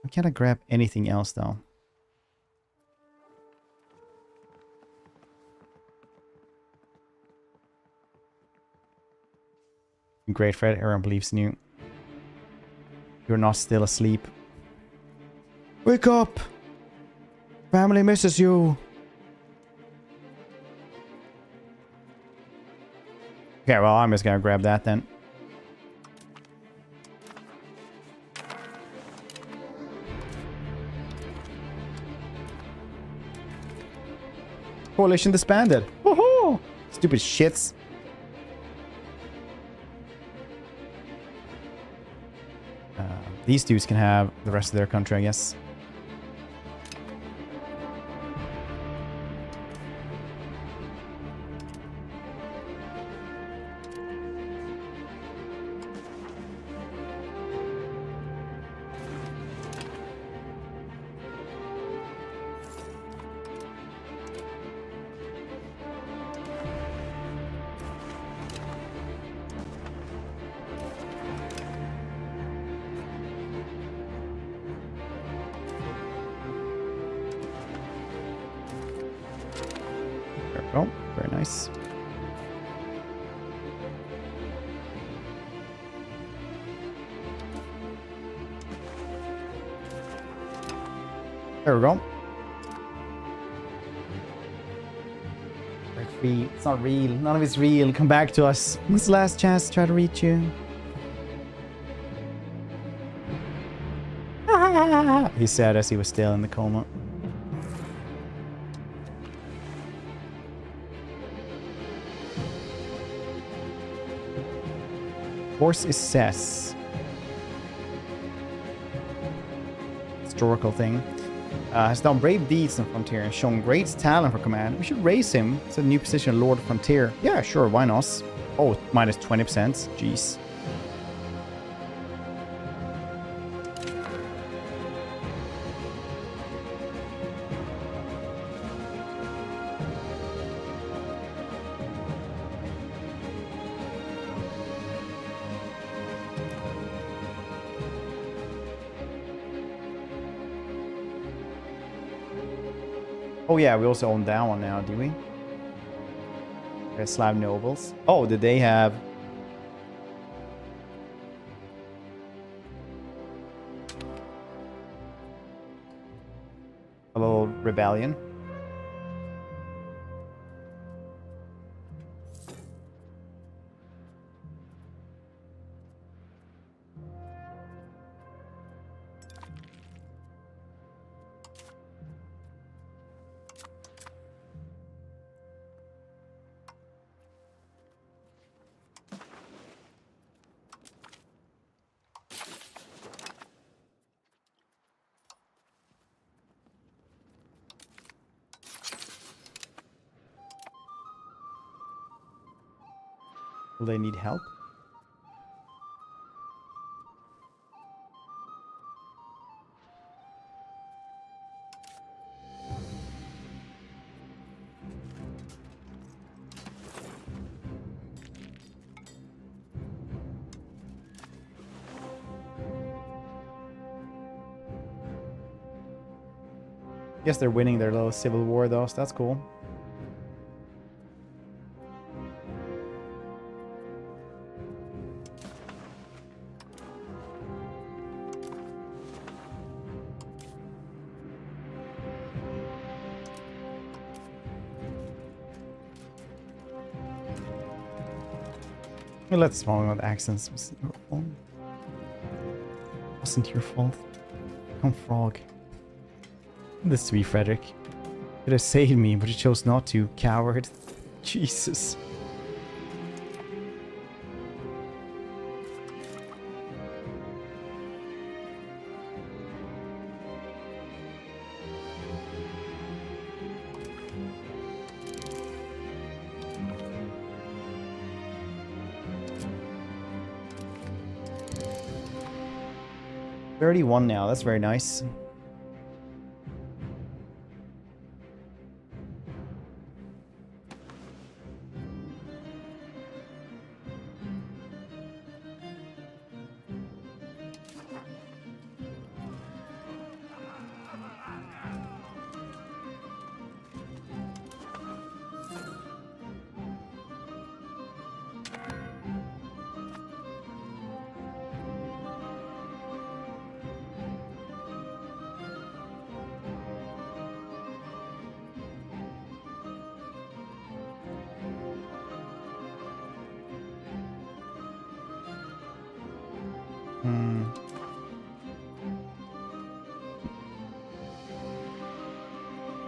Speaker 1: Why can't I grab anything else though? Great, Fred. Everyone believes in you. You're not still asleep. Wake up! Family misses you. Okay, well, I'm just gonna grab that then. Coalition disbanded. Woohoo! Stupid shits. These dudes can have the rest of their country, I guess. Oh, very nice. There we go. Break free. It's not real. None of it's real. Come back to us. This last chance to try to reach you. He said as he was still in the coma. Force is cess. Historical thing. Has done brave deeds in Frontier and shown great talent for command. We should raise him to the new position, Lord of Frontier. Yeah, sure, why not? Oh, minus 20%. Jeez. Oh yeah, we also own that one now, do we? Slav nobles. Oh, did they have... a little rebellion? Will they need help? Guess they're winning their little civil war though, so that's cool. Let's follow out accents. Wasn't your fault. Come frog. This to be Frederick. Could have saved me, but you chose not to, coward. Jesus. $31 now, that's very nice.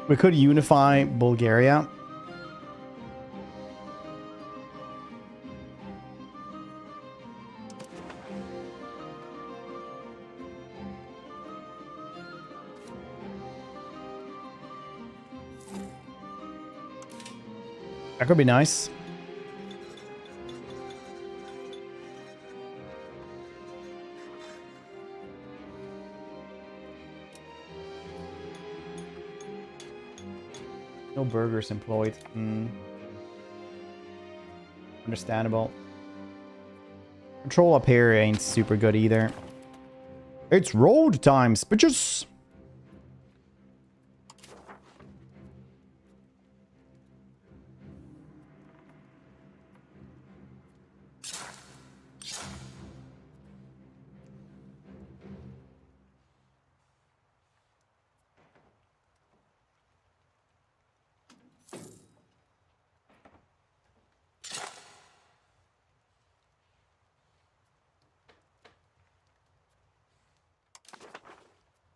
Speaker 1: We could unify Bulgaria. That could be nice. No burgers employed. Understandable. Control up here ain't super good either. It's road times, bitches!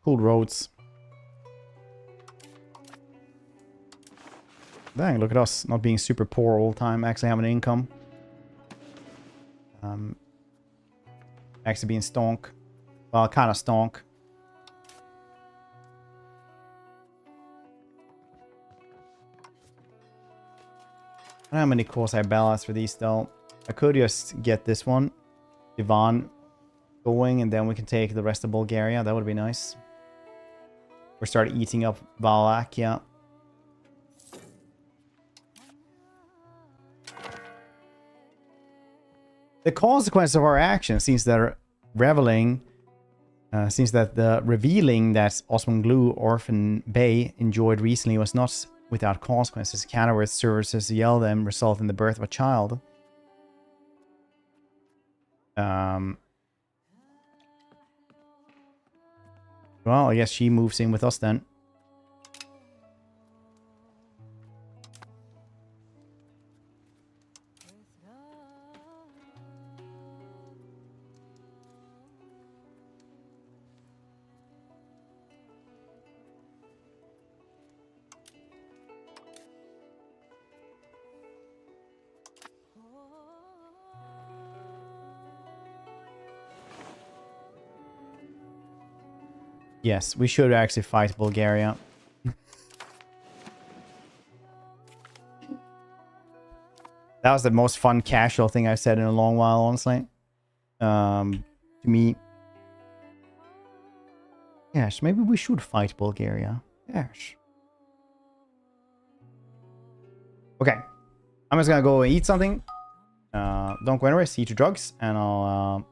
Speaker 1: Cool roads. Dang, look at us not being super poor all the time, actually having an income. Actually being stonk. Well, kind of stonk. I don't know how many cores I balance for these though. I could just get this one, Ivan, going, and then we can take the rest of Bulgaria. That would be nice. Or start eating up Wallachia. The consequence of our actions seems that revealing that Osman Glue Orphan Bay enjoyed recently was not without consequences. Canterworth services yell them result in the birth of a child. Well, I guess she moves in with us then. Yes, we should actually fight Bulgaria. That was the most fun casual thing I've said in a long while, honestly. To me. Yes, maybe we should fight Bulgaria. Yes. Okay. I'm just gonna go eat something. Don't go anywhere. See you to drugs. And I'll,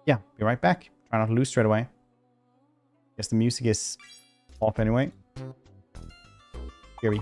Speaker 1: yeah, be right back. Try not to lose straight away. Guess the music is off anyway. Here we.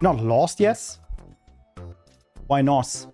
Speaker 1: Not lost yet? Why not?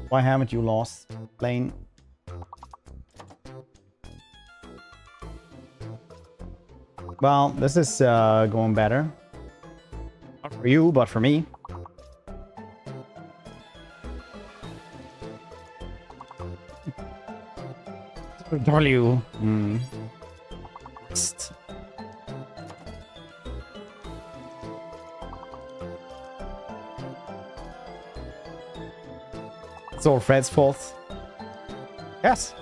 Speaker 1: Why haven't you lost, Lane? Well, this is going better. Not for you, but for me. W. Rest. It's all Fred's fault. Yes.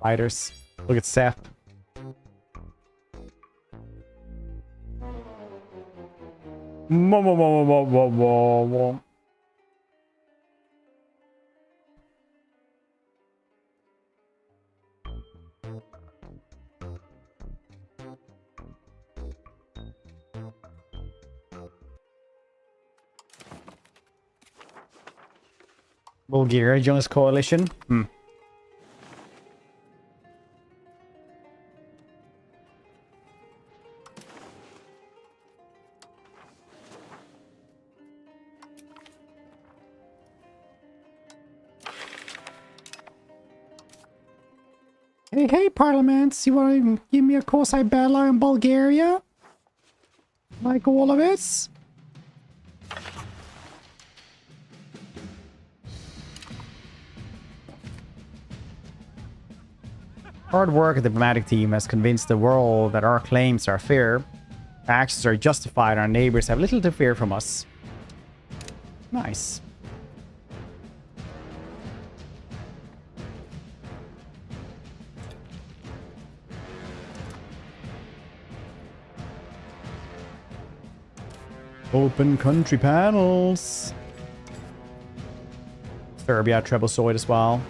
Speaker 1: Fighters. Look at Seth. Bulgaria joins coalition. Hmm. Hey, parliaments, you want to give me a course-I battle in Bulgaria? Like all of us? Hard work of the diplomatic team has convinced the world that our claims are fair, our actions are justified, and our neighbors have little to fear from us. Nice. Open country panels. Serbia, Treblesoid as well.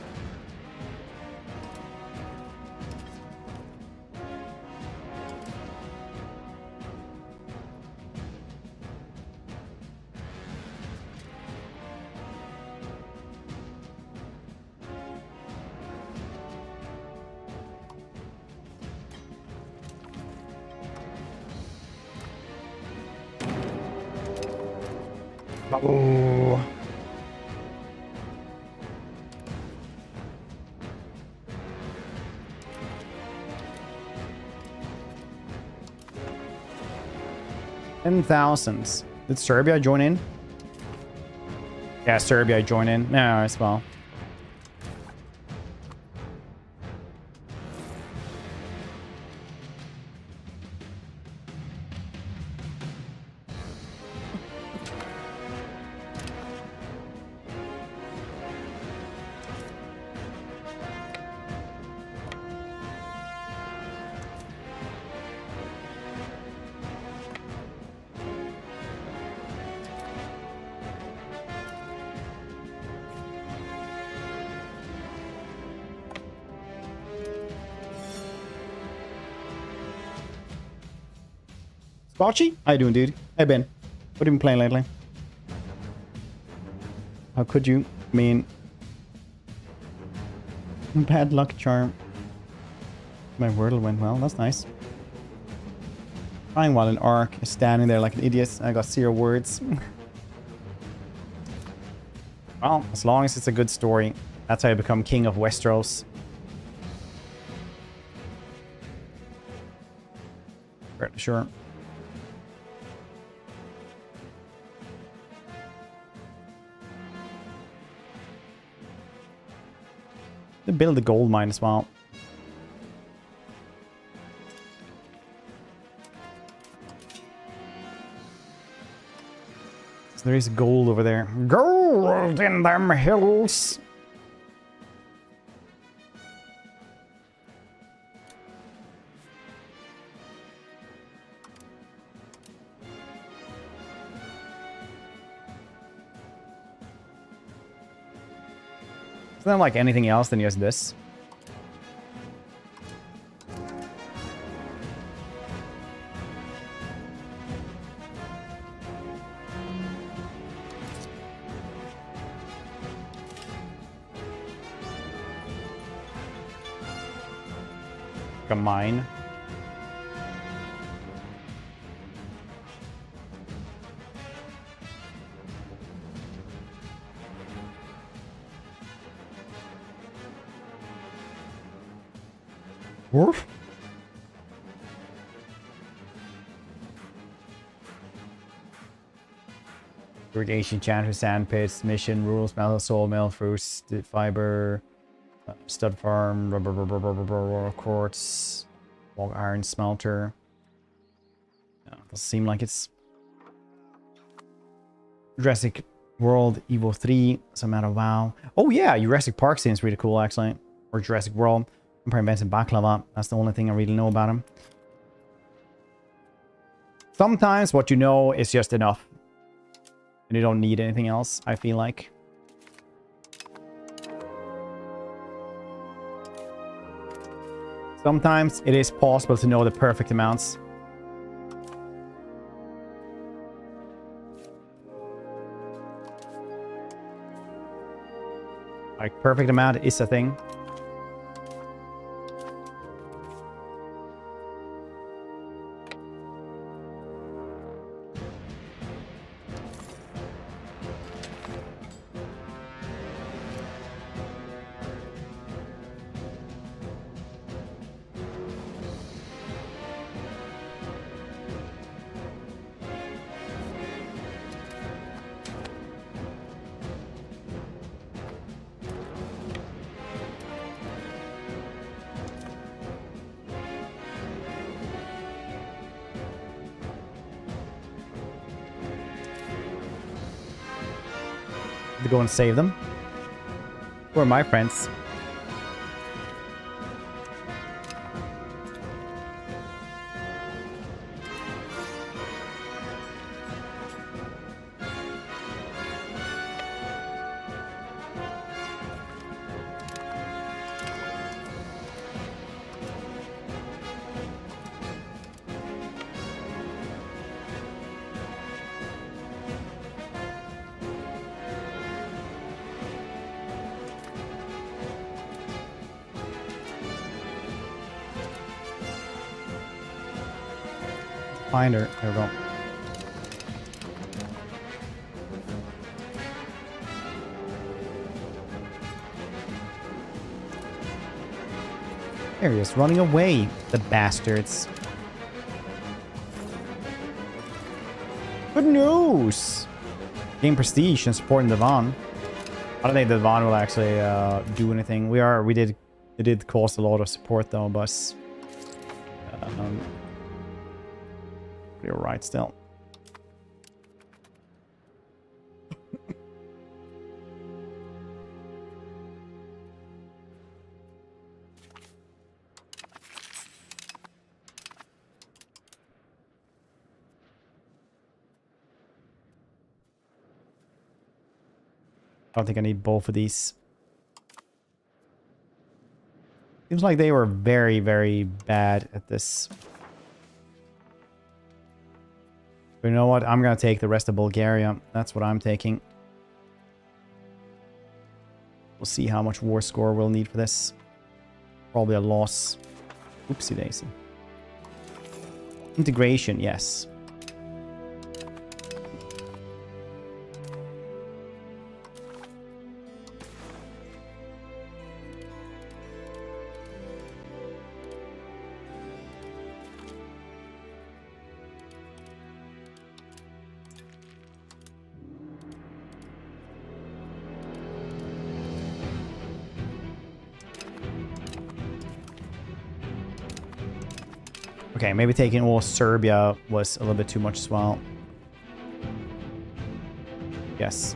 Speaker 1: Oh. $10,000. Did Serbia join in? Yeah, Serbia join in. No, as well. Squatchy? How you doing, dude? Hey, Ben. What have you been playing lately? How could you? I mean... Bad luck charm. My Wordle went well. That's nice. Crying while an orc is standing there like an idiot. I got 0 words. Well, as long as it's a good story. That's how you become king of Westeros. Fairly sure. They build a gold mine as well. So there is gold over there. Gold in them hills. It's not like anything else than just this. Like a mine. Woof. Irrigation chant, sand pits, mission, rules, metal, soul, mill, fruits, fiber, stud farm, rubber, quartz, log iron smelter. Yeah, doesn't seem like it's Jurassic World Evo 3, some out of WoW. Oh yeah, Jurassic Park seems really cool actually. Or Jurassic World. Empire invented baklava. That's the only thing I really know about him. Sometimes what you know is just enough. And you don't need anything else, I feel like. Sometimes it is possible to know the perfect amounts. Like, perfect amount is a thing. To go and save them. Who are my friends? Find her. There we go. There he is, running away, the bastards. Good news! Gain prestige and supporting Devon. I don't think Devon will actually do anything. It did cost a lot of support though, but we're right still. I don't think I need both of these. Seems like they were very, very bad at this. But you know what? I'm going to take the rest of Bulgaria. That's what I'm taking. We'll see how much war score we'll need for this. Probably a loss. Oopsie daisy. Integration, yes. Okay, maybe taking all Serbia was a little bit too much as well. Yes.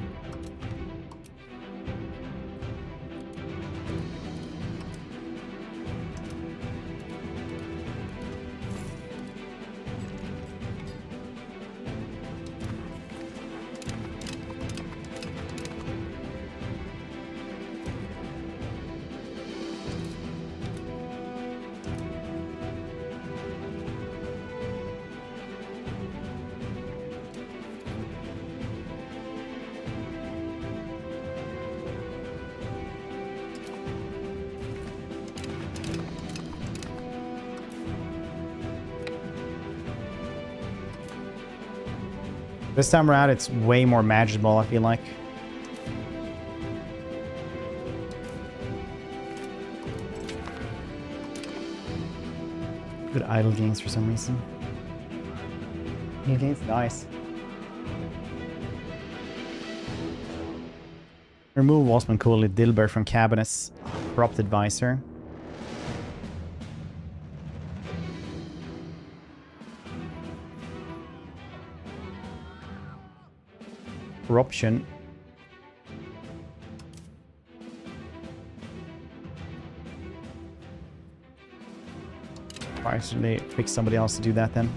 Speaker 1: This time around, it's way more manageable, I feel like. Good idle gains for some reason. Idle gains, nice. Remove Osman Cooley Dilbert from cabinets. Corrupt advisor. Corruption. Actually, pick somebody else to do that then.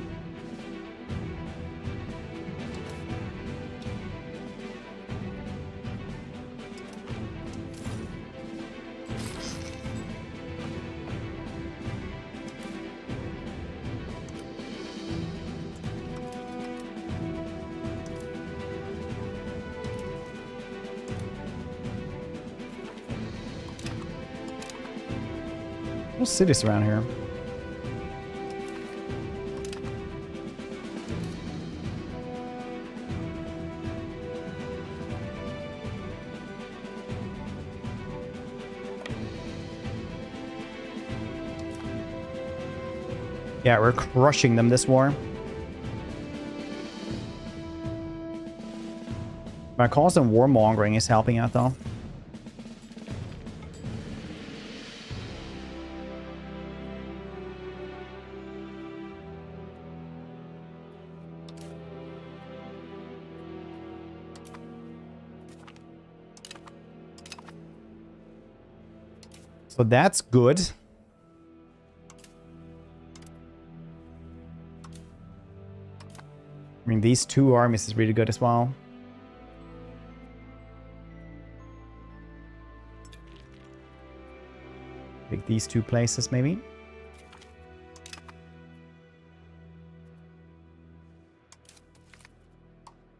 Speaker 1: What cities around here? Yeah, we're crushing them this war. My constant warmongering is helping out though. So that's good. I mean, these two armies is really good as well. Take these two places, maybe.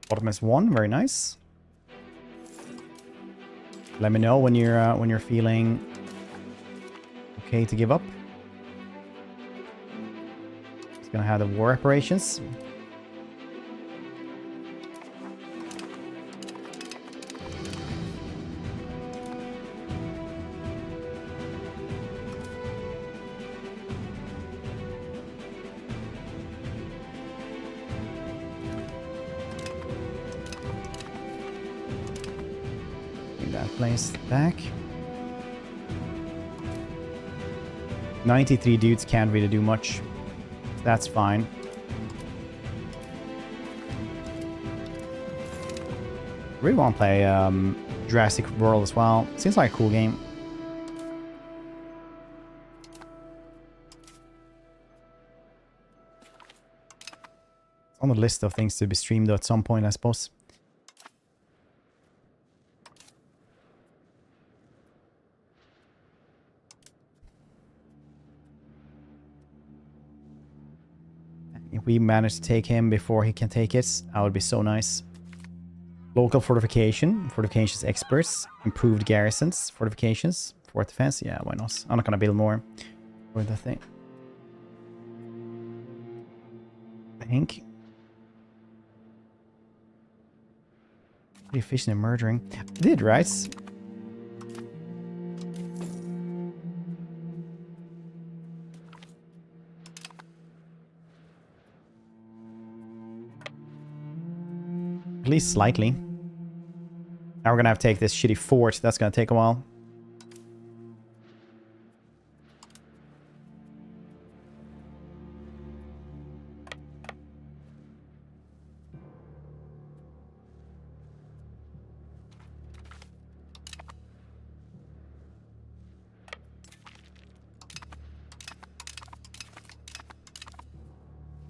Speaker 1: Bottom is 1, very nice. Let me know when you're feeling okay to give up. It's gonna have the war reparations. Place back. 93 dudes can't really do much. That's fine. Really want to play Jurassic World as well. Seems like a cool game. It's on the list of things to be streamed at some point, I suppose. If we manage to take him before he can take it, that would be so nice. Local fortification. Fortifications experts. Improved garrisons. Fortifications. Fort defense. Yeah, why not? I'm not gonna build more for the thing. I think. Pretty efficient in murdering. I did, right? At least slightly. Now we're gonna have to take this shitty fort. That's gonna take a while.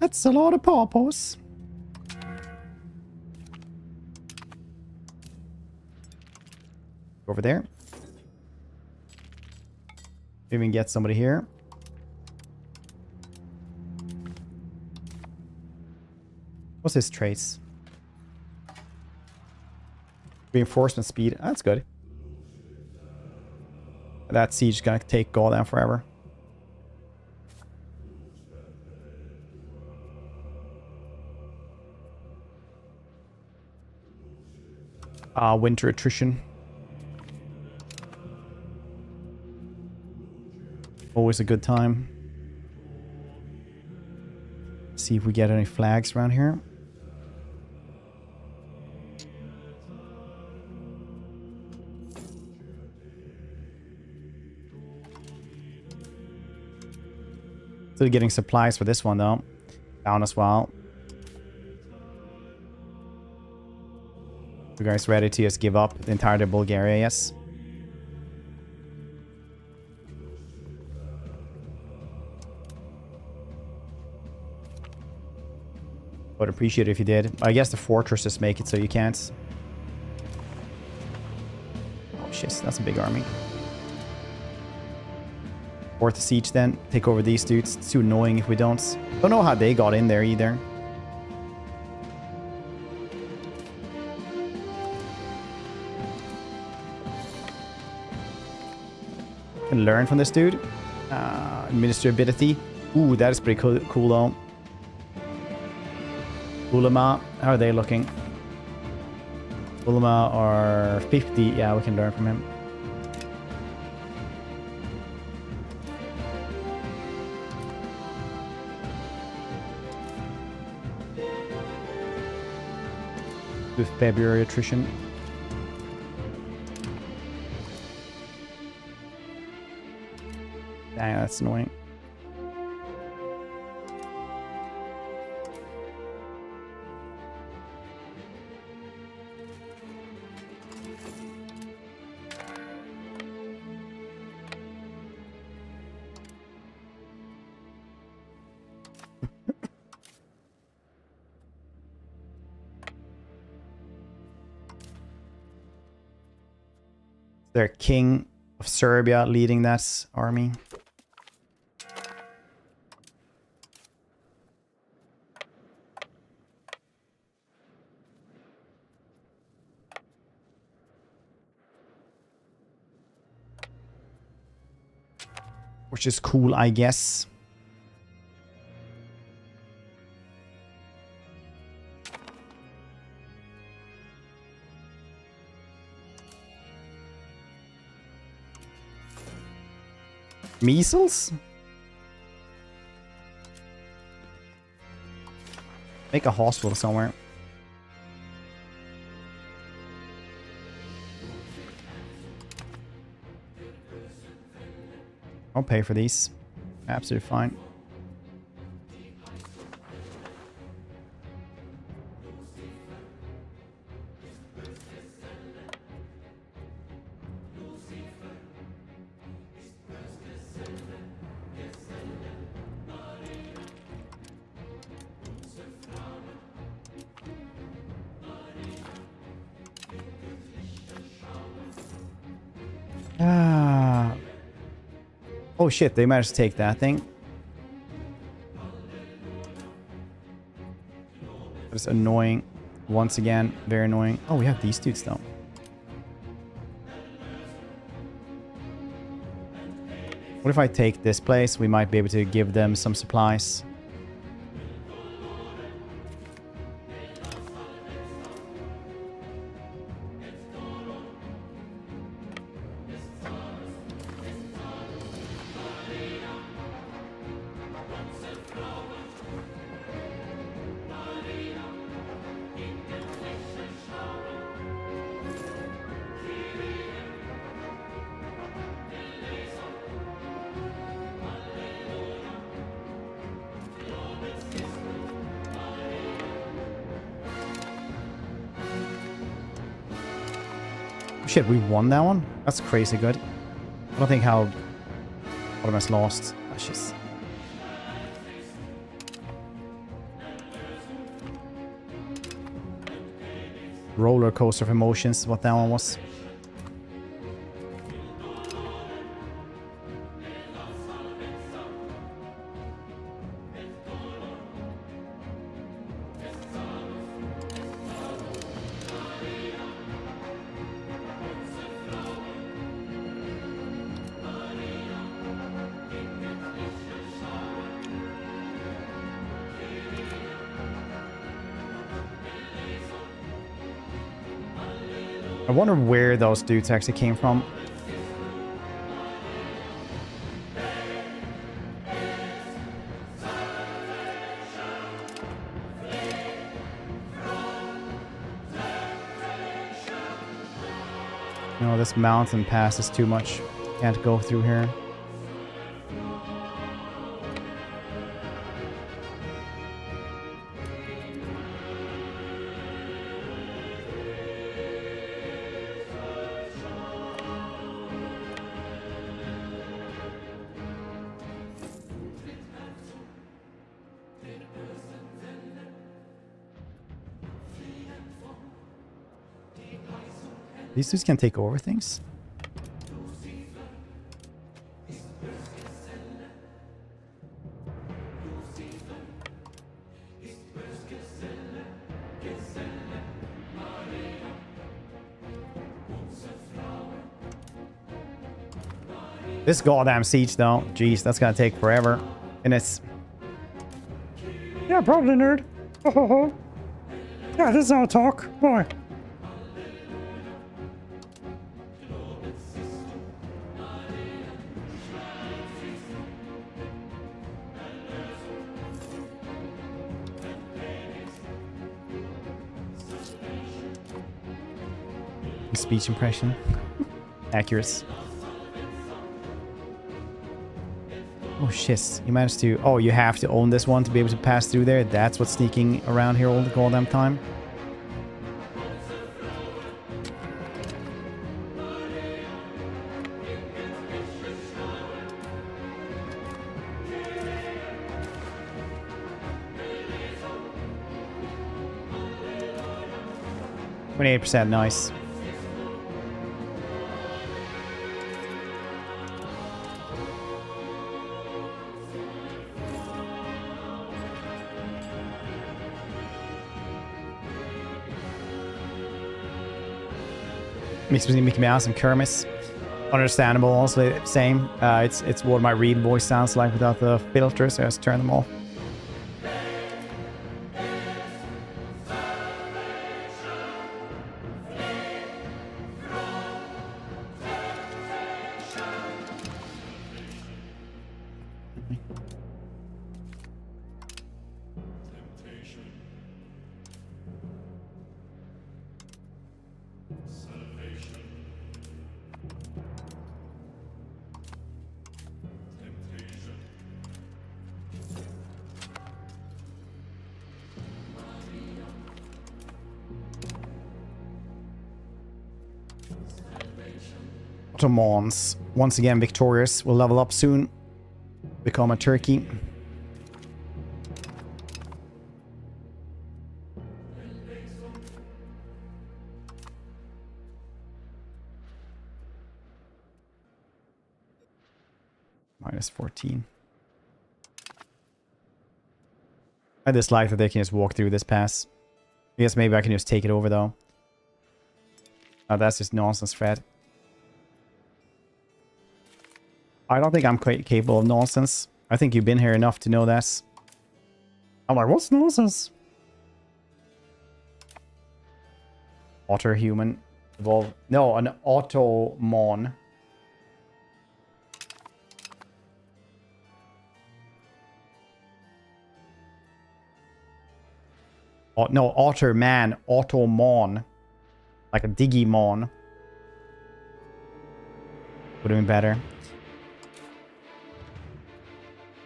Speaker 1: That's a lot of pawpaws. Over there. Maybe we can get somebody here. What's his traits? Reinforcement speed. That's good. That siege is gonna take go down forever. Winter attrition. Always a good time. See if we get any flags around here. Still getting supplies for this one though. Down as well. You guys ready to just give up the entirety of Bulgaria? Yes. Would appreciate it if you did. I guess the fortresses make it so you can't. Oh shit, that's a big army. Fourth the siege then. Take over these dudes. It's too annoying if we don't. Don't know how they got in there either. Can learn from this dude. Administrability. Ooh, that is pretty cool though. Ulama, how are they looking? Ulama are 50. Yeah, we can learn from him. With February attrition. Dang, that's annoying. Their king of Serbia leading that army. Which is cool, I guess. Measles? Make a hospital somewhere. I'll pay for these. Absolutely fine. Oh shit, they managed to take that thing. That's annoying. Once again, very annoying. Oh, we have these dudes though. What if I take this place? We might be able to give them some supplies. Shit, we won that one? That's crazy good. I don't think how Ottomans lost. Oh, jeez. Roller coaster of emotions is what that one was. I wonder where those dudes actually came from. No, this mountain pass is too much. Can't go through here. These dudes can take over things? This goddamn siege though, jeez, that's gonna take forever. And it's...
Speaker 3: Yeah, probably, nerd. Yeah, this is our talk. Boy.
Speaker 1: Speech impression. Accurate. Oh shit, you managed to... Oh, you have to own this one to be able to pass through there. That's what's sneaking around here all the goddamn time. %, nice. Mixed between Mickey Mouse and Kermit. Understandable, also same. It's what my read voice sounds like without the filters, so I just turn them off. Ottomans, once again victorious, will level up soon, become a Turkey. -14. I dislike that they can just walk through this pass. I guess maybe I can just take it over though. Oh, that's just nonsense, Fred. I don't think I'm quite capable of nonsense. I think you've been here enough to know that. I'm like, what's nonsense? Otter human. Evolve. No, an Ottomon. Oh, no, otter man. Ottomon. Like a Digimon. Would have been better.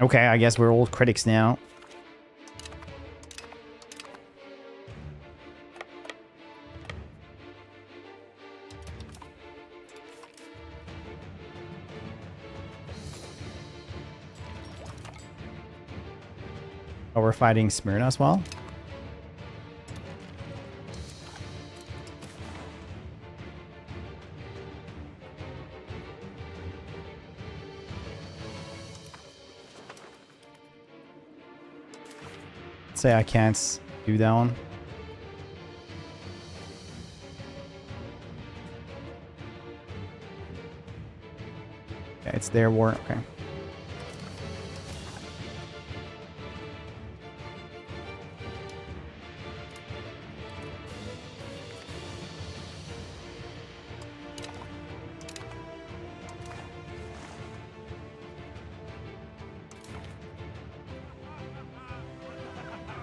Speaker 1: Okay, I guess we're old critics now. Oh, we're fighting Smyrna as well? Say I can't do that one. Okay, it's their war. Okay.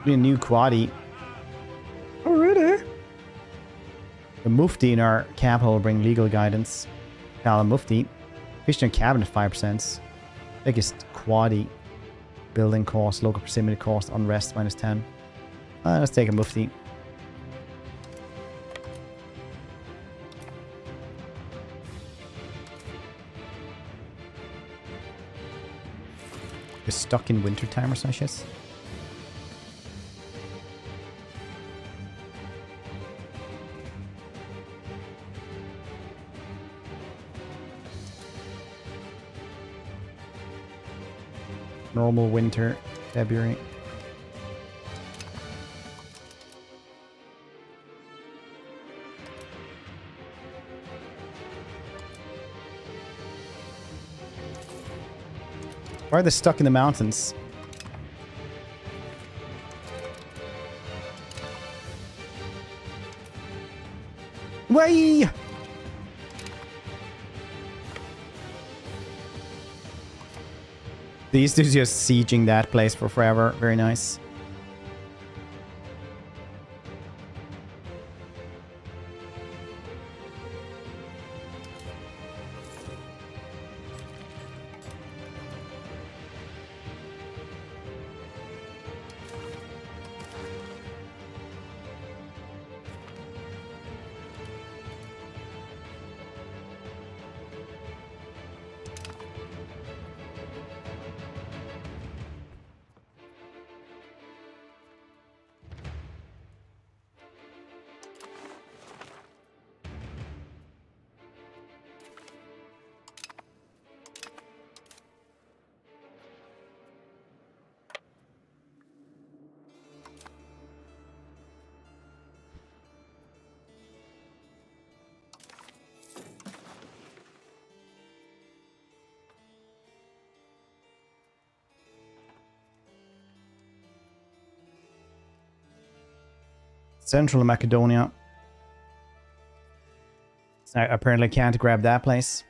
Speaker 1: A new quaddy.
Speaker 3: Already?
Speaker 1: The Mufti in our capital will bring legal guidance. Call Mufti. Christian cabinet 5%. Biggest quaddy. Building cost, local proximity cost, unrest -10. Let's take a Mufti. You're stuck in wintertime or some shit. Normal winter, February. Why are they stuck in the mountains? Way! These dudes just sieging that place for forever. Very nice. Central Macedonia. I apparently can't grab that place.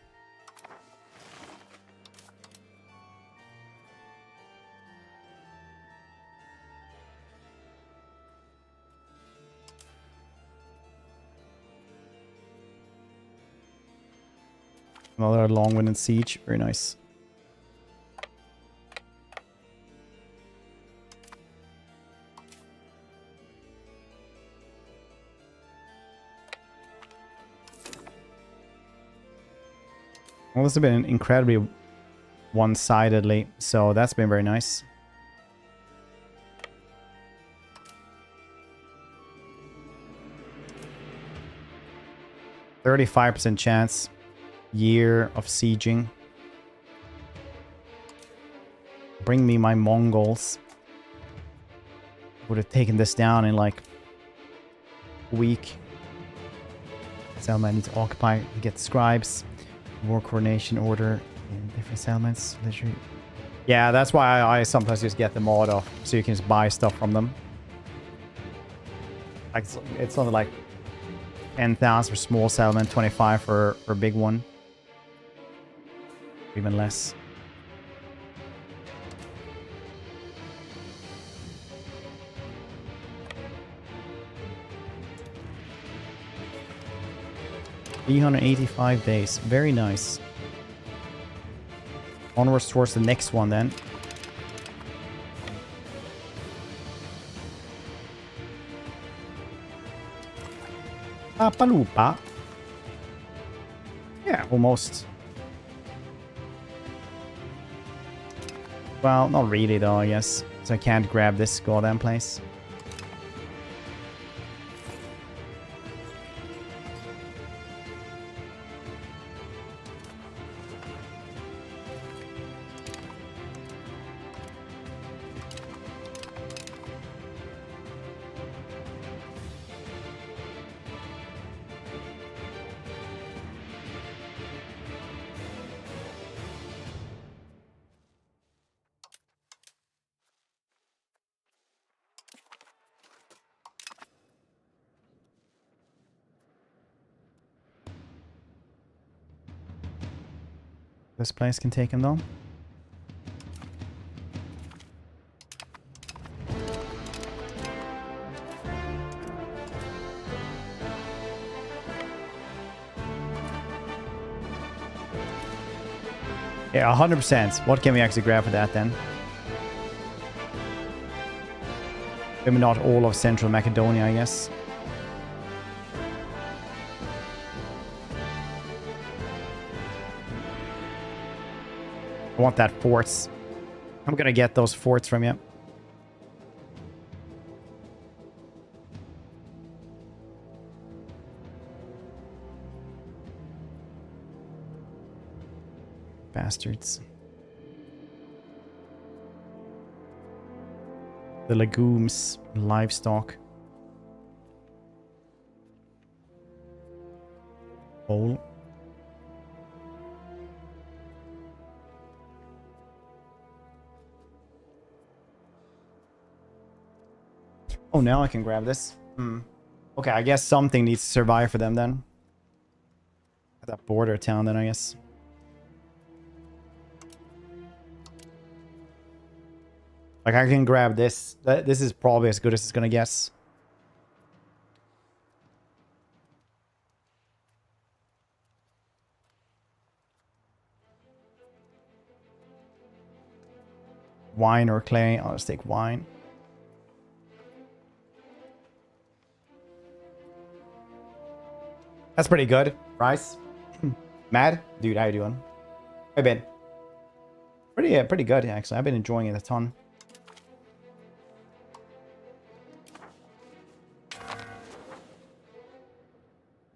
Speaker 1: Another long-winded siege. Very nice. Well, this has been incredibly one-sidedly, so that's been very nice. %35% chance. Year of sieging. Bring me my Mongols. Would have taken this down in like a week. Settlement needs to occupy, get scribes. War coordination order in different settlements. Literally. Yeah, that's why I sometimes just get the mod off, so you can just buy stuff from them. Like it's something like 10,000 for small settlement, 25 for a big one. Even less. $385 days. Very nice. Onwards towards the next one then. Papalupa. Yeah, almost. Well, not really though, I guess. So I can't grab this goddamn place. This place can take him though. Yeah, 100%. What can we actually grab for that then? Maybe not all of Central Macedonia, I guess. I want that forts. I'm gonna get those forts from you. Bastards. The legumes, livestock. Coal. Oh, now I can grab this. Okay, I guess something needs to survive for them then. That border town then, I guess. Like, I can grab this. This is probably as good as it's gonna guess. Wine or clay? I'll just take wine. That's pretty good. Rice. Mad? Dude, how you doing? Hey, Ben. Pretty good, actually. I've been enjoying it a ton.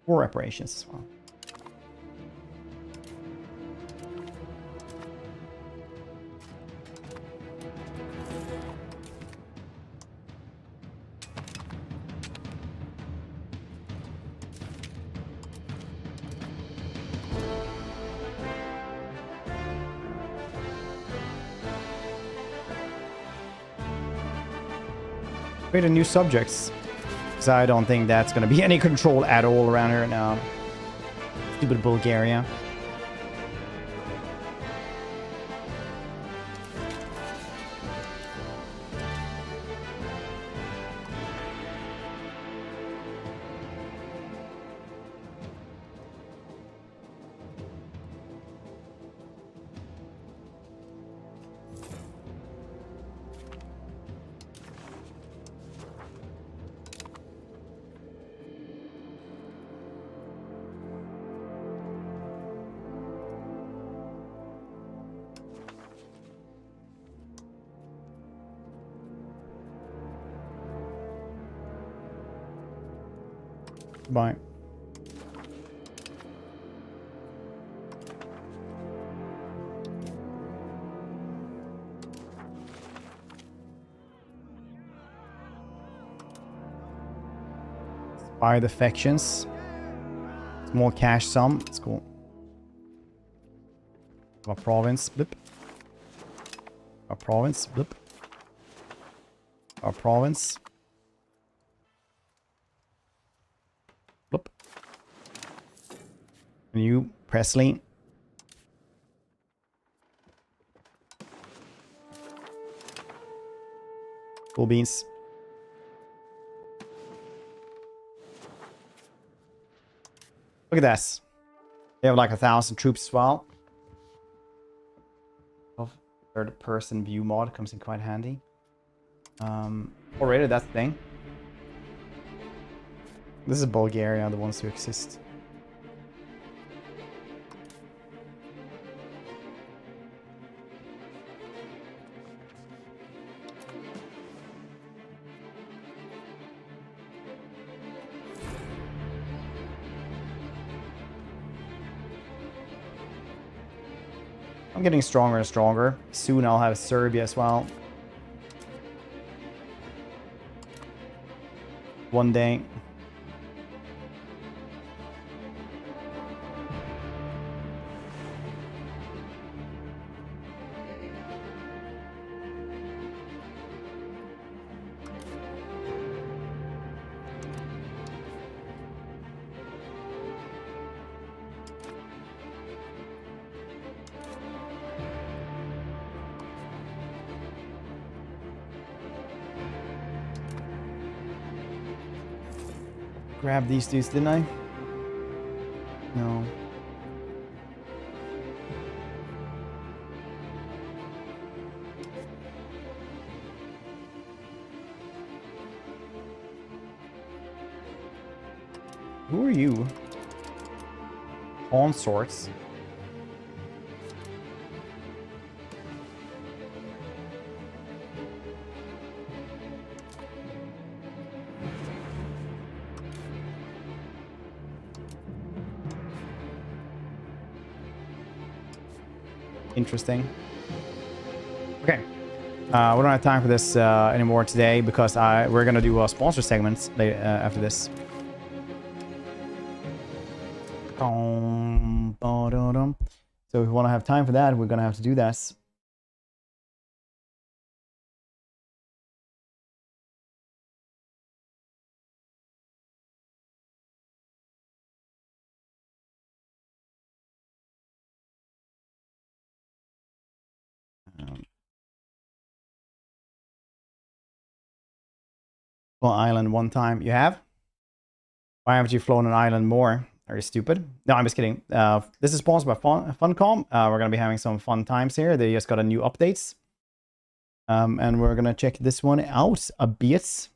Speaker 1: War reparations as well. Create a new subjects. Because I don't think that's going to be any control at all around here now. Stupid Bulgaria. Bye. Buy the factions. Small cash sum. It's cool. A province. Blip. A province. Blip. A province. Blip. New Presley. Cool beans. Look at this. They have like 1,000 troops as well. Third person view mod comes in quite handy. Already that's the thing. This is Bulgaria, the ones who exist. I'm getting stronger and stronger. Soon I'll have Serbia as well. One day. Grab these dudes, didn't I? No. Who are you? Consorts. Interesting. Okay. We don't have time for this anymore today because we're gonna do sponsor segments later, after this. So if we want to have time for that, we're gonna have to do that. Well, island one time. You have? Why haven't you flown an island more? Are you stupid? No, I'm just kidding. This is sponsored by Funcom. We're going to be having some fun times here. They just got a new updates. And we're going to check this one out a bit.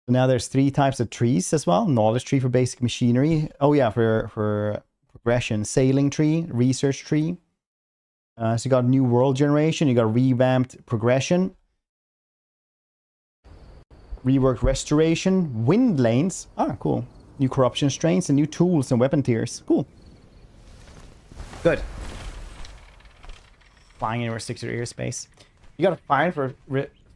Speaker 1: So now there's 3 types of trees as well. Knowledge tree for basic machinery. Oh yeah, for progression. Sailing tree, research tree. So you got new world generation. You got revamped progression. Reworked restoration. Wind lanes. Ah, cool. New corruption strains and new tools and weapon tiers. Cool. Good. Flying in restricted airspace. You got a fine for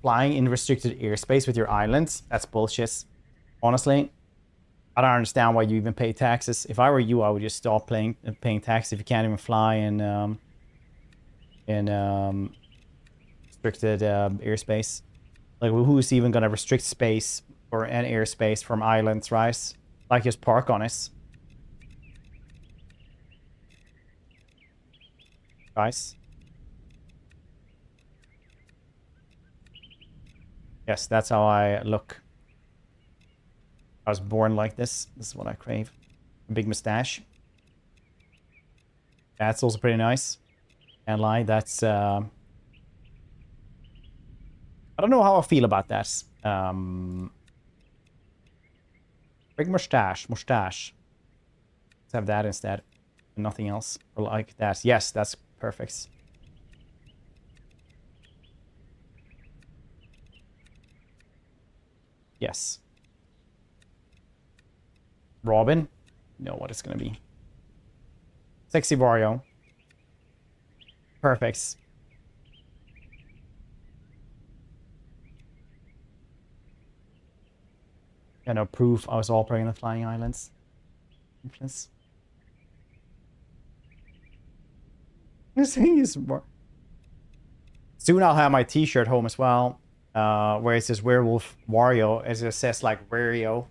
Speaker 1: flying in restricted airspace with your islands. That's bullshit. Honestly, I don't understand why you even pay taxes. If I were you, I would just stop paying taxes if you can't even fly in restricted airspace. Like, who's even gonna restrict space or an airspace from islands, right? Like, just park on it. Guys. Yes, that's how I look. I was born like this. This is what I crave. A big mustache. That's also pretty nice. Can't lie, that's... I don't know how I feel about that. Big mustache. Let's have that instead. And nothing else. Or like that. Yes, that's perfect. Yes. Robin? Know what it's gonna be. Sexy Wario. Perfect. Yeah, no proof I was operating the Flying Islands. Soon I'll have my t-shirt home as well. Where it says Werewolf Wario, as it says like Wario.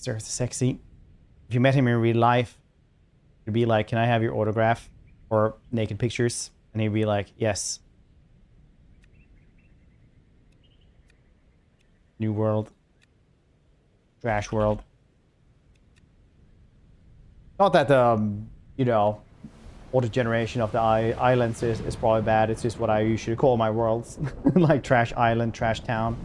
Speaker 1: There's sexy. If you met him in real life, you'd be like, "Can I have your autograph or naked pictures?" And he'd be like, "Yes." New world. Trash world. Not that you know, older generation of the islands is probably bad. It's just what I usually call my worlds. Like Trash Island, Trash Town.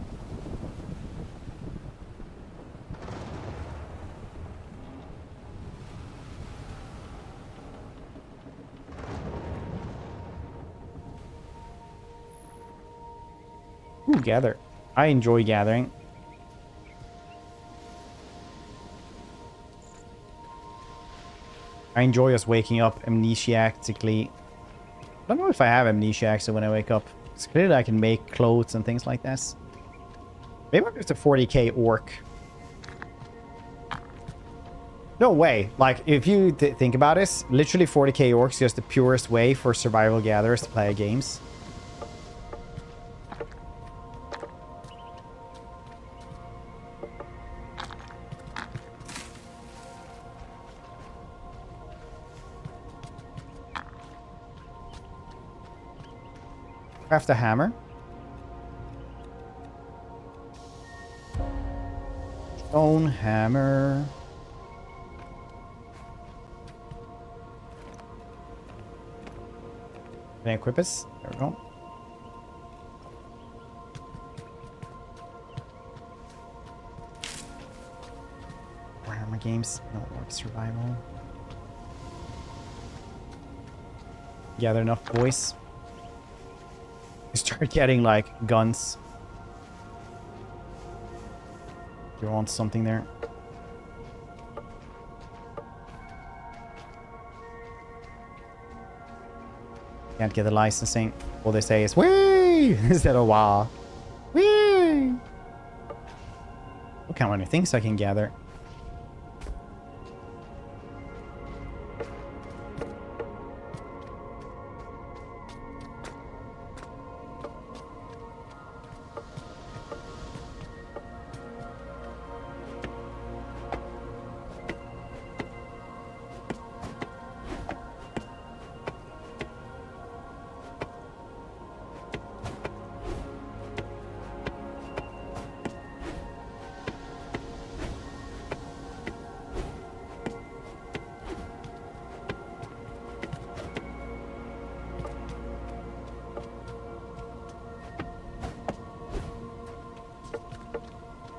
Speaker 1: Ooh, gather. I enjoy gathering. I enjoy us waking up amnesiactically. I don't know if I have amnesia so when I wake up. It's clear that I can make clothes and things like this. Maybe I'm just a 40k orc. No way. Like, if you think about it, literally 40k orcs is just the purest way for survival gatherers to play games. Craft a hammer. Stone hammer. Can I equip us? There we go. Warhammer games. No orc survival. Gather enough boys. You start getting like guns. You're on something there. Can't get the licensing. All they say is "wee" instead of "wow." Wee. Look how many things I can gather.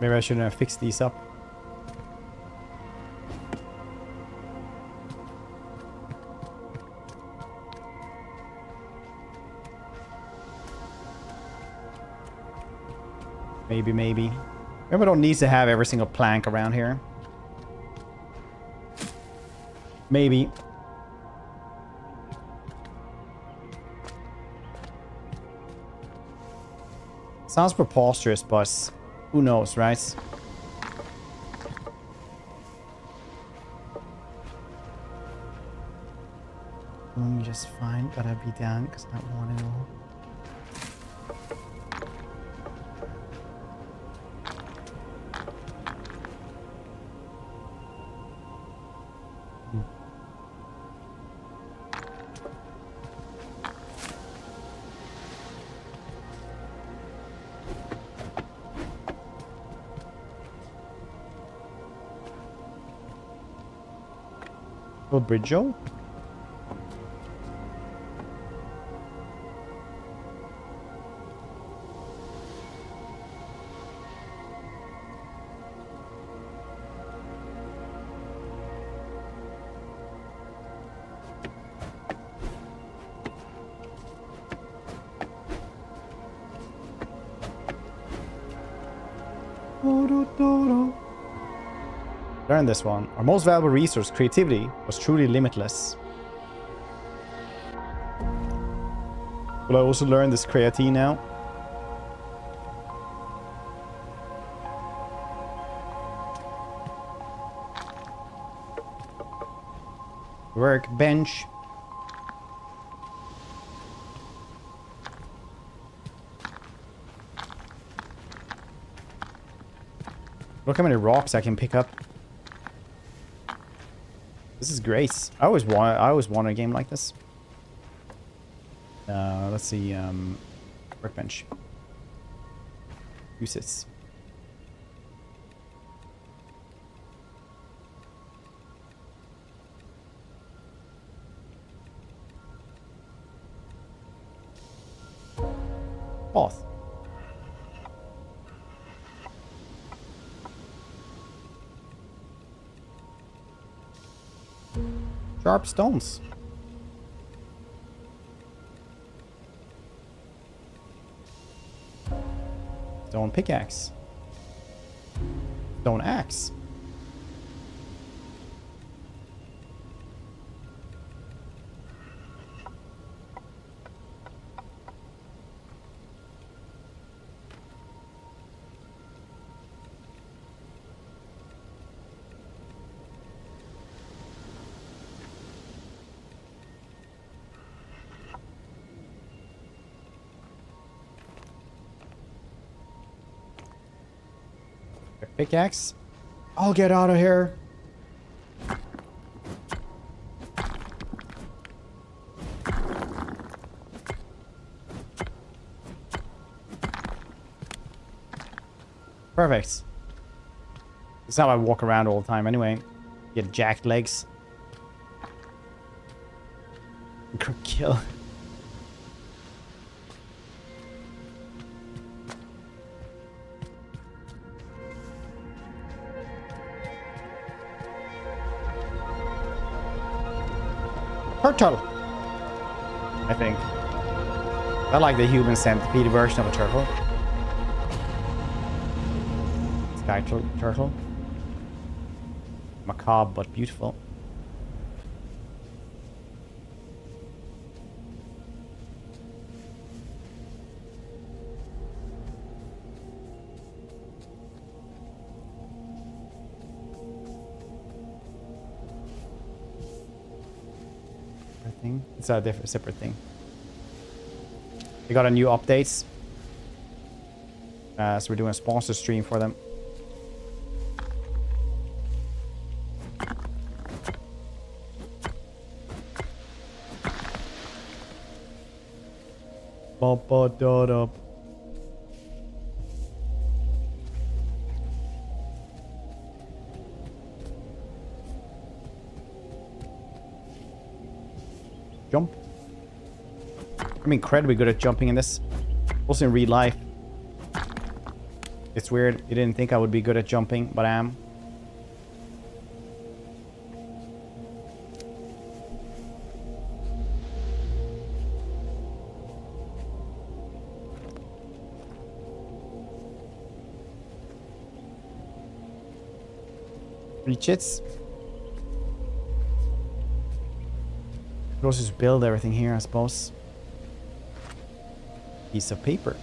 Speaker 1: Maybe I shouldn't have fixed these up. Maybe. Maybe we don't need to have every single plank around here. Maybe. Sounds preposterous, but who knows, right? Just fine, but I'll be down because I want to know. Little bridge, Joe. Learn this one. Our most valuable resource, creativity, was truly limitless. Will I also learn this creatine now? Workbench. Look how many rocks I can pick up. This is great. I always want a game like this. Let's see. Workbench. Use it. Path. Sharp stones. Stone pickaxe. Stone axe. Pickaxe. I'll get out of here. Perfect. That's how I walk around all the time anyway. Get jacked legs. Kill. Turtle, I think. I like the human centipede version of a turtle. Sky turtle. Macabre but beautiful. It's a different, separate thing. They got a new updates. So we're doing a sponsor stream for them. Ba-ba-da-da. Jump. I'm incredibly good at jumping in this. Also in real life. It's weird. You didn't think I would be good at jumping, but I am. Reach it. Could also just build everything here, I suppose. Piece of paper.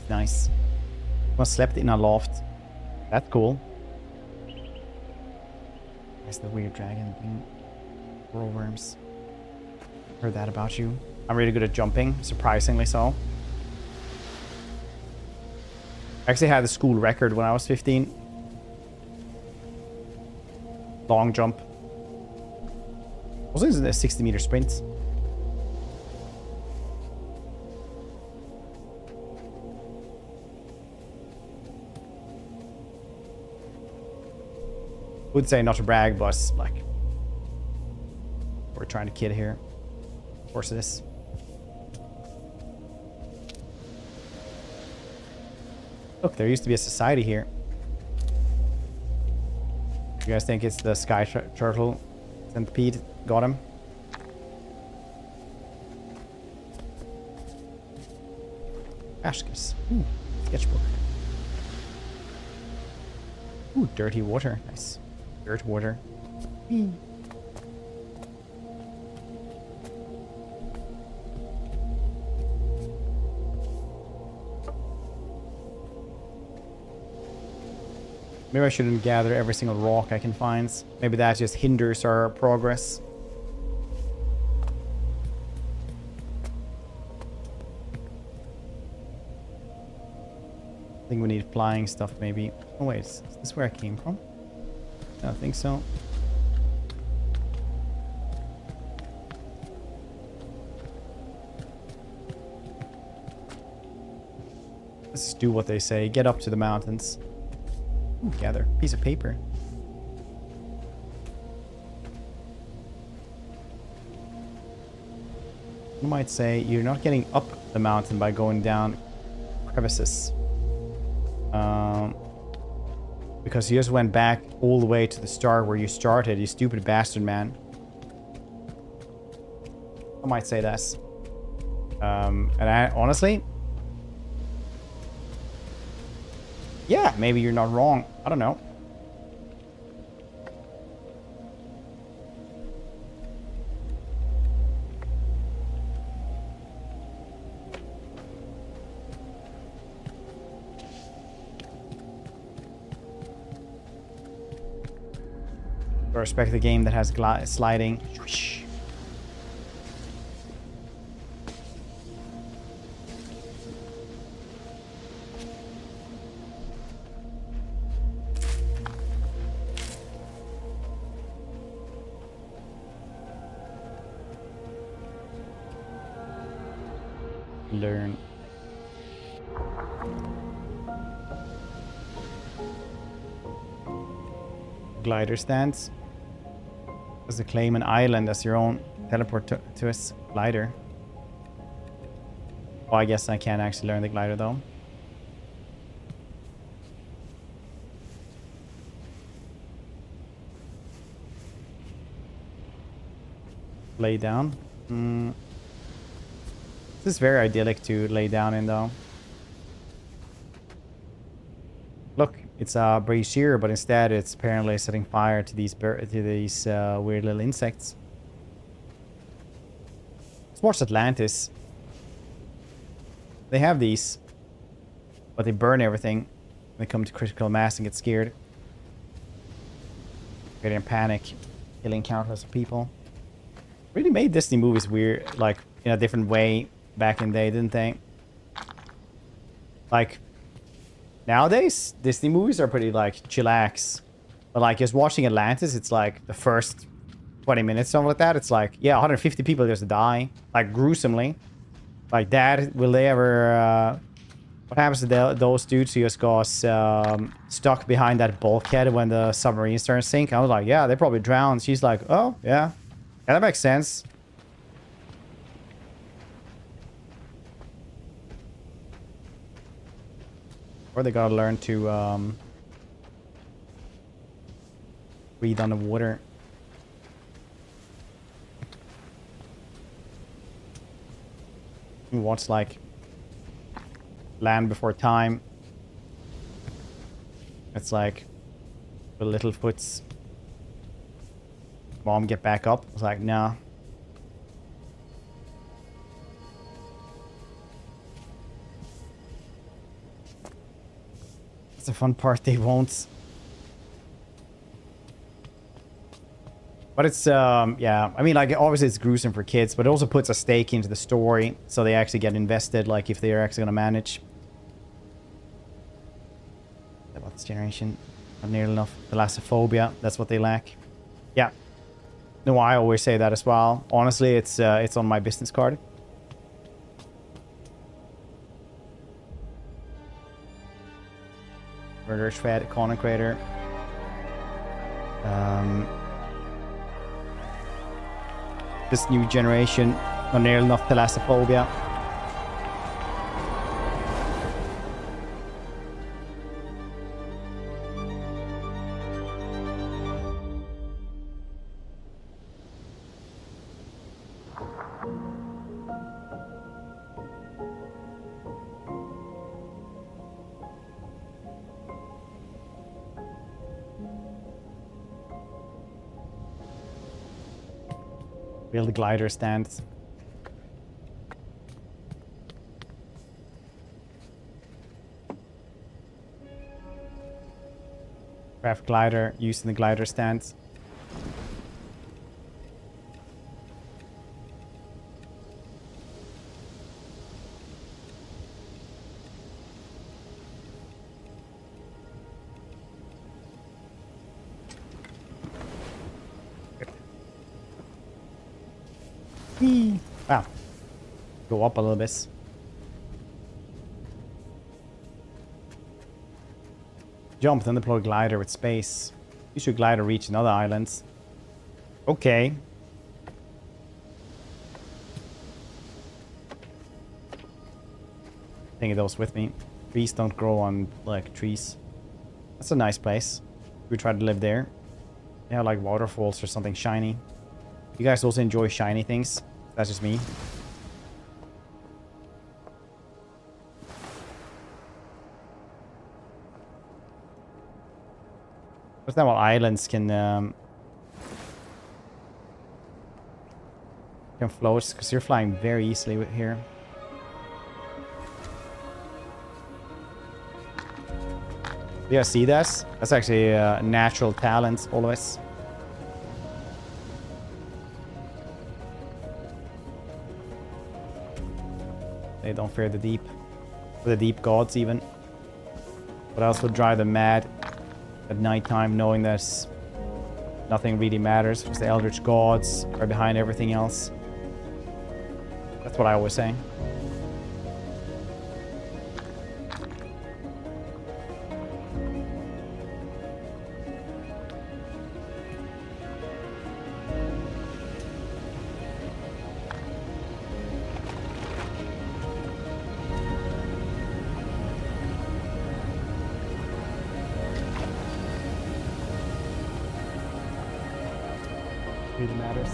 Speaker 1: Nice. One slept in a loft. That's cool. That's the weird dragon thing. Whirlworms. Heard that about you. I'm really good at jumping, surprisingly so. I actually had the school record when I was 15. Long jump. Also, it's a 60-meter sprint. Would say not to brag, but like we're trying to kid here. Of course it is. Look, there used to be a society here. You guys think it's the sky turtle centipede? Got him. Ashkas. Ooh, sketchbook. Ooh, dirty water. Nice. Dirt water. Whee. Maybe I shouldn't gather every single rock I can find. Maybe that just hinders our progress. I think we need flying stuff maybe. Oh wait, is this where I came from? I don't think so. Let's just do what they say. Get up to the mountains. Ooh, gather. Piece of paper. You might say you're not getting up the mountain by going down crevices. Because you just went back all the way to the start where you started, you stupid bastard, man. I might say this. And I honestly... yeah, maybe you're not wrong. I don't know. I respect the game that has sliding. Learn. Glider stands. Does it claim an island as your own? Teleport to its glider. Oh, I guess I can't actually learn the glider though. Lay down. This is very idyllic to lay down in though. Look, it's a brazier, but instead it's apparently setting fire to these weird little insects. Let's watch Atlantis. They have these, but they burn everything when they come to critical mass and get scared. Getting in panic, killing countless people. Really made Disney movies weird, like in a different way back in the day, didn't they? Like nowadays, Disney movies are pretty like chillax, but like just watching Atlantis, it's like the first 20 minutes, something like that. It's like, yeah, 150 people just die, like gruesomely. Like that, will they ever? What happens to those dudes who just got stuck behind that bulkhead when the submarine started to sink? I was like, yeah, they probably drowned. She's like, oh yeah, yeah, that makes sense. Or they gotta learn to breathe on the water. What's like Land Before Time? It's like the Littlefoot's mom get back up. I was like, nah. It's a fun part they won't. But it's, yeah, I mean, like, obviously it's gruesome for kids, but it also puts a stake into the story, so they actually get invested, like, if they're actually gonna manage. About this generation, not nearly enough. Thalassophobia, that's what they lack. Yeah. No, I always say that as well. Honestly, it's on my business card. Murderous Fed, Conan Crater. This new generation, not nearly enough Thalassophobia. Build the glider stands. Craft glider using the glider stands. Wow. Go up a little bit. Jump, then deploy glider with space. Use your glider to reach another islands. Okay. Taking those with me. Trees don't grow on, like, trees. That's a nice place. We try to live there. They have, like, waterfalls or something shiny. You guys also enjoy shiny things? That's just me. What's that? What islands can float? Because you're flying very easily with here. Do you guys see this? That's actually natural talent, always. They don't fear the deep. Or the deep gods, even. What else would drive them mad at nighttime, knowing that nothing really matters because the eldritch gods are behind everything else? That's what I always say. Really matters.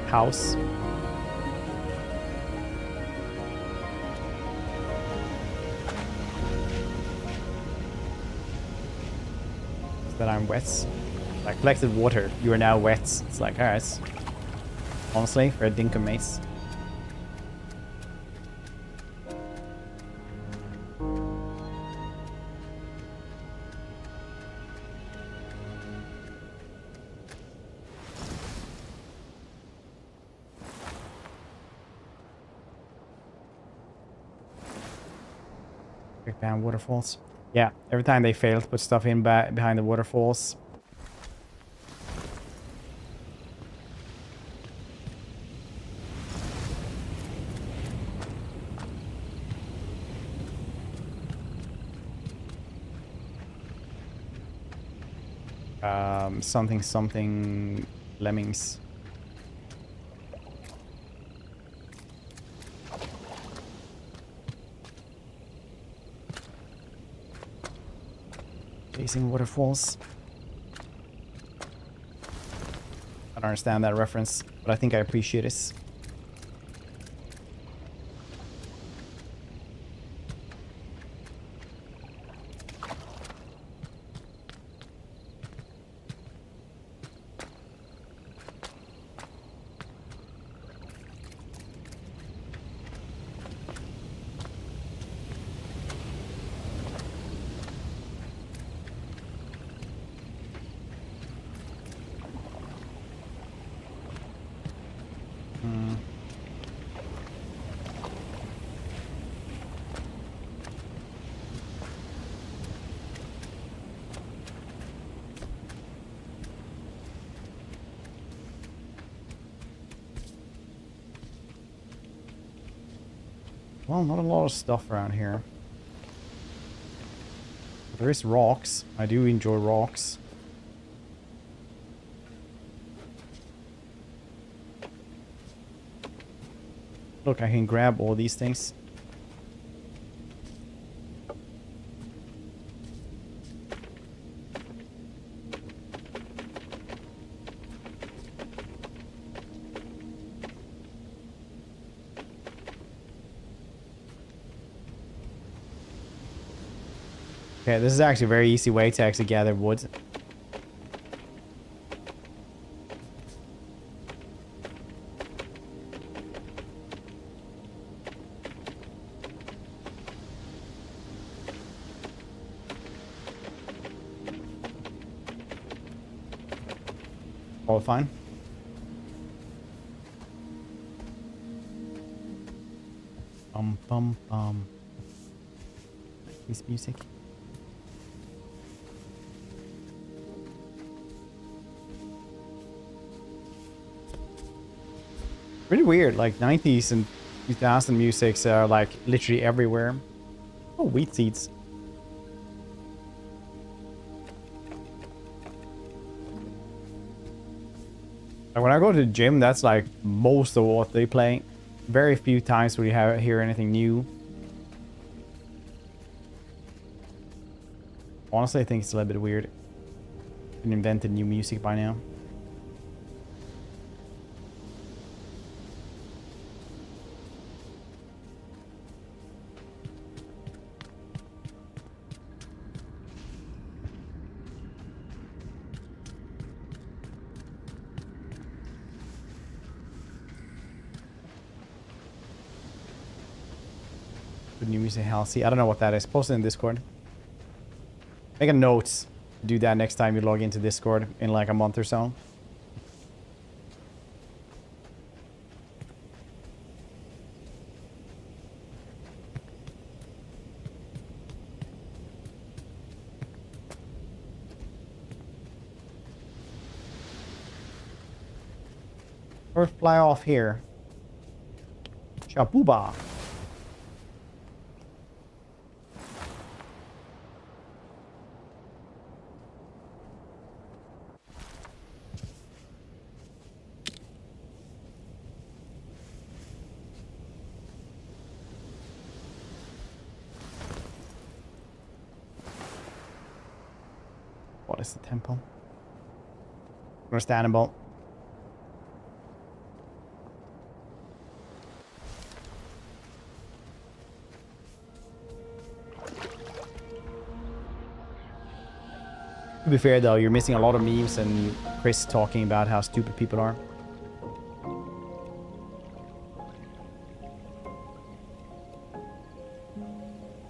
Speaker 1: House. That I'm wet. I collected water. You are now wet. It's like, alright. Honestly, for a dinkum mace. Down waterfalls. Yeah, every time they fail to put stuff in behind the waterfalls. Something lemmings. Chasing waterfalls. I don't understand that reference, but I think I appreciate it. Well, not a lot of stuff around here. But there is rocks. I do enjoy rocks. Look, I can grab all these things. Okay, this is actually a very easy way to actually gather wood. All fine. Bum bum bum. This music. Really weird, like 90s and 2000 musics are like literally everywhere. Oh, wheat seeds. Like when I go to the gym, that's like most of what they play. Very few times will you hear anything new. Honestly, I think it's a little bit weird. Been invented new music by now. New music healthy. I don't know what that is. Post it in Discord. Make a note to do that next time you log into Discord in like a month or so. Or fly off here. Shabuba. What is the temple? Understandable. To be fair though, you're missing a lot of memes and Chris talking about how stupid people are.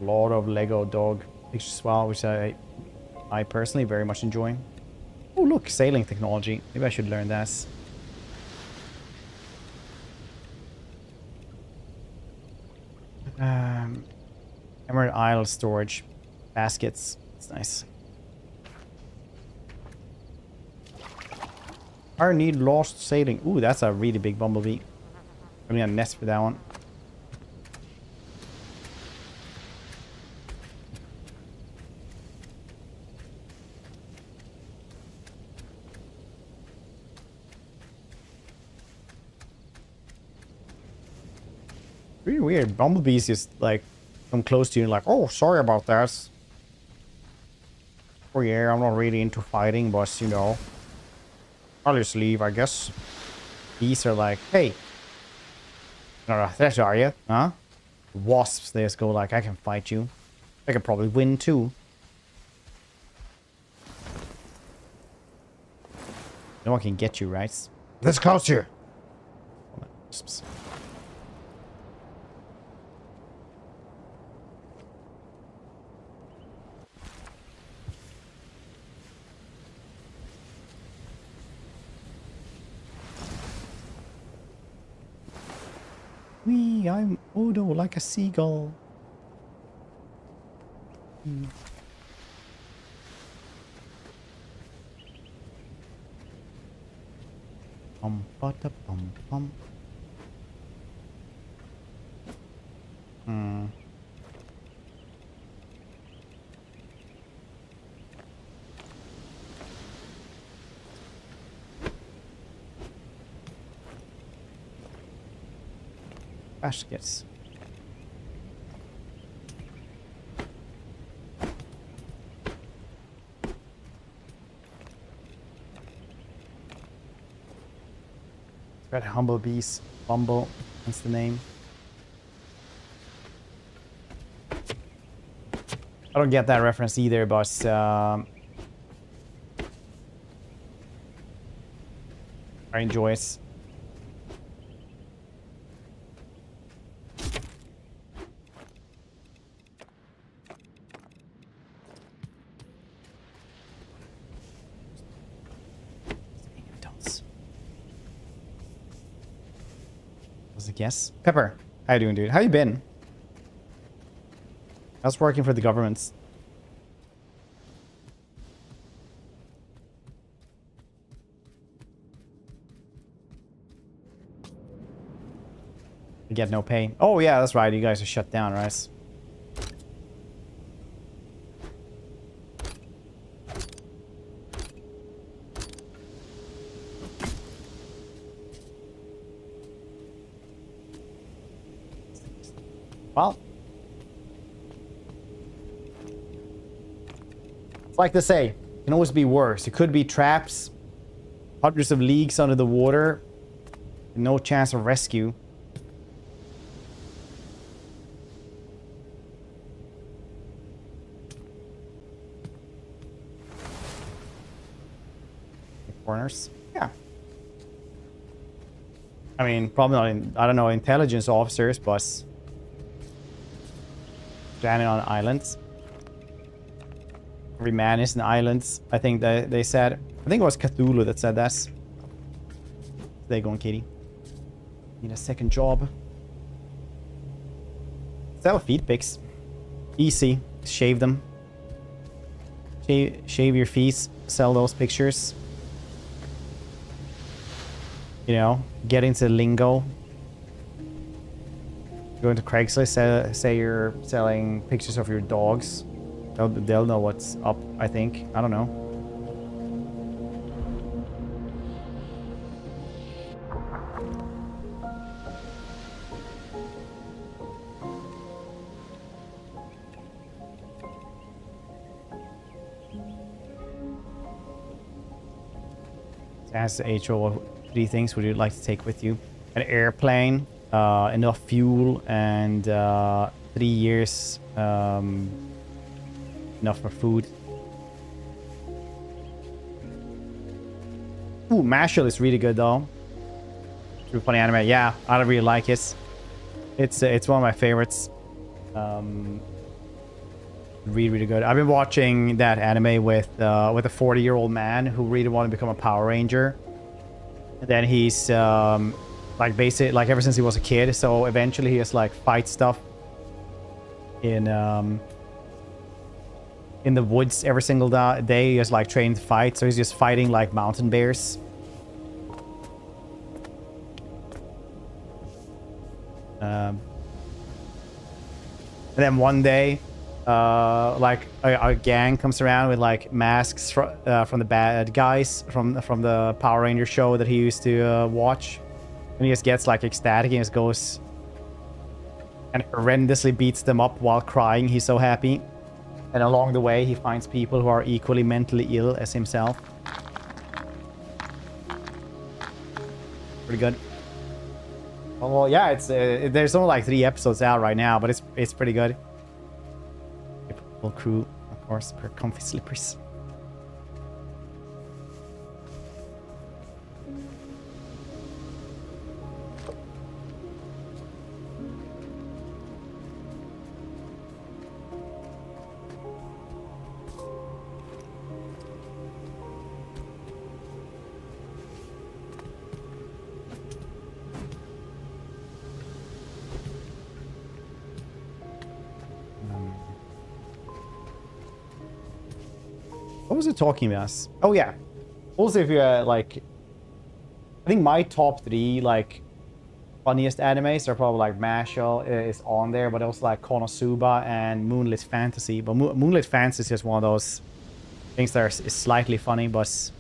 Speaker 1: A lot of Lego dog pictures as well, which I personally very much enjoy. Oh look, sailing technology. Maybe I should learn this. Emerald Isle storage. Baskets. It's nice. I need lost sailing. Ooh, that's a really big bumblebee. I mean a nest for that one. Really weird. Bumblebees just like come close to you and like, oh, sorry about that. Oh yeah, I'm not really into fighting, but you know, I'll just leave, I guess. These are like, hey, not a threat, are you? Huh? Wasps, they just go like, I can fight you. I can probably win too. No one can get you, right? Let's close here. Wasps. Wee, I'm Odo like a seagull. Bum, bum. Baskets. Got Humblebees. Bumble. That's the name. I don't get that reference either, but I enjoy it. Was a guess. Pepper, how you doing, dude? How you been? How's working for the government? You get no pay. Oh yeah, that's right. You guys are shut down, right? Well, it's like they say, it can always be worse. It could be traps, hundreds of leagues under the water, and no chance of rescue. Corners, yeah. I mean, probably not in, I don't know, intelligence officers, but standing on islands. Every man is an island, I think they said. I think it was Cthulhu that said that. There you go, kitty. Need a second job. Sell feet pics. Easy. Shave them. Shave your feet. Sell those pictures. You know, get into lingo. Go into Craigslist, say you're selling pictures of your dogs. They'll know what's up, I think. I don't know. Ask the HO, what 3 things would you like to take with you? An airplane, enough fuel, and 3 years enough for food. Ooh, Mashal is really good though. True funny anime. Yeah, I really like it. It's one of my favorites. Really good. I've been watching that anime with a 40-year-old man who really wanted to become a Power Ranger. And then he's like basically like ever since he was a kid. So eventually he has like fight stuff in the woods every single day. He has like trained to fight. So he's just fighting like mountain bears. And then one day, like a gang comes around with like masks from the bad guys from the Power Ranger show that he used to watch, and he just gets like ecstatic and just goes and horrendously beats them up while crying. He's so happy. And along the way, he finds people who are equally mentally ill as himself. Pretty good. Well, yeah, it's there's only like 3 episodes out right now, but it's pretty good. Full crew, of course, per comfy slippers. What was it talking about? Oh yeah. Also, if you're like, I think my top 3 like funniest animes are probably like Mashle is on there, but also like Konosuba and Moonlit Fantasy. But Moonlit Fantasy is just one of those things that is slightly funny, but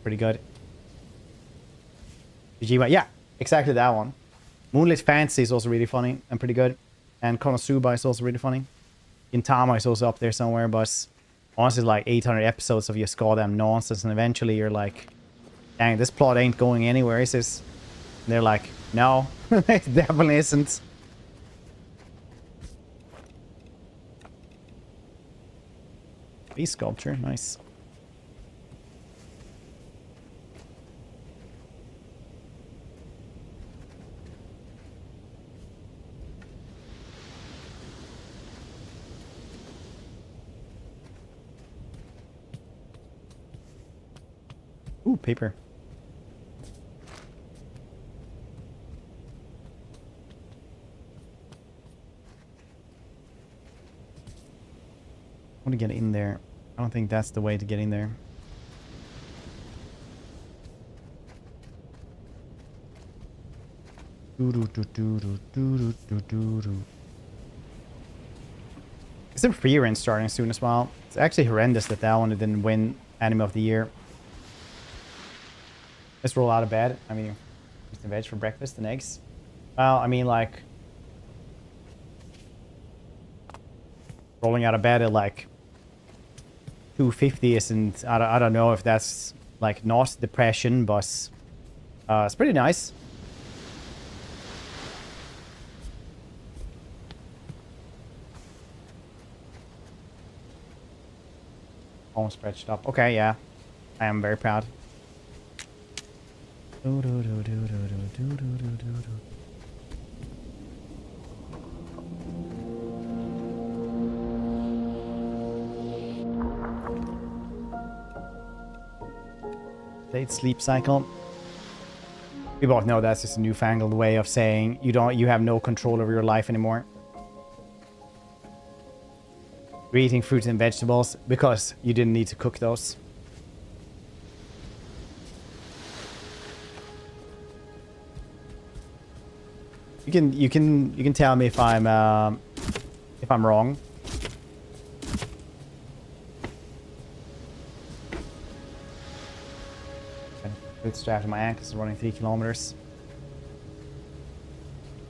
Speaker 1: pretty good. Vegeta, yeah, exactly that one. Moonlit Fantasy is also really funny and pretty good. And Konosuba is also really funny. Gintama is also up there somewhere, but honestly, like 800 episodes of just goddamn nonsense, and eventually you're like, dang, this plot ain't going anywhere, is this? And they're like, no, it definitely isn't. Beast sculpture, nice. Ooh, paper. I want to get in there. I don't think that's the way to get in there. Is there free rent starting soon as well? It's actually horrendous that that one didn't win Anime of the Year. Let's roll out of bed. I mean, just the veg for breakfast and eggs. Well, I mean, like, rolling out of bed at like 2:50 isn't. I don't know if that's like not depression, but it's pretty nice. Almost stretched up. Okay, yeah, I am very proud. Late sleep cycle. We both know that's just a newfangled way of saying you have no control over your life anymore. You're eating fruits and vegetables because you didn't need to cook those. You can tell me if I'm wrong. Good strap to my ankles, running 3 kilometers.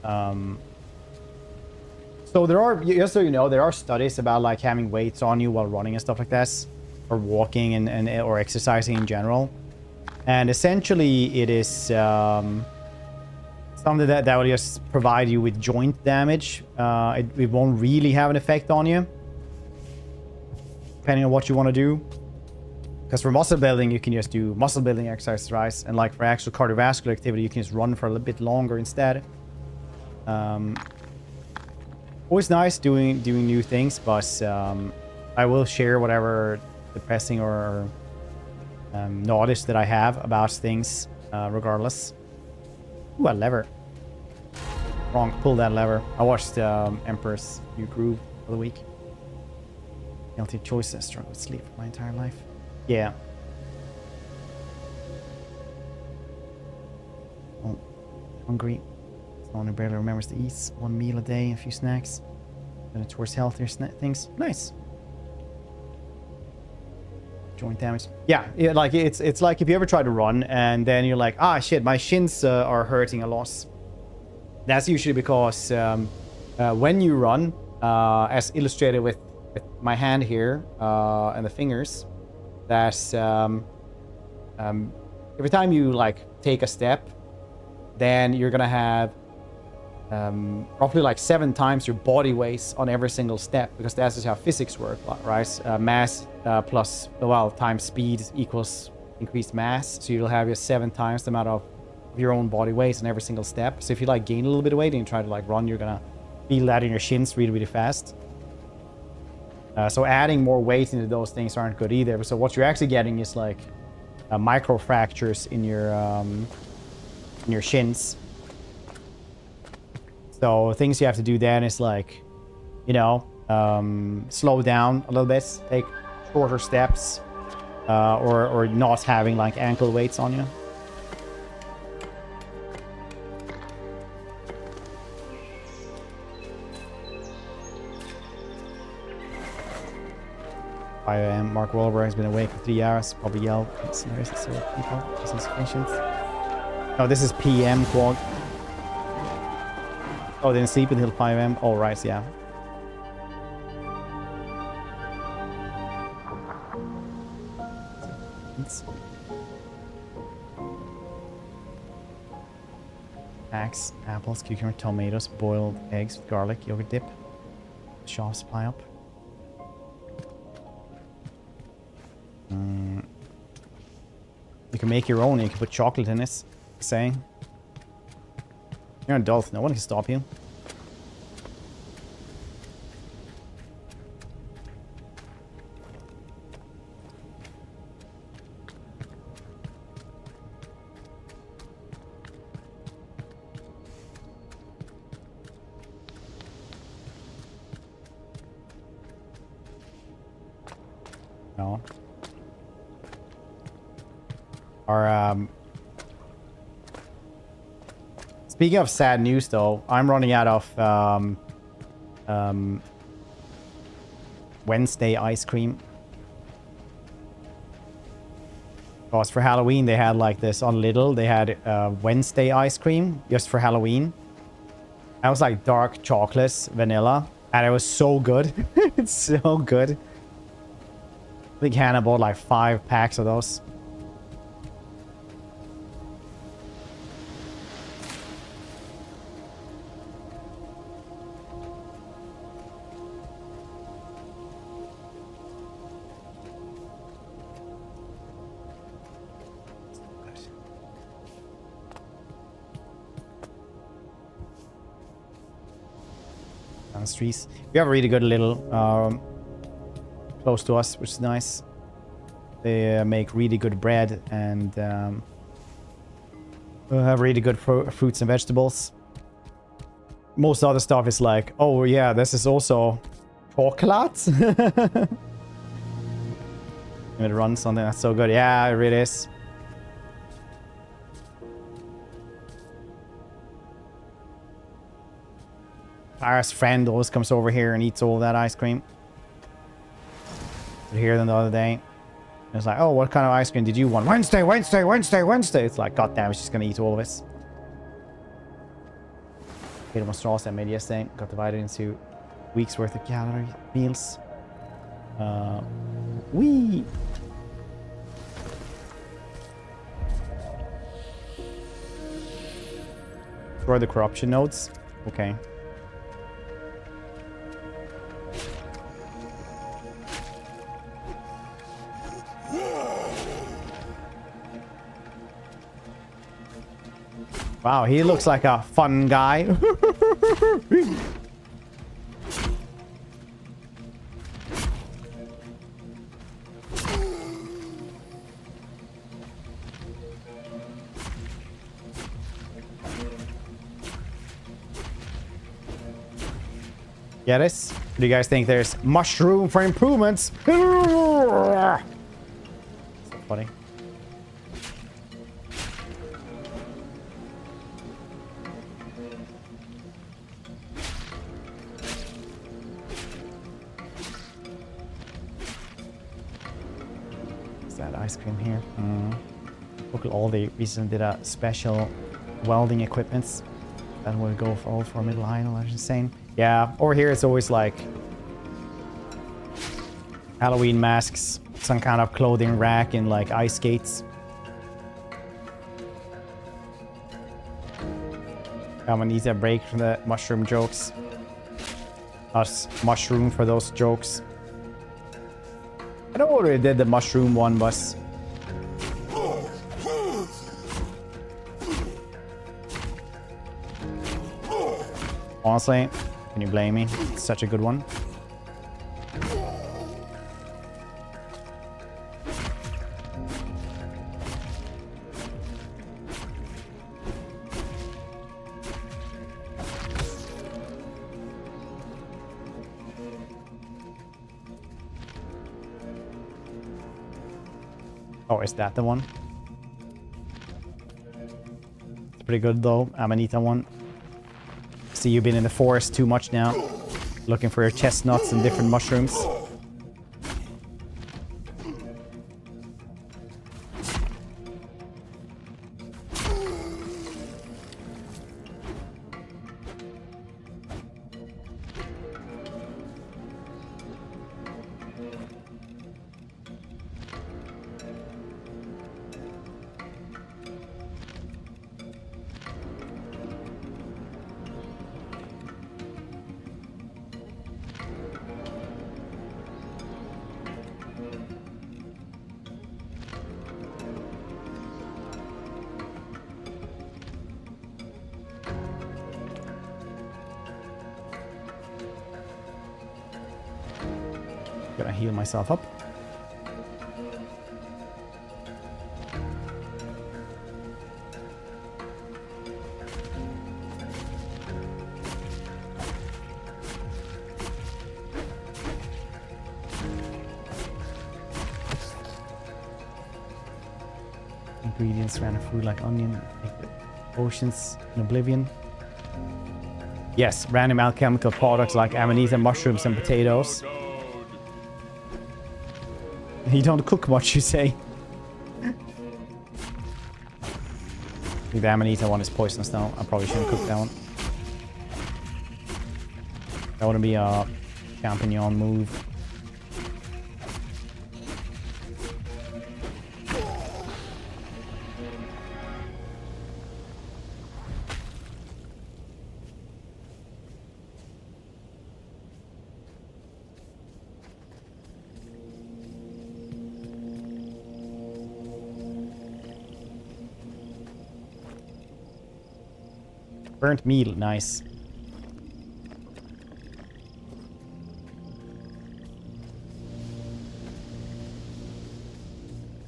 Speaker 1: So there are, just so you know, there are studies about like having weights on you while running and stuff like this, or walking and or exercising in general. And essentially, it is something that will just provide you with joint damage. It won't really have an effect on you, depending on what you want to do. Because for muscle building, you can just do muscle building exercises, right? And like for actual cardiovascular activity, you can just run for a little bit longer instead. Always nice doing new things, but I will share whatever depressing or knowledge that I have about things, regardless. Ooh, a lever. Wrong, pull that lever. I watched Emperor's New Groove for the week. Healthy choices, struggle with sleep for my entire life. Yeah. Oh, hungry. Someone who barely remembers to eat 1 meal a day and a few snacks. Then towards healthier things. Nice. Joint damage. Yeah, like it's like if you ever try to run and then you're like, ah shit, my shins are hurting a lot. That's usually because when you run, as illustrated with my hand here and the fingers, that's every time you like take a step, then you're gonna have roughly like 7 times your body weight on every single step, because that's just how physics work, right? Mass plus, well, times speed equals increased mass, so you'll have your 7 times the amount of your own body weight on every single step. So if you like gain a little bit of weight and you try to like run, you're gonna feel that in your shins really, really fast. So adding more weight into those things aren't good either. So what you're actually getting is like micro fractures in your shins. So things you have to do then is like, you know, slow down a little bit, take shorter steps, or not having like ankle weights on you. Mark Wahlberg has been awake for 3 hours. Probably yelled. It's nice to serve people. Just insufficient. No, this is PM quad. Oh, didn't sleep until 5 a.m. Oh, right, yeah. Axe, apples, cucumber, tomatoes, boiled eggs with garlic, yogurt dip. Shop supply up. You can make your own. You can put chocolate in it. Saying you're an adult, no one can stop you. No. Our speaking of sad news, though, I'm running out of Wednesday ice cream. Because for Halloween they had like this on Lidl. They had Wednesday ice cream just for Halloween. That was like dark chocolate, vanilla, and it was so good. It's so good. I think Hannah bought like 5 packs of those. Streets. We have a really good little close to us, which is nice. They make really good bread and have really good fruits and vegetables. Most other stuff is like, oh yeah, this is also chocolate. It runs something that's so good. Yeah, it really is. Tara's friend always comes over here and eats all that ice cream. I hear them the other day. It's like, oh, what kind of ice cream did you want? Wednesday, Wednesday, Wednesday, Wednesday. It's like, goddamn, she's gonna eat all of this. Ate one straws I made yesterday. Got divided into weeks worth of calorie meals. Wee. Destroy the corruption nodes. Okay. Wow, he looks like a fun guy. Get it? Do you guys think there's much room for improvements? So funny. Ice cream here. Look at all the recently did a special welding equipments. That would go for all for middle island, I'm just saying. Yeah, over here it's always like Halloween masks, some kind of clothing rack, and like ice skates. I'm gonna need a break from the mushroom jokes. Us mushroom for those jokes. I know already did the mushroom one, but honestly, can you blame me? It's such a good one. Oh, is that the one? It's pretty good though, Amanita one. See, you've been in the forest too much now. Looking for your chestnuts and different mushrooms. Gotta heal myself up. Ingredients, random food like onion, like the oceans in oblivion. Yes, random alchemical products like amanita, mushrooms, and potatoes. You don't cook much, you say? I think the amanita one is poisonous now. I probably shouldn't cook that one. That wouldn't be a champignon move. Burnt meal, nice.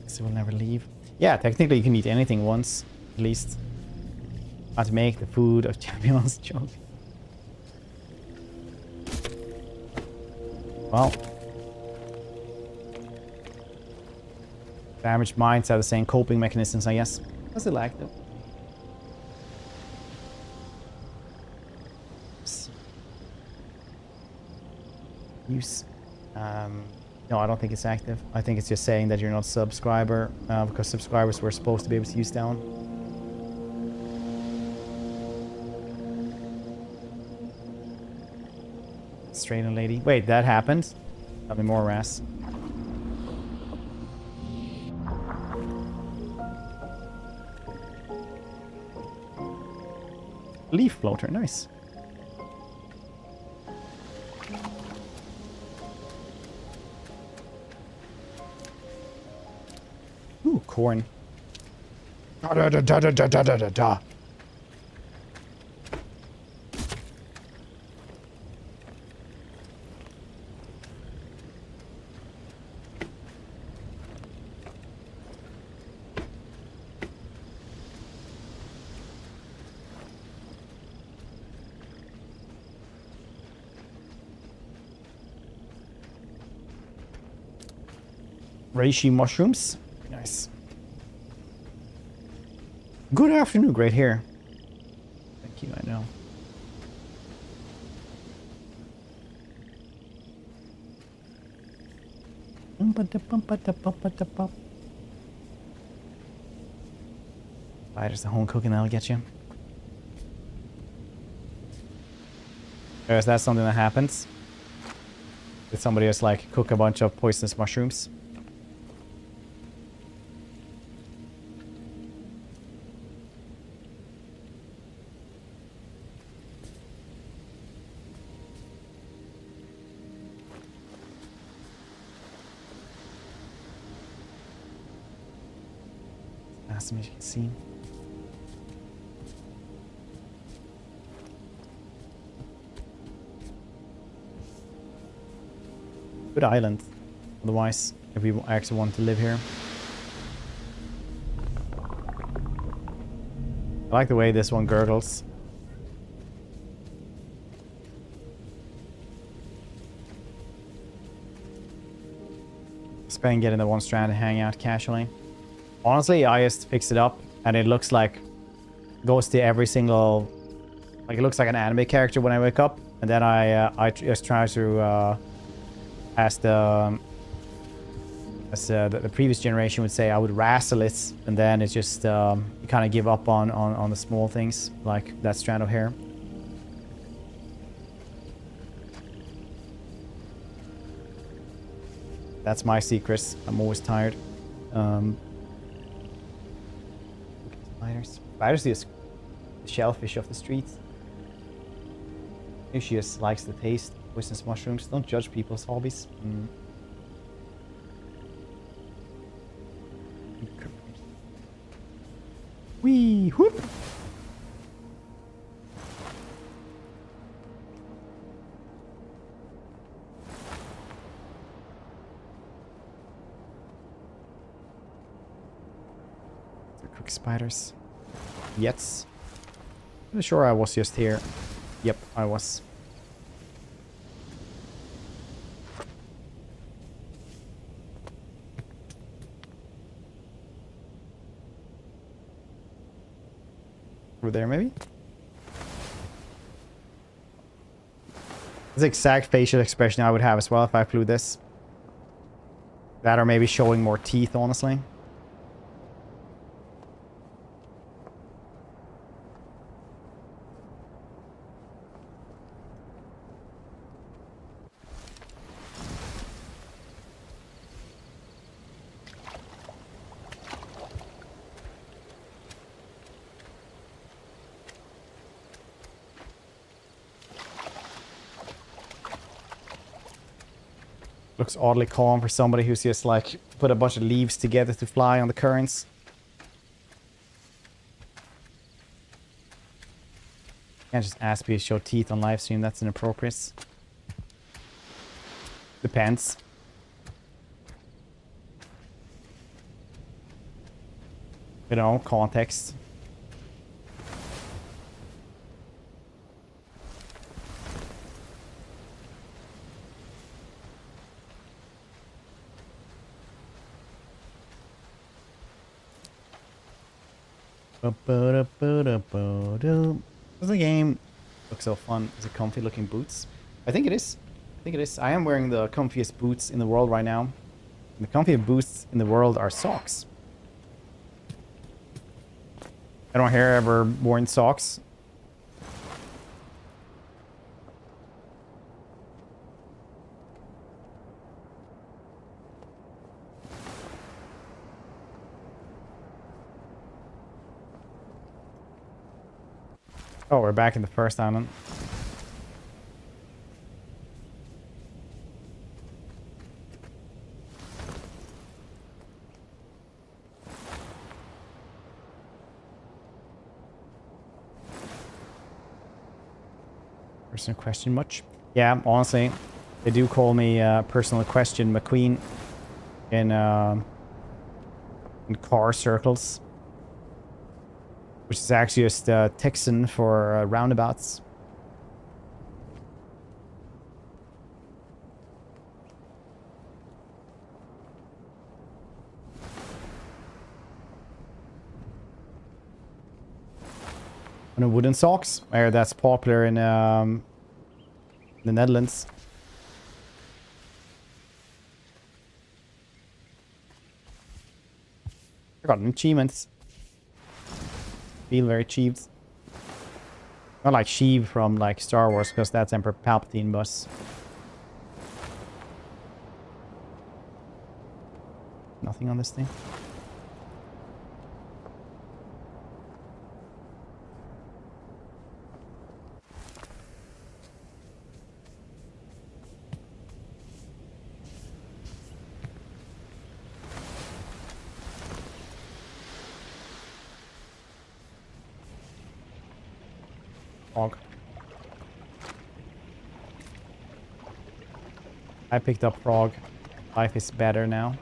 Speaker 1: So we'll never leave. Yeah, technically you can eat anything once, at least. Not to make the food of champions joke. Well. Damaged minds have the same coping mechanisms, I guess. What's it like though? Use. No, I don't think it's active. I think it's just saying that you're not a subscriber, because subscribers were supposed to be able to use that one. Australian lady. Wait, that happened? Tell me more, Ras. Leaf floater, nice. Ooh, corn. Da da da da da da da da da. Reishi mushrooms. Nice. Good afternoon, great hair. Thank you, I know. Fighters, the home cooking, that'll get you. Is that something that happens? Did somebody just like cook a bunch of poisonous mushrooms? As you can see. Good island. Otherwise, if we actually want to live here. I like the way this one gurgles. Spain getting the one strand to hang out casually. Honestly, I just fixed it up and it looks like goes to every single, like it looks like an anime character when I wake up, and then I just try to as the previous generation would say, I would wrestle it, and then it's just you kind of give up on the small things like that strand of hair. That's my secret. I'm always tired. Spiders. Spiders is the shellfish of the streets. Maybe she just likes the taste of poisonous mushrooms. Don't judge people's hobbies. Wee whoop. Quick spiders. Yes. I'm sure I was just here. Yep, I was. Over there, maybe? This exact facial expression I would have as well if I flew this. That or maybe showing more teeth, honestly. Looks oddly calm for somebody who's just like put a bunch of leaves together to fly on the currents. Can't just ask me to show teeth on live stream. That's inappropriate. Depends. You know, context. Does the game look so fun? Is it comfy looking boots? I think it is. I think it is. I am wearing the comfiest boots in the world right now. And the comfiest boots in the world are socks. I don't hear ever worn socks. Oh, we're back in the first island. Personal question much? Yeah, honestly, they do call me personal question McQueen in car circles. Which is actually just Texan for roundabouts. And wooden socks, where that's popular in the Netherlands. I got an achievement. Feel very achieved. Not like Sheev from like Star Wars, because that's Emperor Palpatine, but nothing on this thing. Frog. I picked up frog. Life is better now.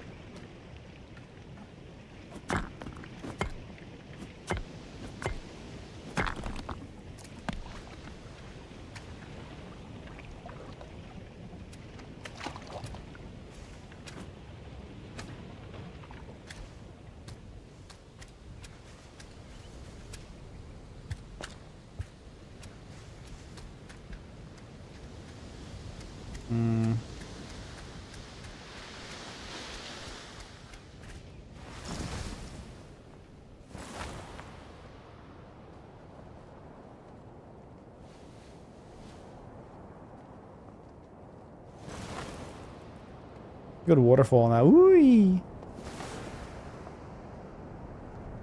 Speaker 1: Good waterfall now. Ooh.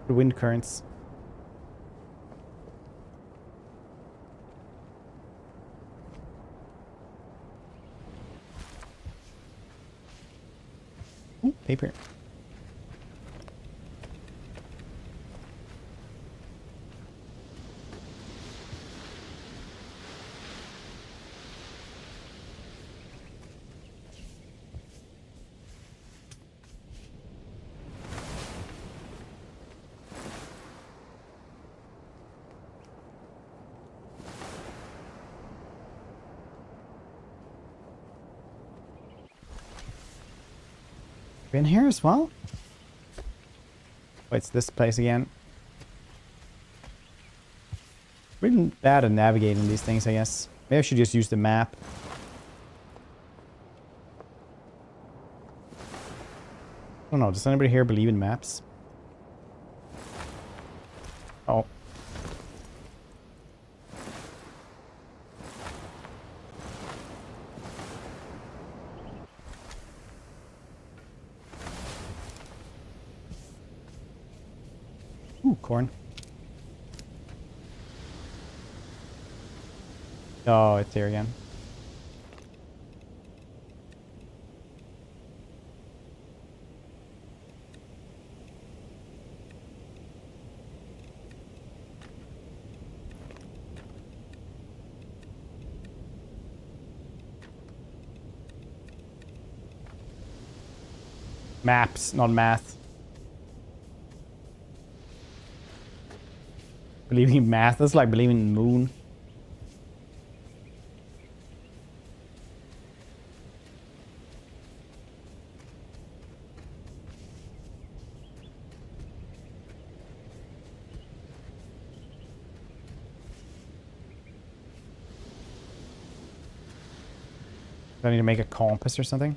Speaker 1: The wind currents. Ooh, paper. Been here as well? Oh, it's this place again. Really bad at navigating these things, I guess. Maybe I should just use the map. I don't know, does anybody here believe in maps? Oh. Ooh, corn. Oh, it's here again. Maps, not math. Believing in math, that's like believing in the moon. Do I need to make a compass or something?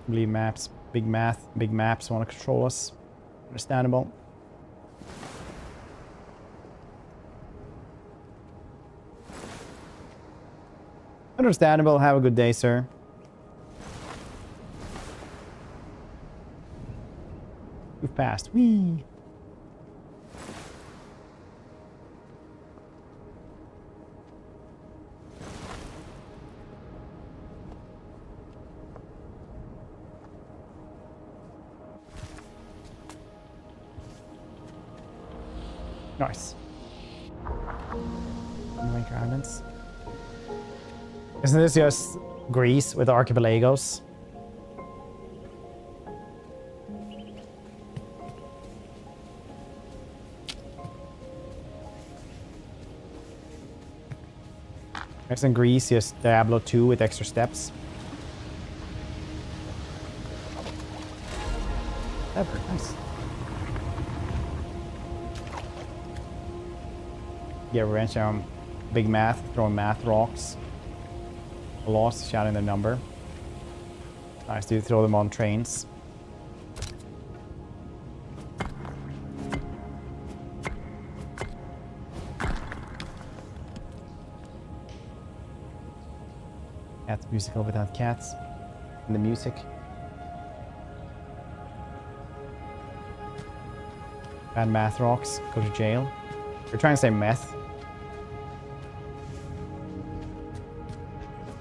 Speaker 1: Believe maps, big math, big maps want to control us. Understandable. Understandable. Have a good day, sir. Too fast. Whee! Nice. Link islands. Isn't this just Greece with archipelagos? Next in Greece, just Diablo 2 with extra steps. Clever, nice. Get revenge on Big Math, throwing math rocks. Lost, shouting their number. Nice, dude, throw them on trains. Cats musical without cats. And the music. Bad math rocks, go to jail. You're trying to say meth.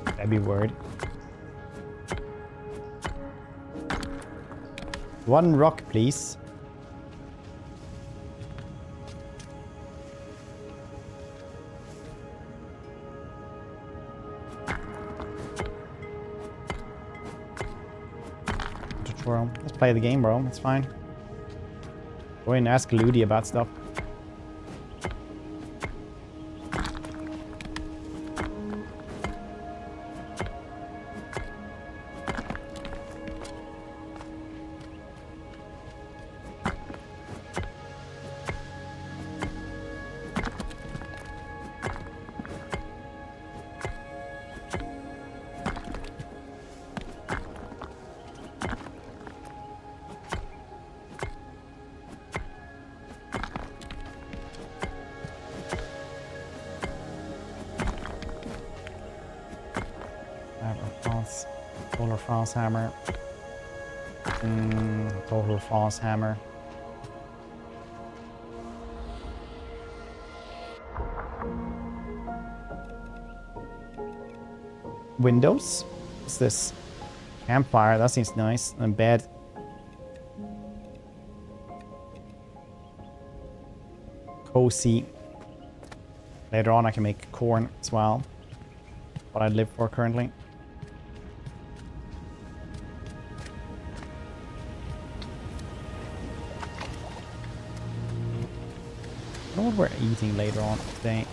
Speaker 1: That'd be word. One rock, please. Tutorial. Let's play the game, bro. It's fine. Go in and ask Ludi about stuff. Total France hammer. Total France hammer. Windows? What's this? Campfire, that seems nice. And bed. Cozy. Later on I can make corn as well. What I live for currently. I don't know what we're eating later on today.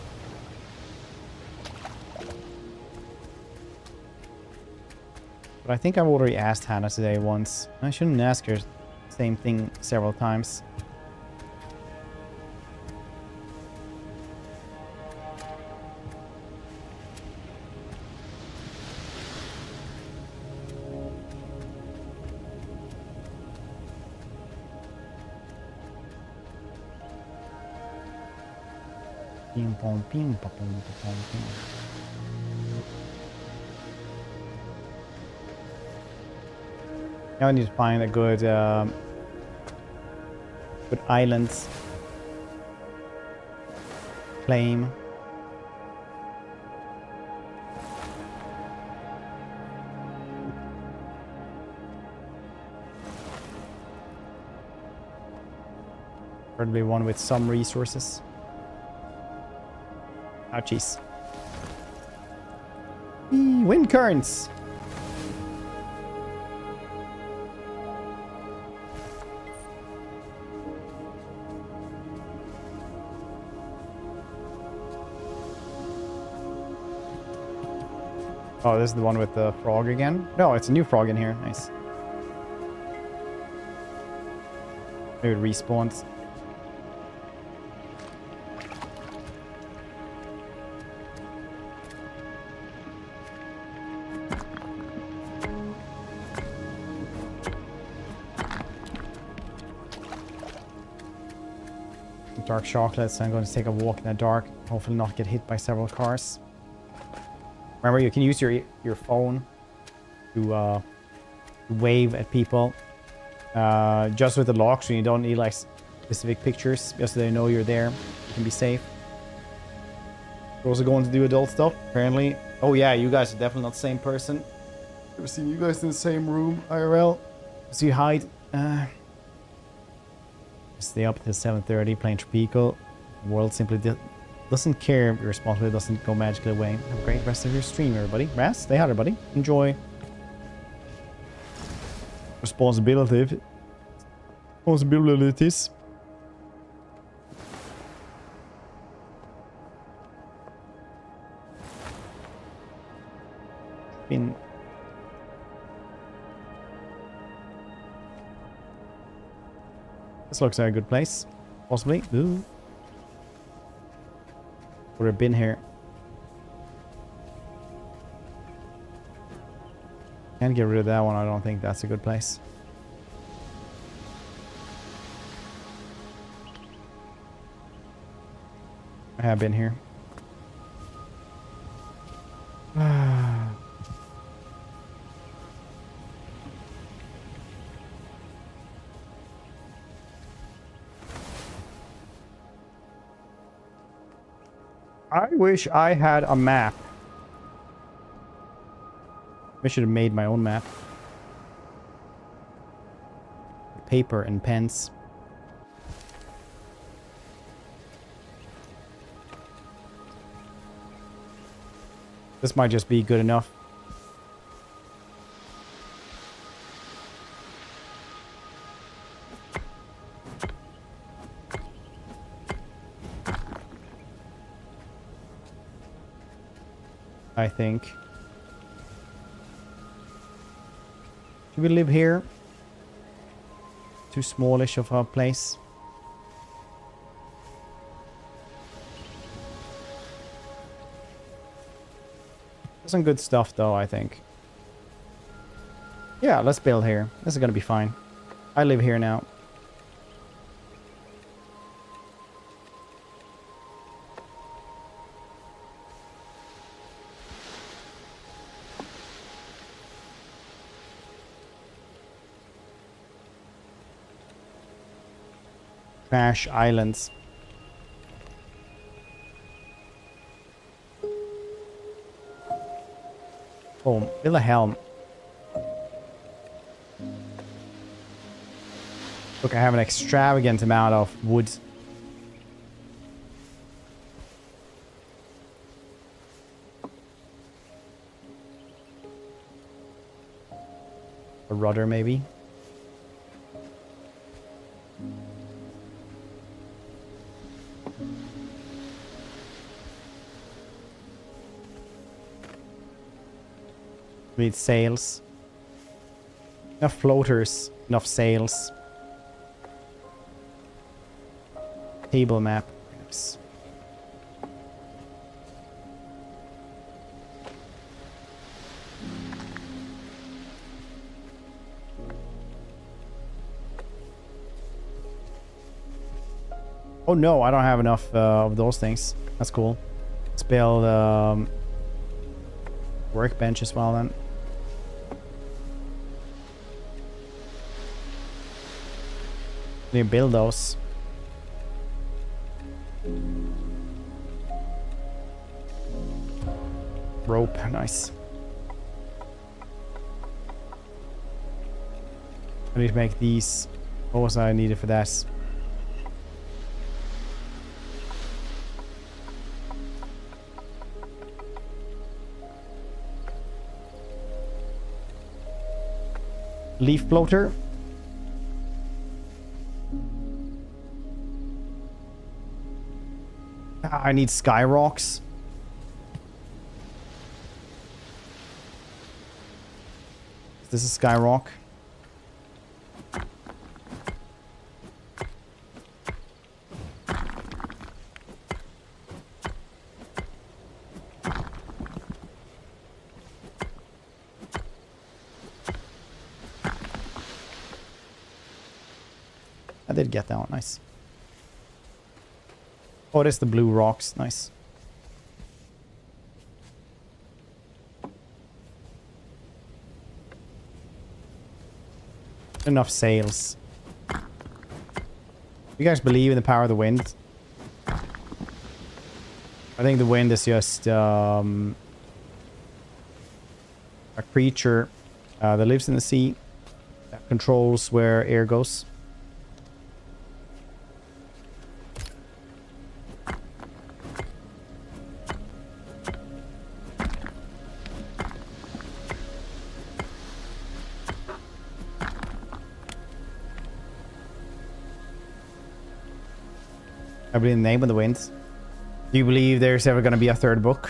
Speaker 1: But I think I've already asked Hannah today once. I shouldn't ask her the same thing several times. Ping pong ping pong ping pong ping. Now I need to find a good good islands. Claim. Preferably one with some resources. Oh, jeez. Wind currents. Oh, this is the one with the frog again? No, it's a new frog in here. Nice. Maybe it respawns. Dark chocolate, so I'm going to take a walk in the dark. Hopefully not get hit by several cars. Remember, you can use your phone to wave at people. Just with the locks, so you don't need like specific pictures, just so they know you're there. You can be safe. We're also going to do adult stuff, apparently. Oh yeah, you guys are definitely not the same person. Never seen you guys in the same room, IRL. So you hide. Stay up till 7:30 playing Tropico. The world simply doesn't care. Your responsibility doesn't go magically away. Have a great rest of your stream, everybody. Raz, stay hard, everybody. Enjoy. Responsibilities. been... This looks like a good place. Possibly. Ooh. Would have been here. Can't get rid of that one. I don't think that's a good place. I have been here. I wish I had a map. I should have made my own map. Paper and pens. This might just be good enough. I think. Should we live here? Too smallish of a place. Some good stuff though, I think. Yeah, let's build here. This is gonna be fine. I live here now. Trash islands. Boom. Build a helm. Look, I have an extravagant amount of wood. A rudder, maybe. We need sails. Enough floaters. Enough sails. Table map. Yes. Oh no, I don't have enough of those things. That's cool. Let's build workbench as well then. Need to build those. Rope, nice. I need to make these. What was I needed for that? Leaf floater. I need sky rocks. Is this a sky rock? I did get that one, nice. Oh, it is the blue rocks, nice. Enough sails. You guys believe in the power of the wind? I think the wind is just a creature that lives in the sea, that controls where air goes. I believe in the name of the wind. Do you believe there's ever going to be a third book?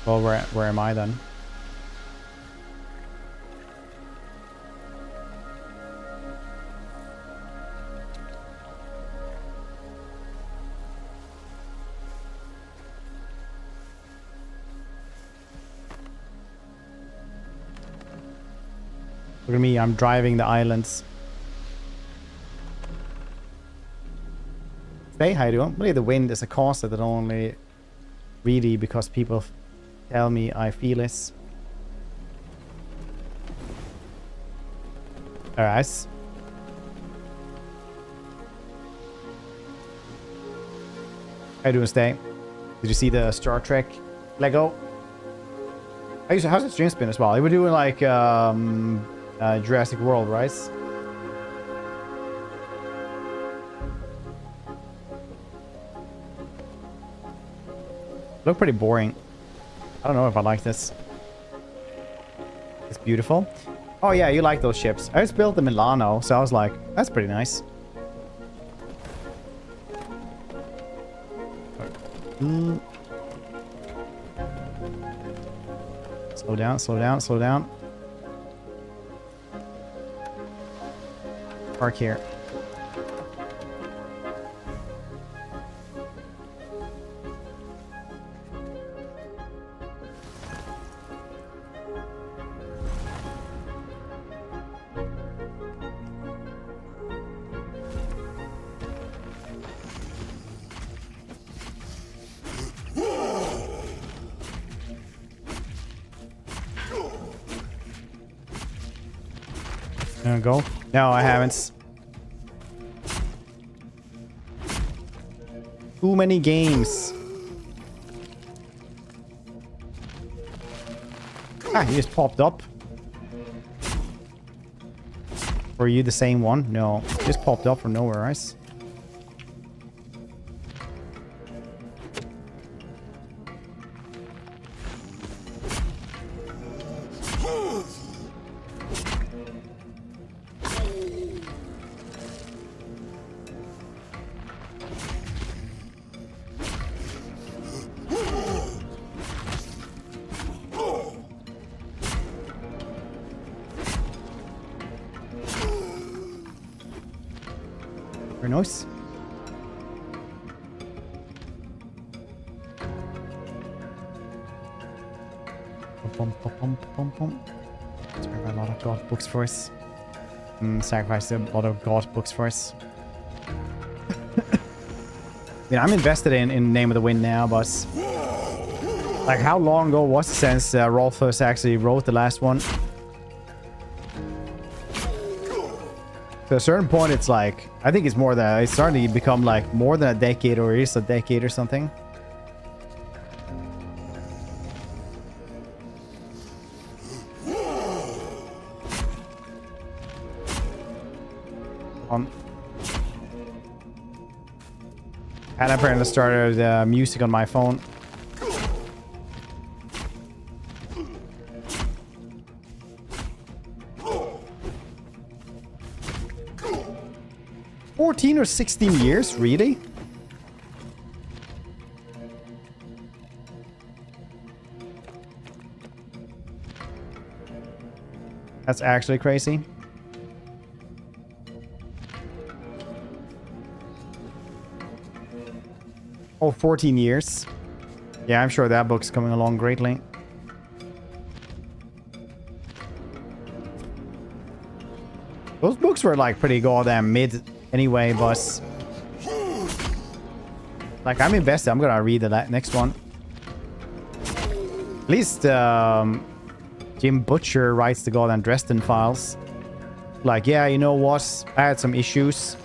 Speaker 1: Well, where am I then? Look at me, I'm driving the islands. Hey, how you doing? Really, the wind is a concept that only really because people tell me I feel it. Alright. How you doing, Stay? Did you see the Star Trek Lego? How's the stream spin as well? They were doing like Jurassic World, right? Look pretty boring. I don't know if I like this. It's beautiful. Oh yeah, you like those ships. I just built the Milano, so I was like, that's pretty nice. Slow down, slow down, slow down. Park here. Go. No, I haven't. Too many games. Ah, he just popped up. Were you the same one? No, just popped up from nowhere, right? Very nice. Sacrifice a lot of god books for us. Sacrifice a lot of god books for us. I mean, I'm invested in Name of the Wind now, but like, how long ago was it since Rolfus actually wrote the last one? To a certain point, it's like, I think it's more than, it's starting to become like more than a decade, or is a decade or something. And apparently started music on my phone. Or 16 years, really? That's actually crazy. Oh, 14 years. Yeah, I'm sure that book's coming along greatly. Those books were like pretty goddamn mid anyway, but like, I'm invested. I'm gonna read the next one. At least Jim Butcher writes the goddamn Dresden Files. Like, yeah, you know what? I had some issues.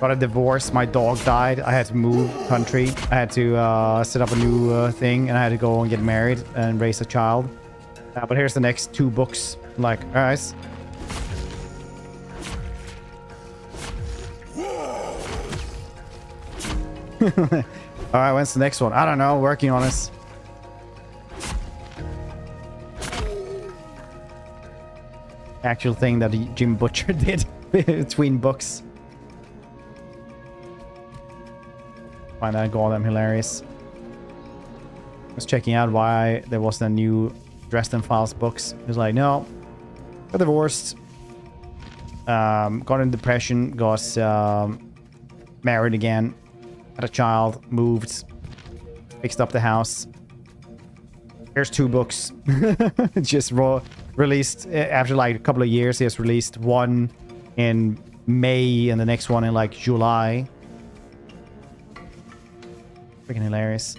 Speaker 1: Got a divorce. My dog died. I had to move country. I had to set up a new thing, and I had to go and get married and raise a child. But here's the next 2 books. I'm like, all right. All right, when's the next one? I don't know. Working on this. Actual thing that Jim Butcher did between books. Find that goddamn hilarious. was checking out why there wasn't a new Dresden Files books. He was like, no, got divorced, got in depression, got married again, had a child, moved, fixed up the house. Here's 2 books. Just released after like a couple of years. He has released one in May and the next one in like July. Freaking hilarious.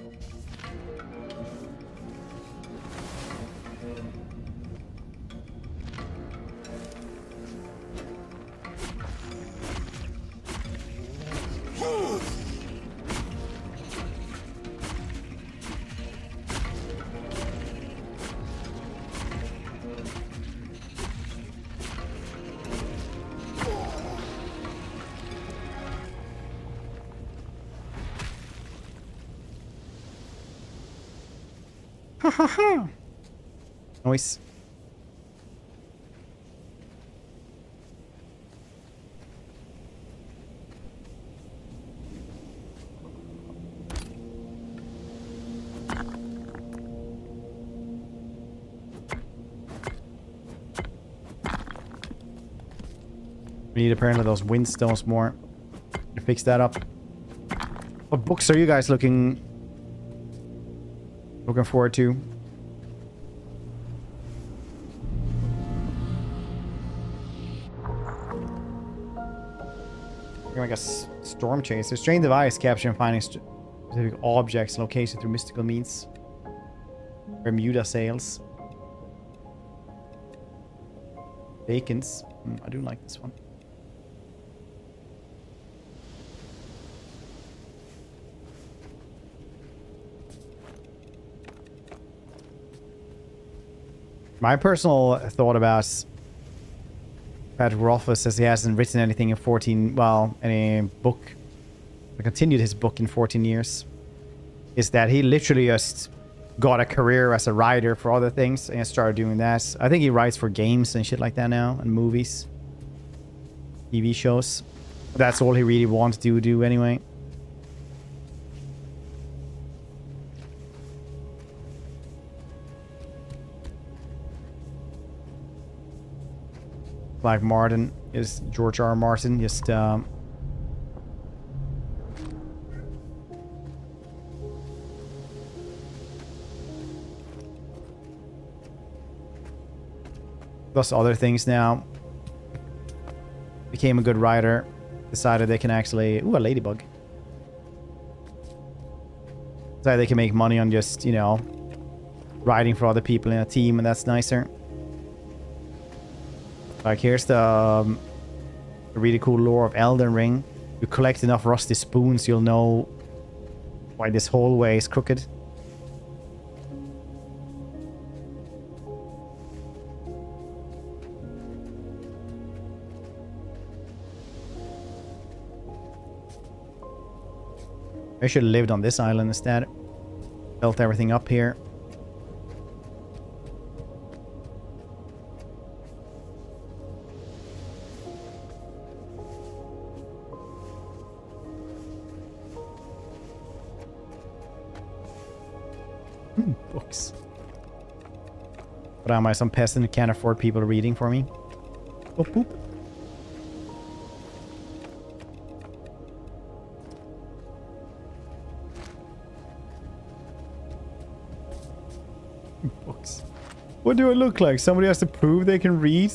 Speaker 1: Ha ha ha! Nice. We need apparently those windstones more to fix that up. What books are you guys looking forward to? Like a storm chaser. Strange device capturing and finding specific objects located through mystical means. Bermuda sails. Bacons. I do like this one. My personal thought about Patrick Rothfuss says he hasn't written anything in 14, well, any book, continued his book in 14 years, is that he literally just got a career as a writer for other things and started doing that. I think he writes for games and shit like that now, and movies, TV shows. That's all he really wants to do anyway. Like Martin is George R. R. Martin, just plus other things now. Became a good writer, decided they can actually, ooh, a ladybug. Decided they can make money on just, you know, writing for other people in a team, and that's nicer. Like, here's the really cool lore of Elden Ring. You collect enough rusty spoons, you'll know why this hallway is crooked. I should have lived on this island instead. Built everything up here. Books. But am I some peasant who can't afford people reading for me? Boop, boop. Books. What do I look like? Somebody has to prove they can read?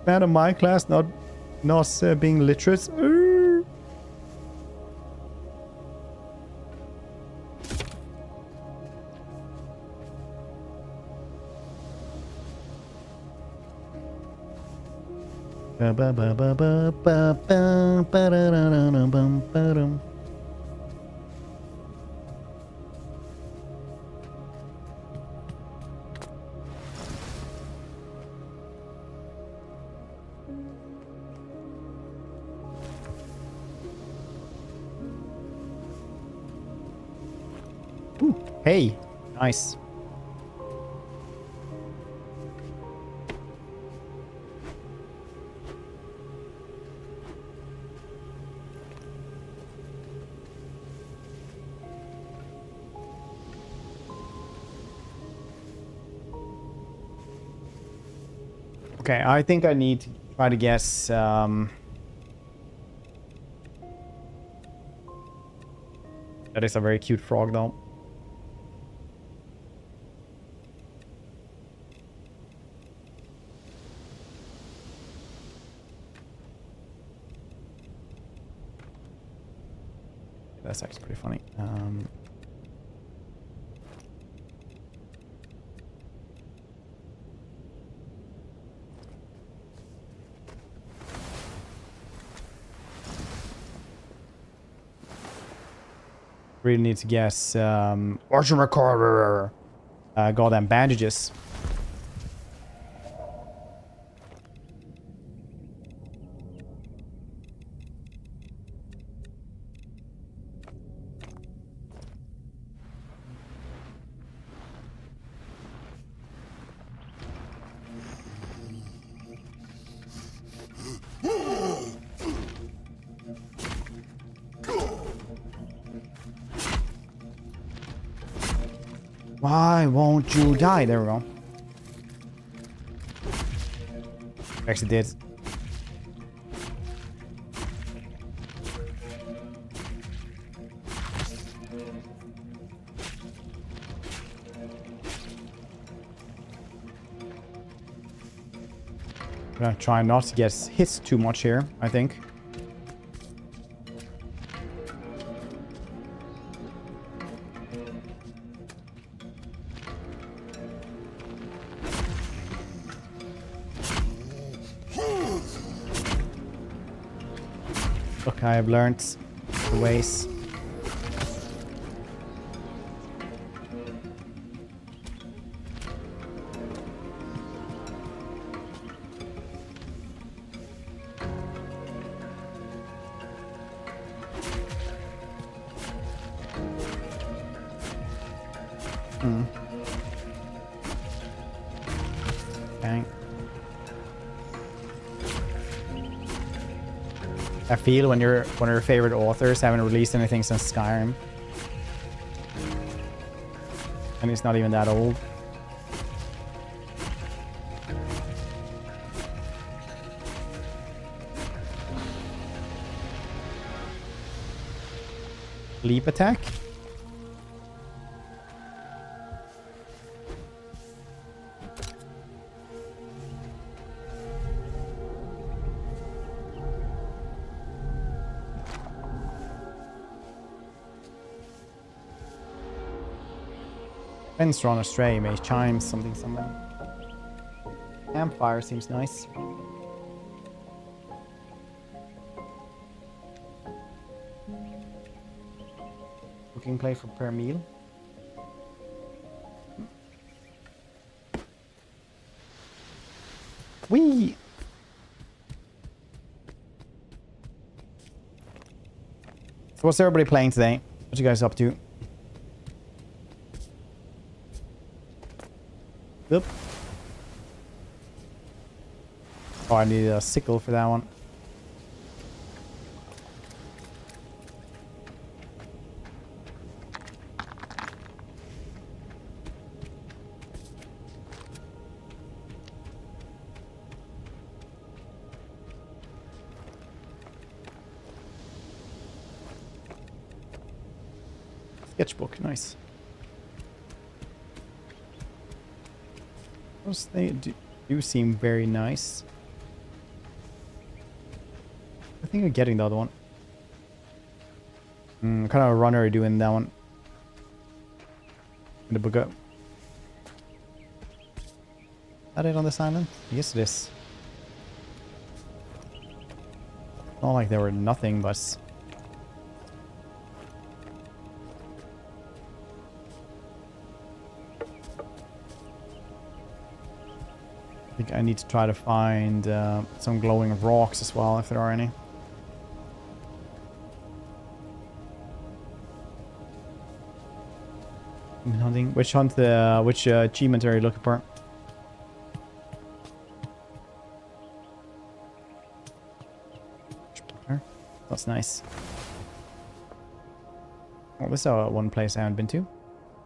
Speaker 1: Man of my class not being literate? Ooh, hey, nice. Okay, I think I need to try to guess. That is a very cute frog, though. That's actually pretty funny. Really need to guess. Archer Recorder. Goddamn bandages. Why won't you die? There we go. Actually did. I'm gonna try not to get hit too much here, I think. Okay, I've learned the ways. Okay. I feel when one of your favorite authors haven't released anything since Skyrim. And it's not even that old. Leap attack? Fence run astray, may chime, something. Campfire seems nice. Cooking play for per meal. Whee! So what's everybody playing today? What you guys up to? Yep. Oh, I need a sickle for that one. Sketchbook, nice. They do seem very nice. I think I'm getting the other one. What kind of a runner are you doing that one? In the book up. Is that it on this island? Yes, it is. Not like there were nothing but... I think I need to try to find some glowing rocks as well, if there are any. Hunting. Which achievement are you looking for? That's nice. Oh, this is one place I haven't been to.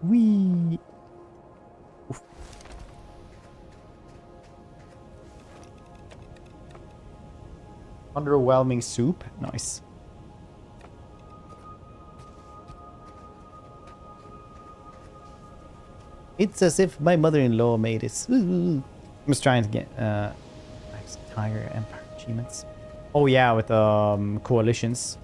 Speaker 1: Whee! Oof. Underwhelming soup. Nice. It's as if my mother-in-law made it. I'm just trying to get nice entire empire achievements. Oh yeah, with coalitions.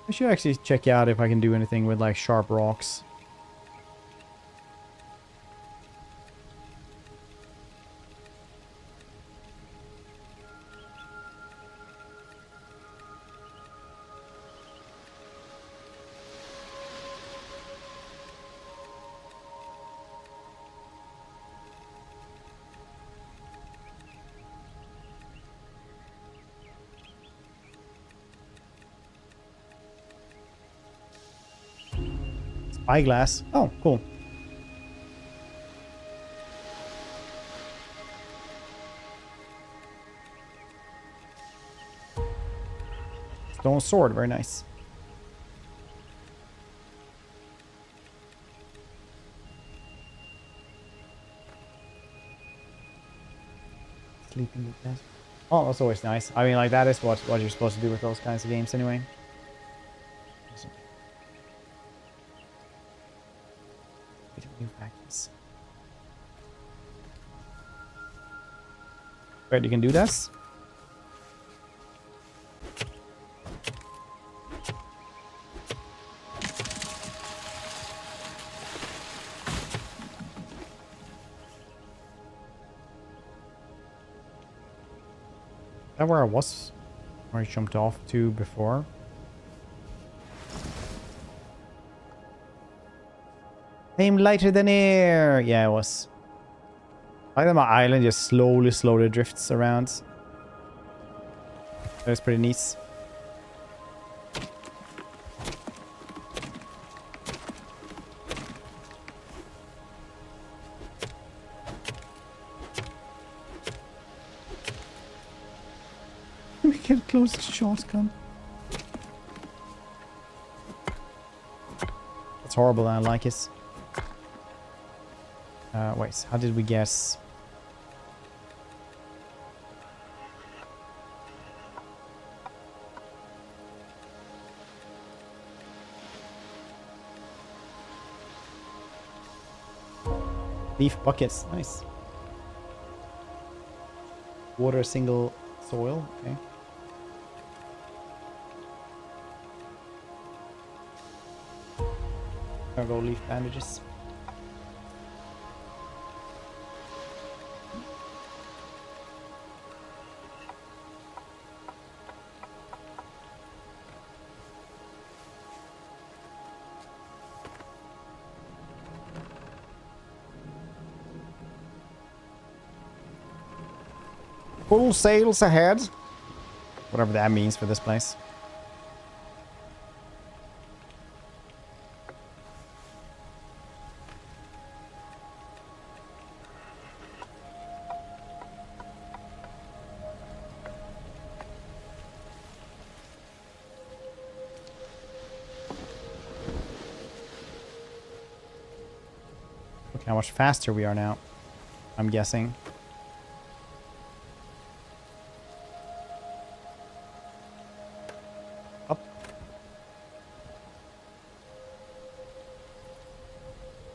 Speaker 1: I should actually check out if I can do anything with like sharp rocks. Spyglass. Oh, cool. Stone sword, very nice. Sleeping with that. Oh, that's always nice. I mean, like, that is what you're supposed to do with those kinds of games anyway. New factors. Wait, you can do this? Is that where I was? Where I jumped off to before? Aim lighter than air. Yeah, it was. I like that my island just slowly drifts around. That was pretty neat. We can close the shotgun. That's horrible. I don't like it. Wait, how did we guess? Leaf buckets, nice. Water, single soil, okay. I'll go leaf bandages. Full sails ahead. Whatever that means for this place. Look how much faster we are now, I'm guessing.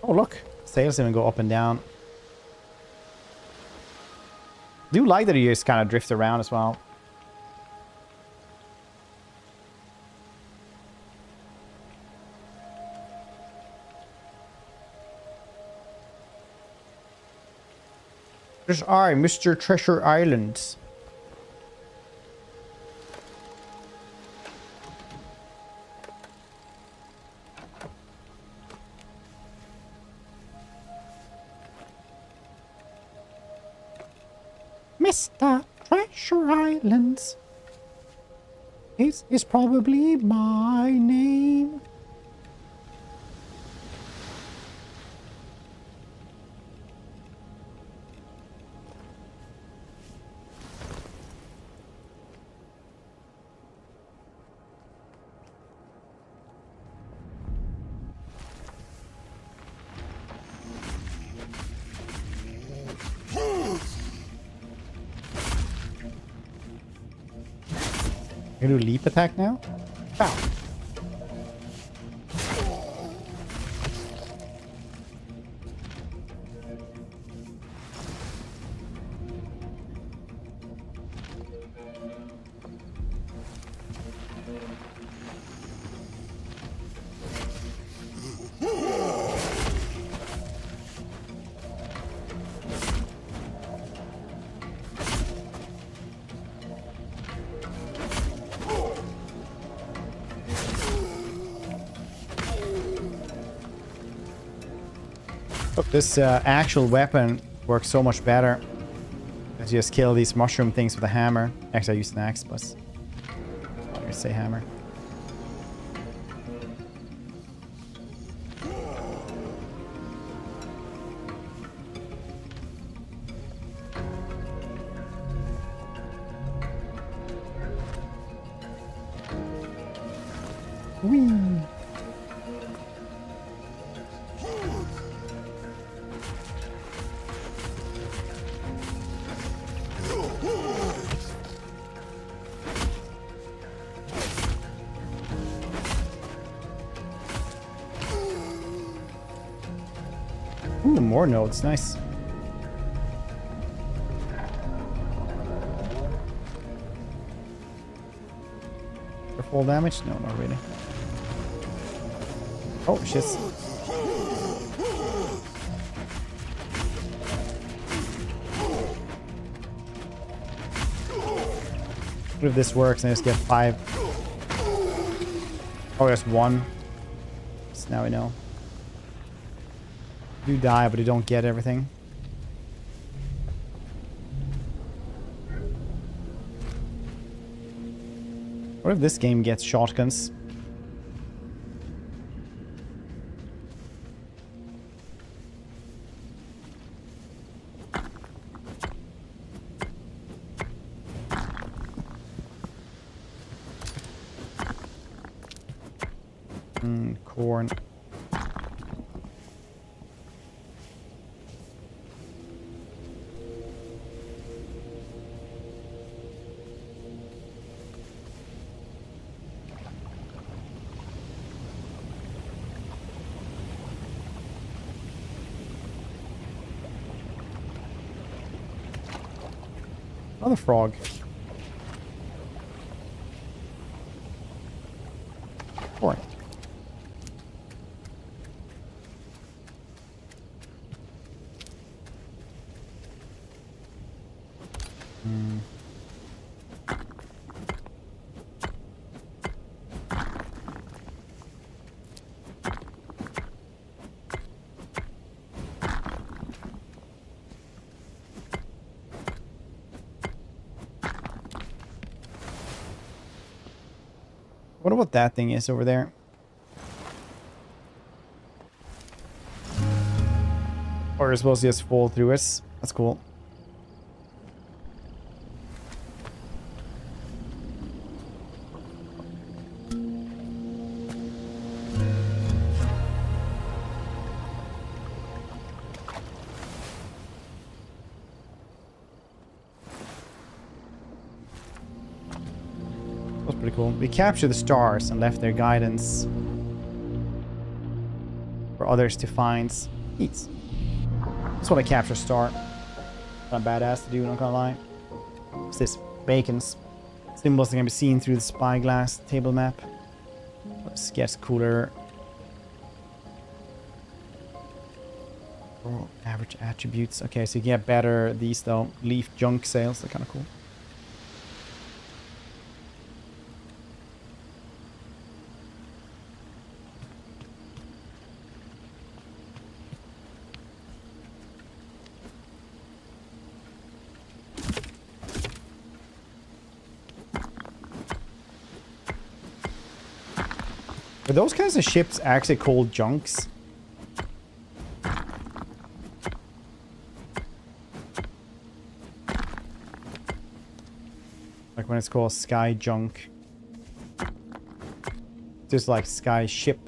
Speaker 1: Oh, look. Sails even go up and down. I do like that you just kind of drift around as well. There's I, Mr. Treasure Island.
Speaker 3: Mr. Treasure Islands. This is probably my name.
Speaker 1: I can do leap attack now? Pow. Look, this actual weapon works so much better. As you just kill these mushroom things with a hammer. Actually, I used an axe, but I'm gonna say hammer. Whee! Ooh, more nodes, nice. For full damage? No, not really. Oh, shit. What if this works and I just get 5? Oh, just 1. So now we know. You die, but you don't get everything. What if this game gets shotguns? Corn. Another frog. Corn. Wonder what that thing is over there. Or it's supposed to just fall through us. That's cool. That's pretty cool. We captured the stars and left their guidance for others to find. Neat. That's what I capture star. Kind of badass to do, not gonna lie. What's this? Bacons. Symbols that can be seen through the spyglass table map. Let's get cooler. Oh, average attributes. Okay, so you get better these though. Leaf junk sales, they're kind of cool. Are those kinds of ships actually called junks? Like when it's called sky junk. Just like sky ship.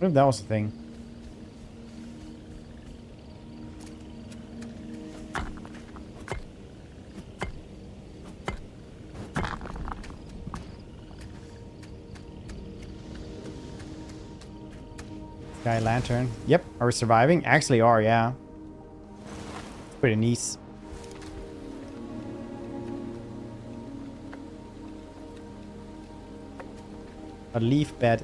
Speaker 1: What if that was the thing? Sky lantern. Yep. Are we surviving? Actually are, yeah. It's pretty nice. A leaf bed.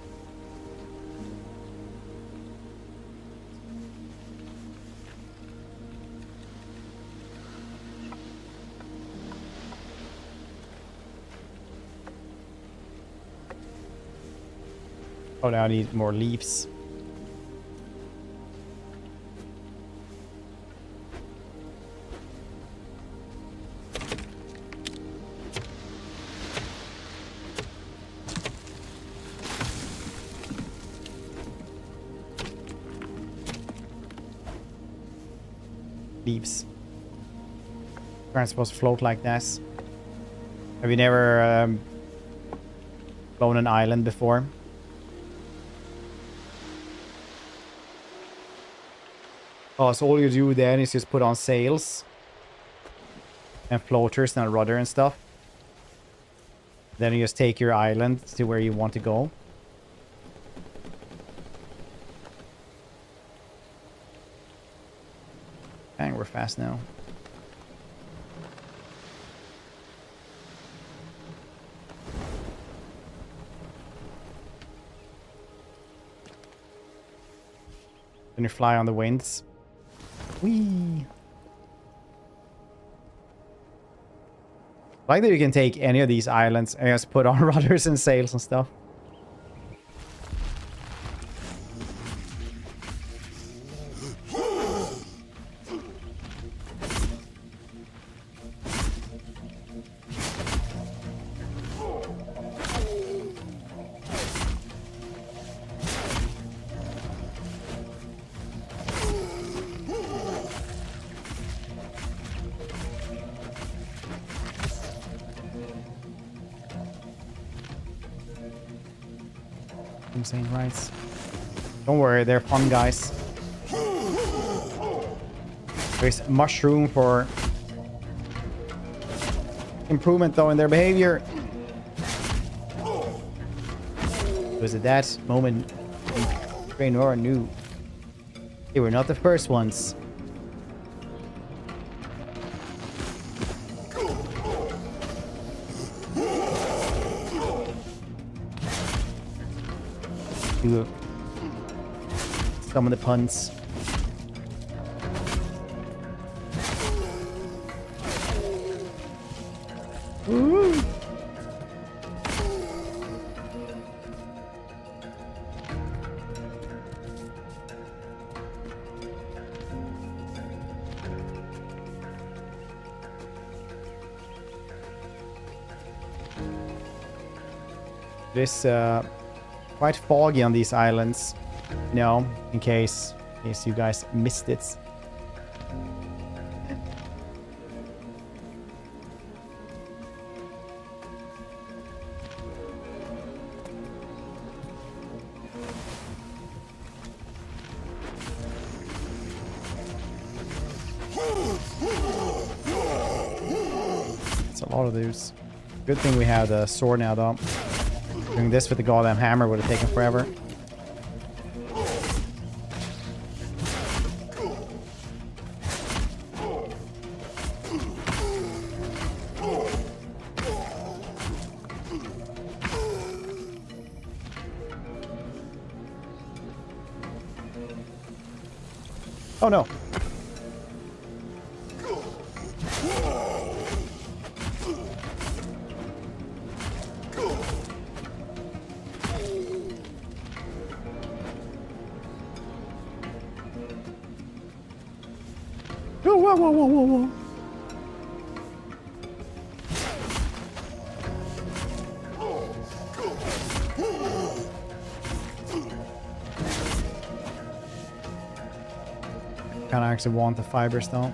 Speaker 1: Oh, now I need more leaves. Leaves. Aren't supposed to float like this. Have you never flown an island before? Oh, so all you do then is just put on sails and floaters and a rudder and stuff. Then you just take your island to where you want to go. Dang, we're fast now. Then you fly on the winds. Whee! I like that you can take any of these islands and just put on rudders and sails and stuff. Insane rights. Don't worry, they're fun guys. There's much room for improvement though in their behavior. Was it that moment Draenor knew they were not the first ones? Do some of the puns. Ooh. This quite foggy on these islands, you know, in case you guys missed it. It's a lot of those. Good thing we have the sword now, though. Doing this with the goddamn hammer would have taken forever. Oh no.
Speaker 3: Whoa, whoa, whoa, whoa, whoa, whoa.
Speaker 1: Kind of actually want the fibers though.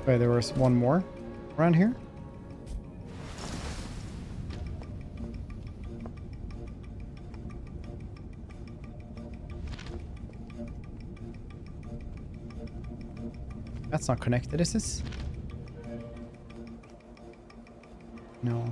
Speaker 1: Wait, there was one more around here? That's not connected, is this? No.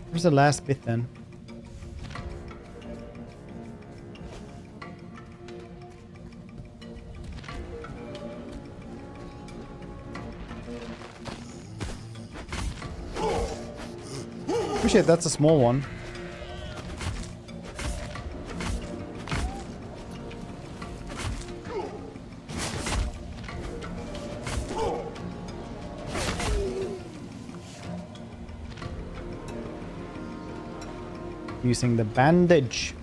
Speaker 1: Where's the last bit then? Oh shit, that's a small one. Using the bandage.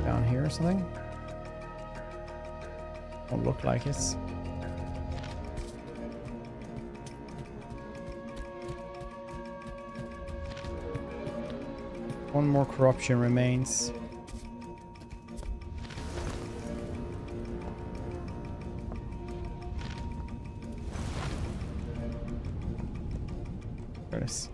Speaker 1: Down here or something? Don't look like it. One more corruption remains. There it is.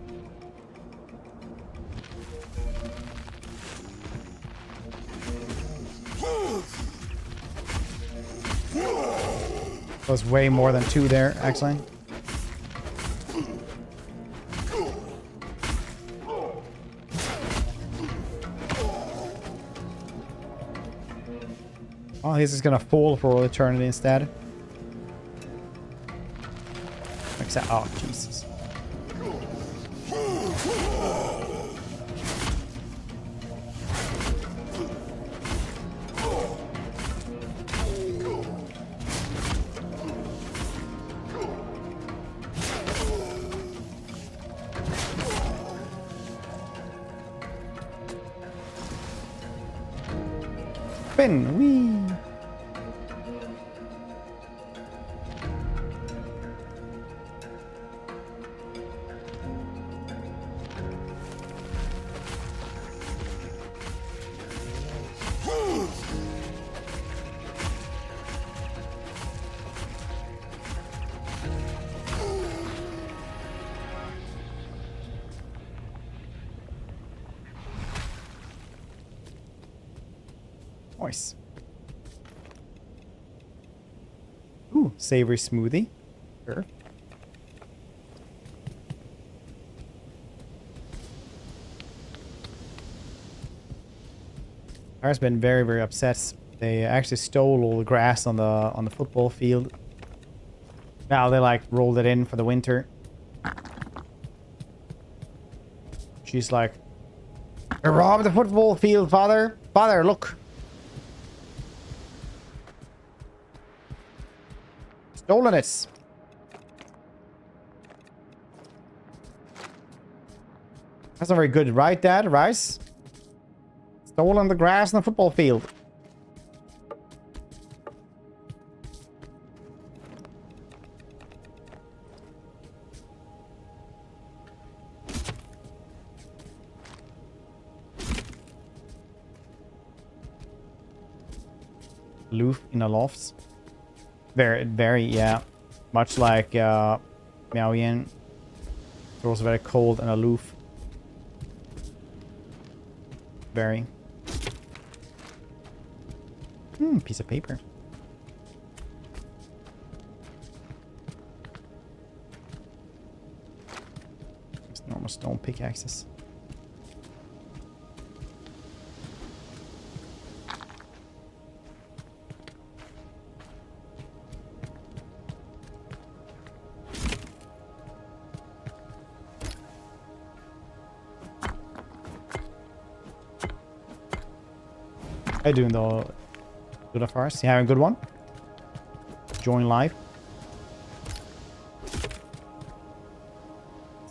Speaker 1: Was way more than two there, actually. Oh, he's just gonna fall for all eternity instead. Except, oh, Jesus. Spin, wee. Nice. Ooh, savory smoothie. Sure. I've been very, very upset. They actually stole all the grass on the football field. Now they like rolled it in for the winter. She's like, "I robbed the football field, father. Father, look. Stolen it." That's not very good, right, Dad? Rice? Stolen the grass on the football field. Aloft in Aloft. Very, yeah. Much like Yuán. It's also very cold and aloof. Very. Piece of paper. Just normal stone pickaxes. How you doing though? Good first. You having a good one? Join live.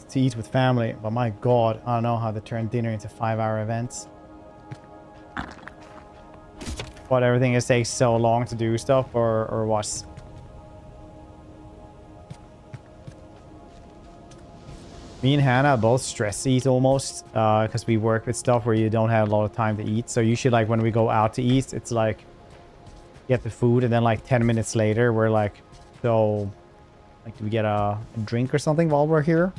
Speaker 1: To eat with family. But my god, I don't know how they turn dinner into 5-hour events. What, everything just takes so long to do stuff or what? Me and Hannah both stress eat almost because we work with stuff where you don't have a lot of time to eat. So usually like when we go out to eat, it's like get the food and then like 10 minutes later we're like, so like do we get a drink or something while we're here?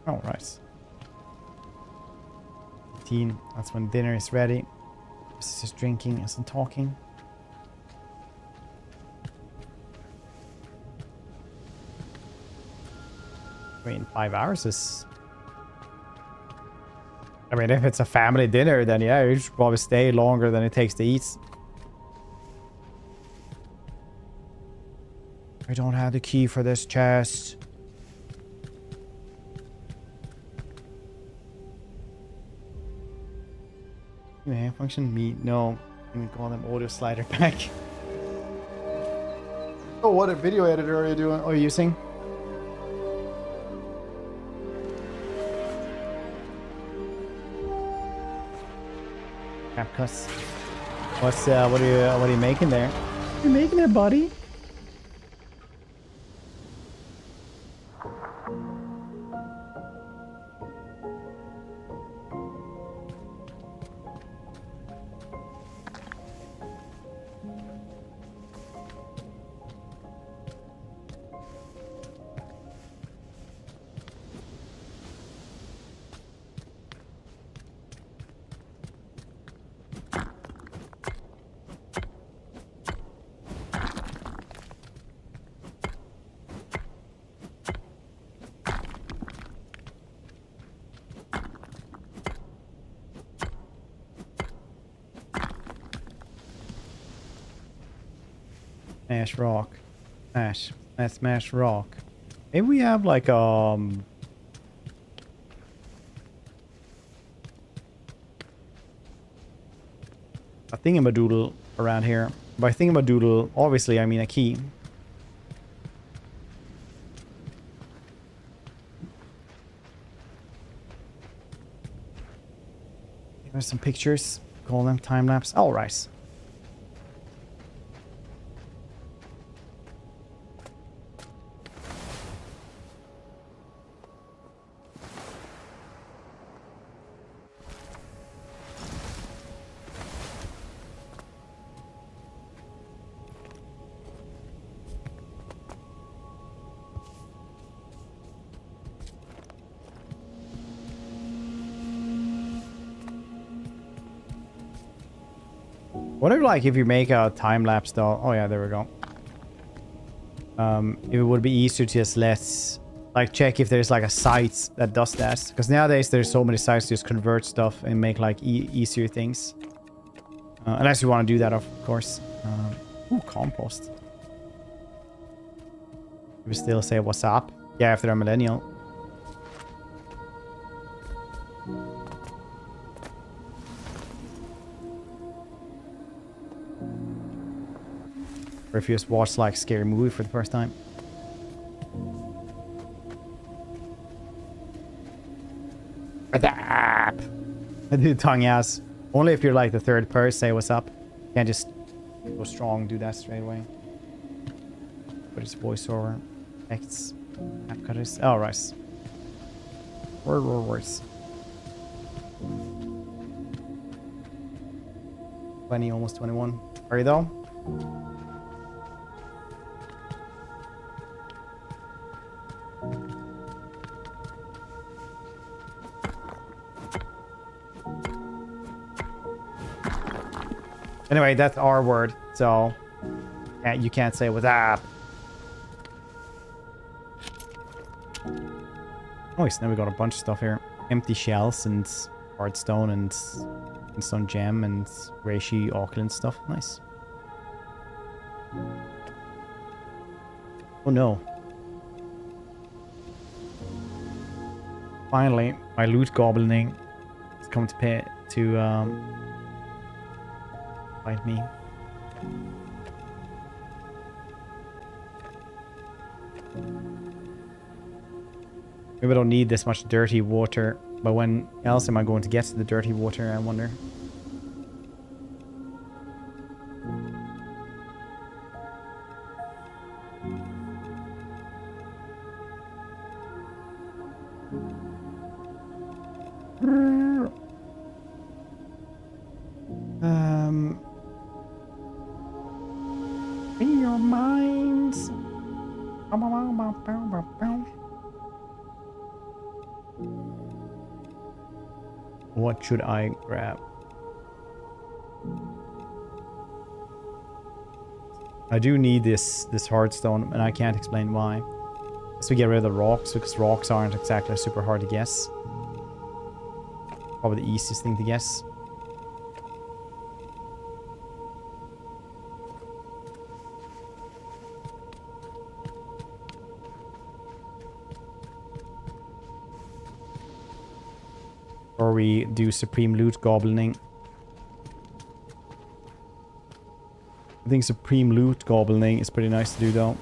Speaker 1: All right. 15. That's when dinner is ready. This is just drinking and some talking. I mean, 5 hours is... I mean, if it's a family dinner, then yeah, you should probably stay longer than it takes to eat. I don't have the key for this chest. Yeah, function meat. No. Let me call them audio slider back. Oh, what a video editor are you doing? Are you using? CapCut. What's what are you making there? What are you making there, buddy? Smash rock. Smash rock. Maybe we have like a thingamadoodle around here. By thingamadoodle, obviously I mean a key. There's some pictures. Call them time lapse. All right. What if, like, if you make a time lapse though? Oh yeah, there we go. It would be easier to just like check if there's like a site that does that, because nowadays there's so many sites to just convert stuff and make like easier things. Unless you want to do that, of course. Ooh, compost. We still say what's up? Yeah, after a millennial. Or if you just watch like scary movie for the first time. What's up? I do tongue ass. Only if you're like the third person, say what's up. You can't just go strong, do that straight away. But it's voiceover. X. App cutters. Oh, right. Words. 20, almost 21. Are you though? Anyway, that's our word, so you can't say what's up. Oh, so now we got a bunch of stuff here. Empty shells and hard stone and some gem and reishi, Auckland stuff. Nice. Oh no. Finally, my loot goblining is coming to pay to fight me. Maybe I don't need this much dirty water, but when else am I going to get to the dirty water, I wonder. In your minds. What should I grab? I do need this hardstone, and I can't explain why. So we get rid of the rocks, because rocks aren't exactly super hard to guess. Probably the easiest thing to guess. Or we do supreme loot goblining. I think supreme loot goblining is pretty nice to do though.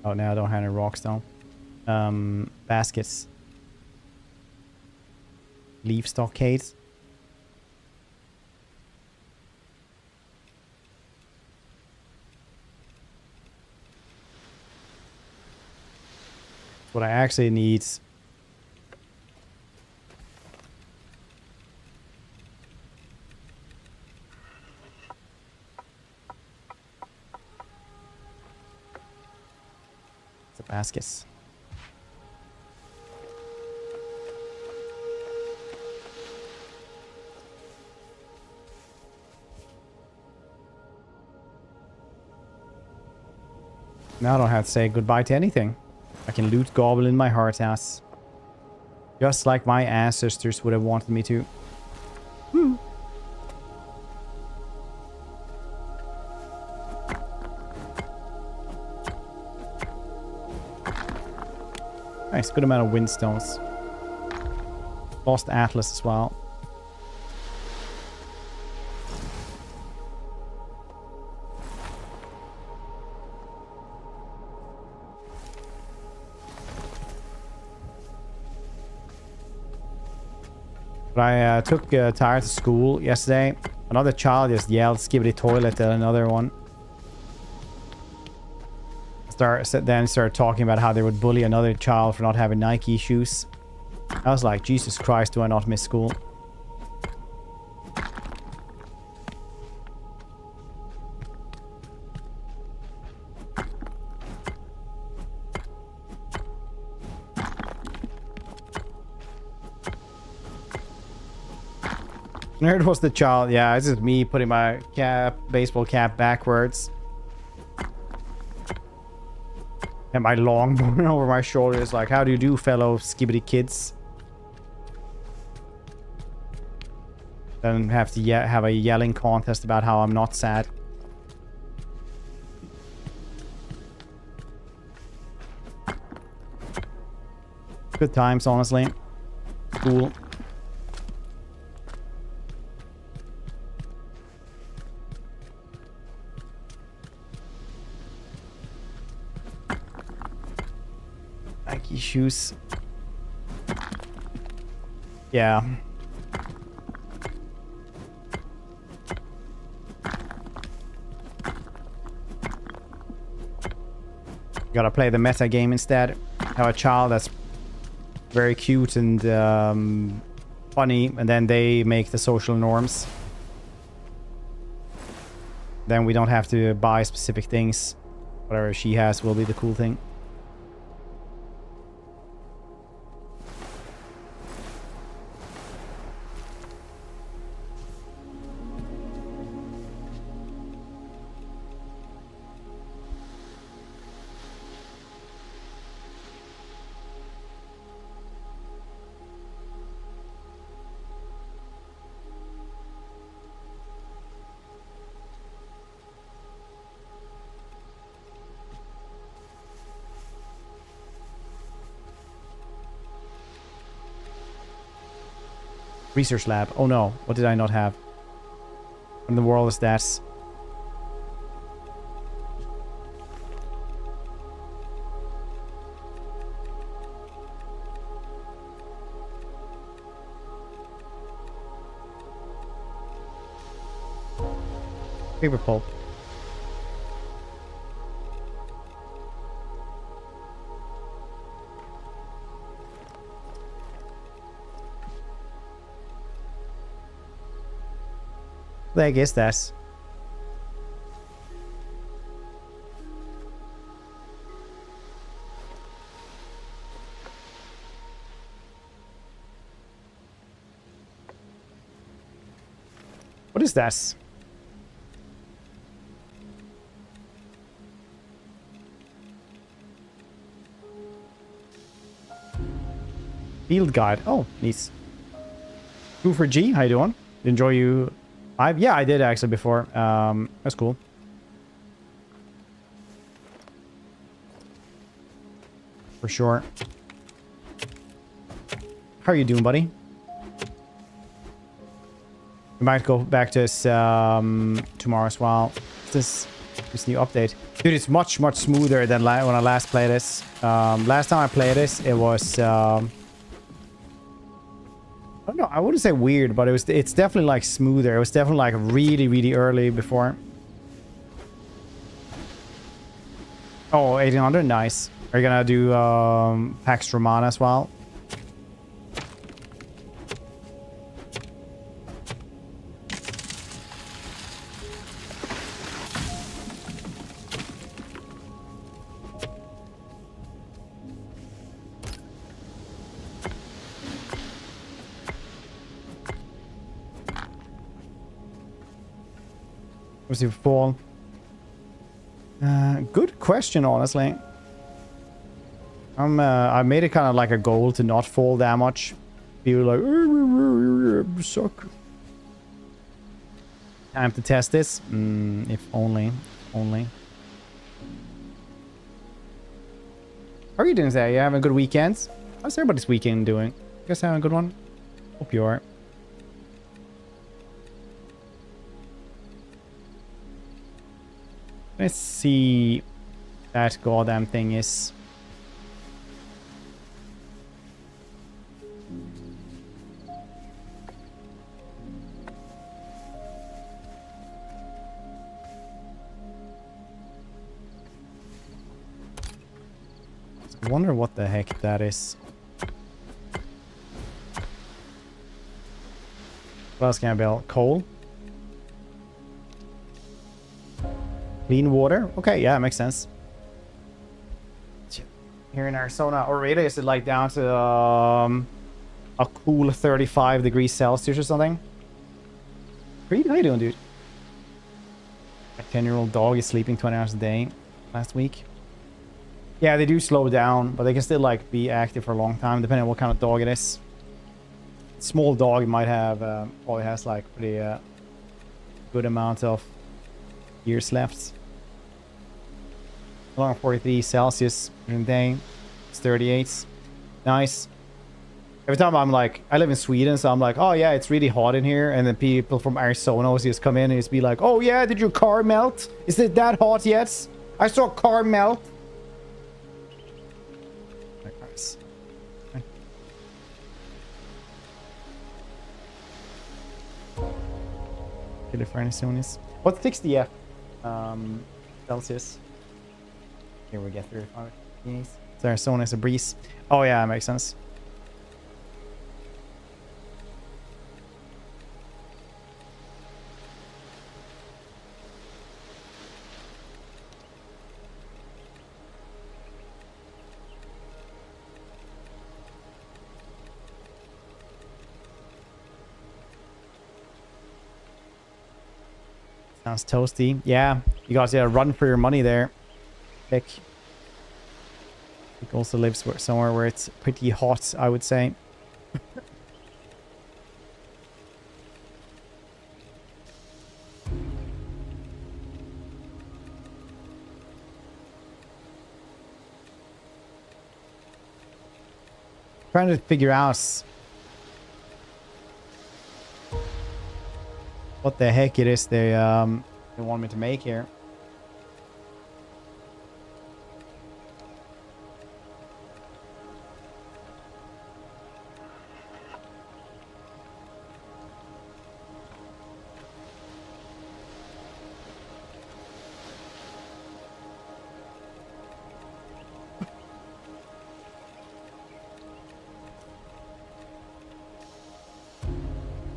Speaker 1: Oh, now I don't have any rocks though. Baskets. Leaf stockades. What I actually need. Baskets. Now I don't have to say goodbye to anything. I can loot goblin my heart ass. Just like my ancestors would have wanted me to. Nice, good amount of windstones. Lost Atlas as well. But I took Tyre to school yesterday. Another child just yelled "skibbity toilet" at another one. Then started talking about how they would bully another child for not having Nike shoes. I was like, Jesus Christ, do I not miss school? Nerd was the child. Yeah, this is me putting my baseball cap backwards. And my longboard over my shoulders, like, how do you do, fellow skibbity kids? Then have to have a yelling contest about how I'm not sad. Good times, honestly. Cool. Nike shoes. Yeah. Gotta play the meta game instead. Have a child that's very cute and funny, and then they make the social norms. Then we don't have to buy specific things. Whatever she has will be the cool thing. Research lab. Oh no, what did I not have? What in the world is that? Paper pulp. I guess that's what is that? Field guide. Oh, nice. 2 for G. How you doing? Enjoy you. Yeah, I did actually before. That's cool. For sure. How are you doing, buddy? We might go back to this tomorrow as well. This new update. Dude, it's much smoother than when I last played this. Last time I played this, it was... I don't know, I wouldn't say weird, but it's definitely like smoother. It was definitely like really early before. Oh, 1800, nice. Are you gonna do Pax Romana as well? Was it fall? Good question, honestly. I made it kind of like a goal to not fall that much. Feel like suck. Time to test this. If only. How are you doing today? You having a good weekend? How's everybody's weekend doing? You guys having a good one? Hope you are. Let's see that goddamn thing is. I wonder what the heck that is. What else can I build? Coal? Clean water? Okay, yeah, makes sense. Here in Arizona, or really is it like down to a cool 35 degrees Celsius or something? Creed, how you doing, dude? My 10-year-old dog is sleeping 20 hours a day last week. Yeah, they do slow down, but they can still like be active for a long time, depending on what kind of dog it is. Small dog might have, probably has like pretty good amount of years left. Along 43 Celsius in a day. It's 38. Nice. Every time I'm like, I live in Sweden, so I'm like, oh yeah, it's really hot in here. And then people from Arizona always just come in and just be like, oh yeah, did your car melt? Is it that hot yet? I saw a car melt. Nice. Okay. California. What's 60 Celsius? Here we get 35 degrees. So Arizona is a breeze. Oh yeah, that makes sense. Sounds toasty. Yeah, you guys gotta run for your money there. Pick. It also lives somewhere where it's pretty hot, I would say. Trying to figure out what the heck it is they want me to make here.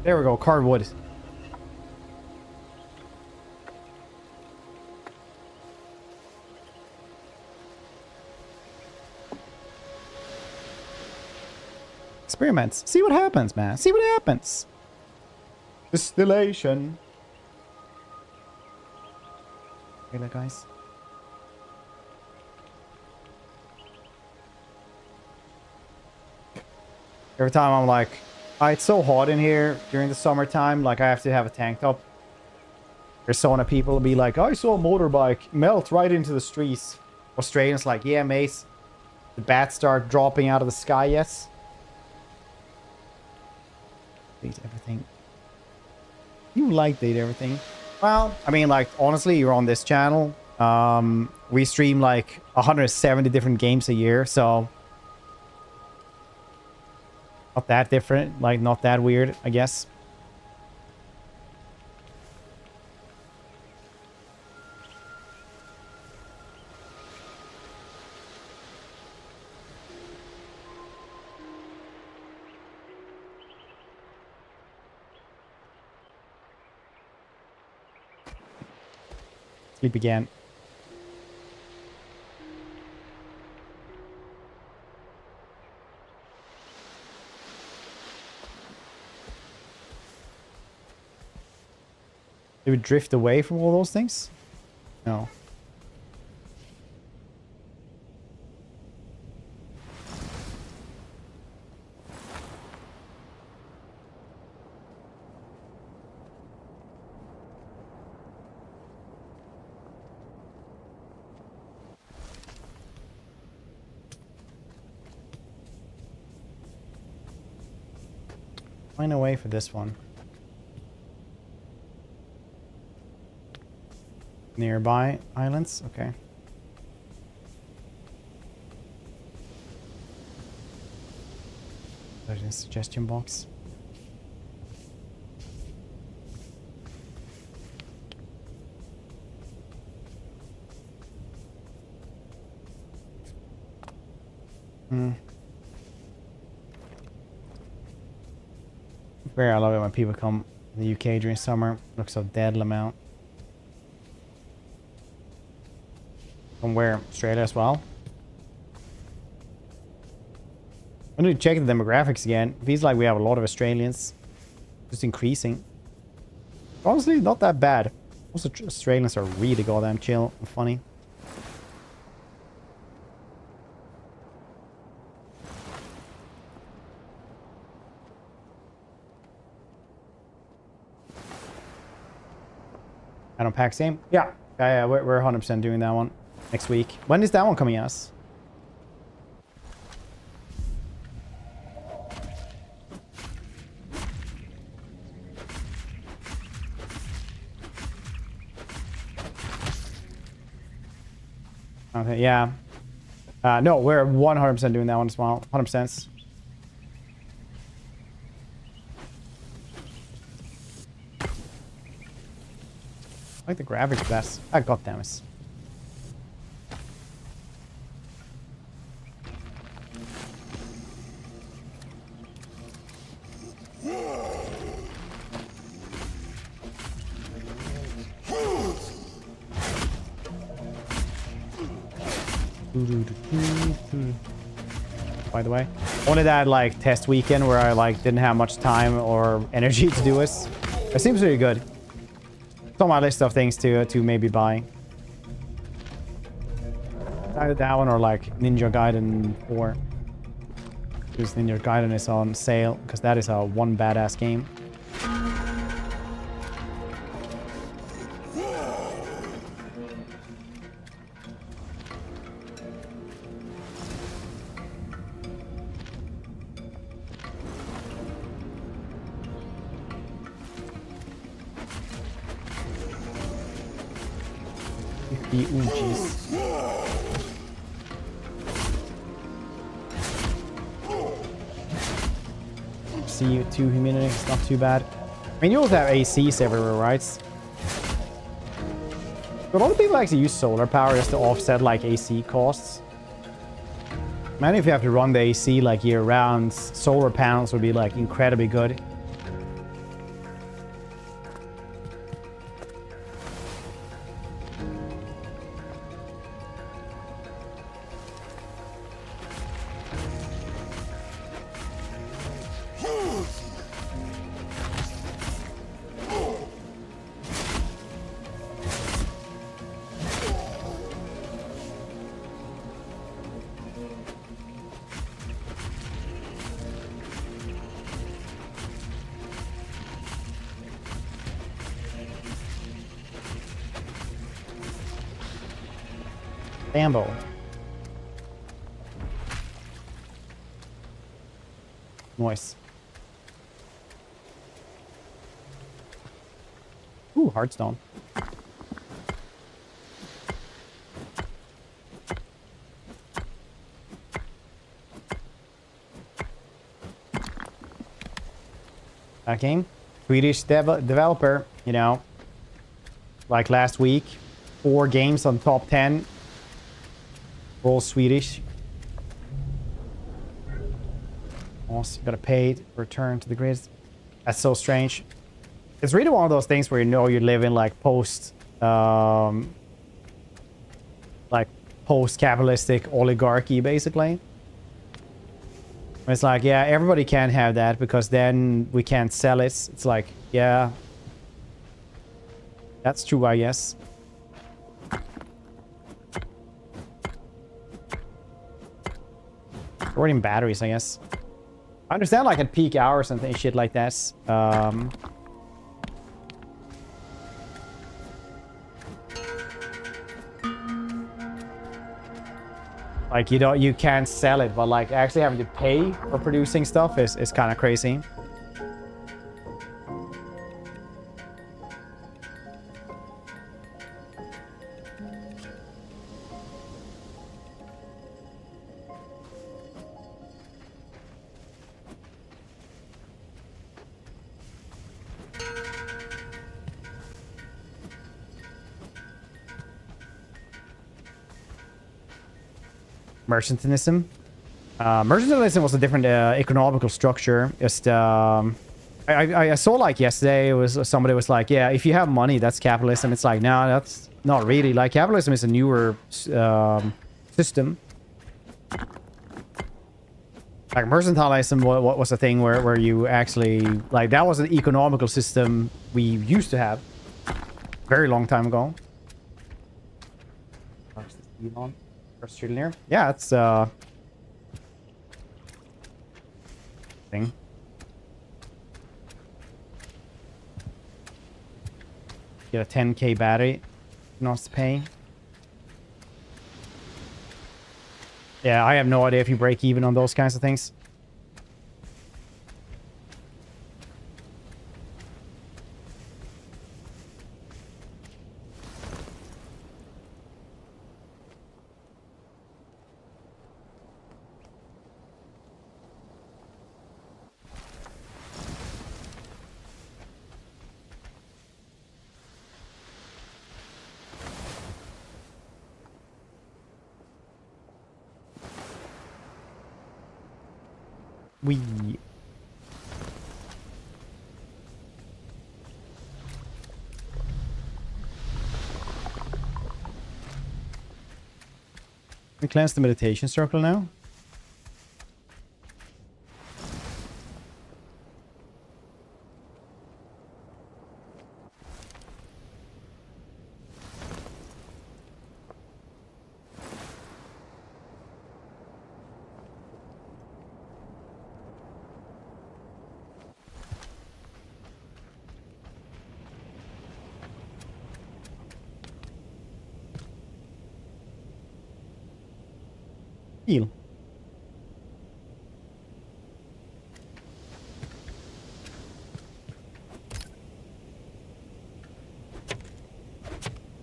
Speaker 1: There we go, cardwood. Experiments. See what happens, man. See what happens. Distillation. Okay, guys. Every time I'm like, it's so hot in here during the summertime, like I have to have a tank top. Arizona people will be like, I saw a motorbike melt right into the streets. Australians like, yeah, mate. The bats start dropping out of the sky, yes. Date everything. You like date everything? Well, I mean, like, honestly, you're on this channel. We stream like 170 different games a year, so... Not that different, like not that weird, I guess. Sleep again. Did we drift away from all those things? No. Find a way for this one. Nearby islands, okay. There's a suggestion box. I love it when people come to the UK during summer. Looks so dead amount. From where? Australia as well. I need to check the demographics again. Feels like we have a lot of Australians. Just increasing. Honestly, not that bad. Most Australians are really goddamn chill and funny. I don't pack same. Yeah, we're 100% doing that one next week. When is that one coming out? Okay, yeah. No, we're 100% doing that one as well. 100%. I like the graphics best. Ah, goddammit. By the way, only that like test weekend where I like didn't have much time or energy to do this. It seems really good. It's on my list of things to maybe buy. Either that one or like Ninja Gaiden 4. Because Ninja Gaiden is on sale because that is a one badass game. CO2 humidity, it's not too bad. I mean, you also have ACs everywhere, right? But a lot of people like to use solar power just to offset like AC costs. Imagine if you have to run the AC like year round, solar panels would be like incredibly good. Bambo. Nice. Ooh, Hearthstone. That game? Swedish developer, you know. Like last week, 4 games on top 10. All Swedish. Also, you gotta pay to return to the grid. That's so strange. It's really one of those things where you know you live in like post-capitalistic oligarchy, basically. It's like, yeah, everybody can't have that because then we can't sell it. It's like, yeah, that's true, I guess. Sorting batteries, I guess. I understand like at peak hours and shit like that. Like you can't sell it, but like actually having to pay for producing stuff is kind of crazy. mercantilism. Mercantilism was a different economical structure. Just I saw like yesterday, it was somebody was like, yeah, if you have money, that's capitalism. It's like, no, that's not really. Like, capitalism is a newer system. Like, mercantilism was a thing where you actually, like, that was an economical system we used to have very long time ago. First shooting here. Yeah, it's thing. Get a 10k battery. Not to pay. Yeah, I have no idea if you break even on those kinds of things. We cleanse the meditation circle now. Heal.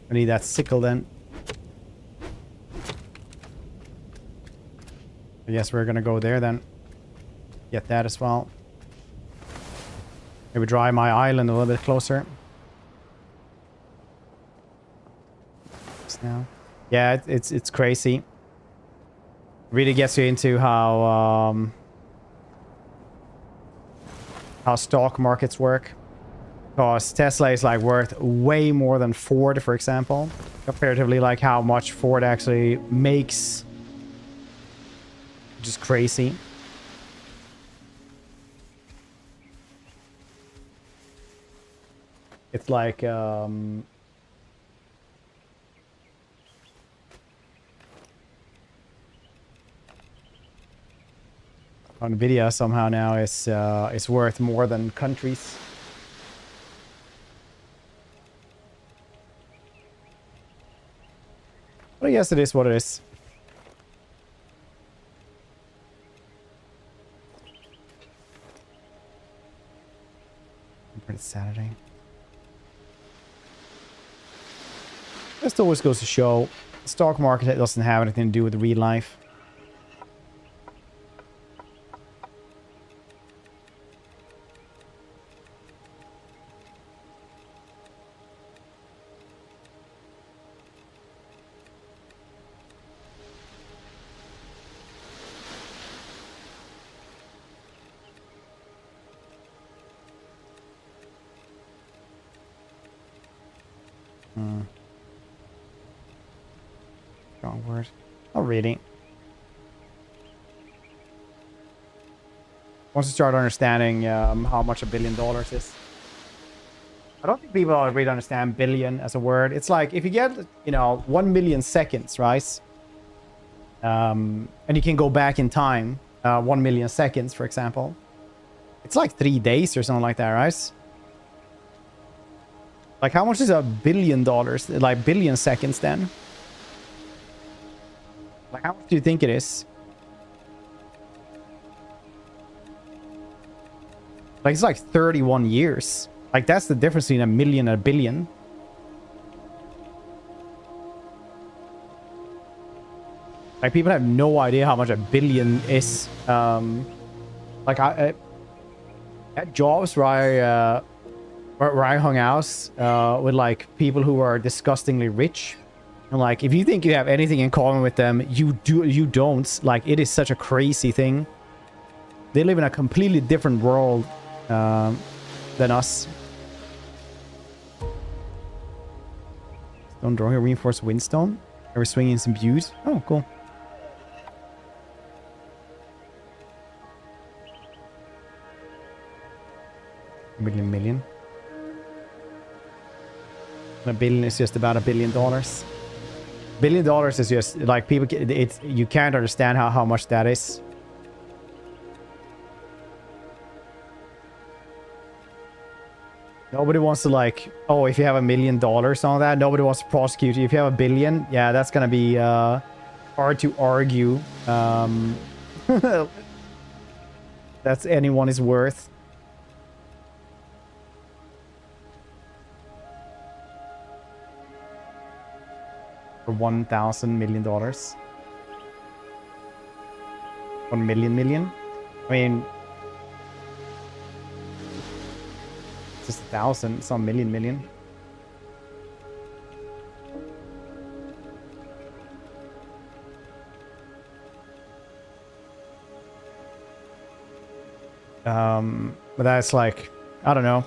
Speaker 1: I need that sickle then. I guess we're gonna go there then. Get that as well. Maybe drive my island a little bit closer. Now. Yeah, it's crazy. Really gets you into how stock markets work. Because Tesla is like worth way more than Ford, for example. Comparatively, like how much Ford actually makes. Which is crazy. It's like Nvidia somehow now is worth more than countries. But yes, it is what it is. It's Saturday. This always goes to show the stock market doesn't have anything to do with real life. Strong word. Not really. Once you start understanding how much $1 billion is. I don't think people really understand billion as a word. It's like if you get, 1 million seconds, right? And you can go back in time, 1 million seconds, for example. It's like 3 days or something like that, right? Like, how much is $1 billion? Like, billion seconds, then? Like, how much do you think it is? Like, it's like 31 years. Like, that's the difference between a million and a billion. Like, people have no idea how much a billion is. Like, I at jobs where I hung out with, like, people who are disgustingly rich. And like, if you think you have anything in common with them, you don't. Like, it is such a crazy thing. They live in a completely different world than us. Stone drawing a reinforced windstone. Every swinging is imbued. Oh, cool. Million. A billion is just about $1 billion. $1 billion is just like people. It's you can't understand how much that is. Nobody wants to like. Oh, if you have $1 million on that, nobody wants to prosecute you. If you have $1 billion, yeah, that's gonna be hard to argue. That's anyone is worth. $1,000 million. 1 million. I mean, it's just 1,000. It's not million. But that's like, I don't know.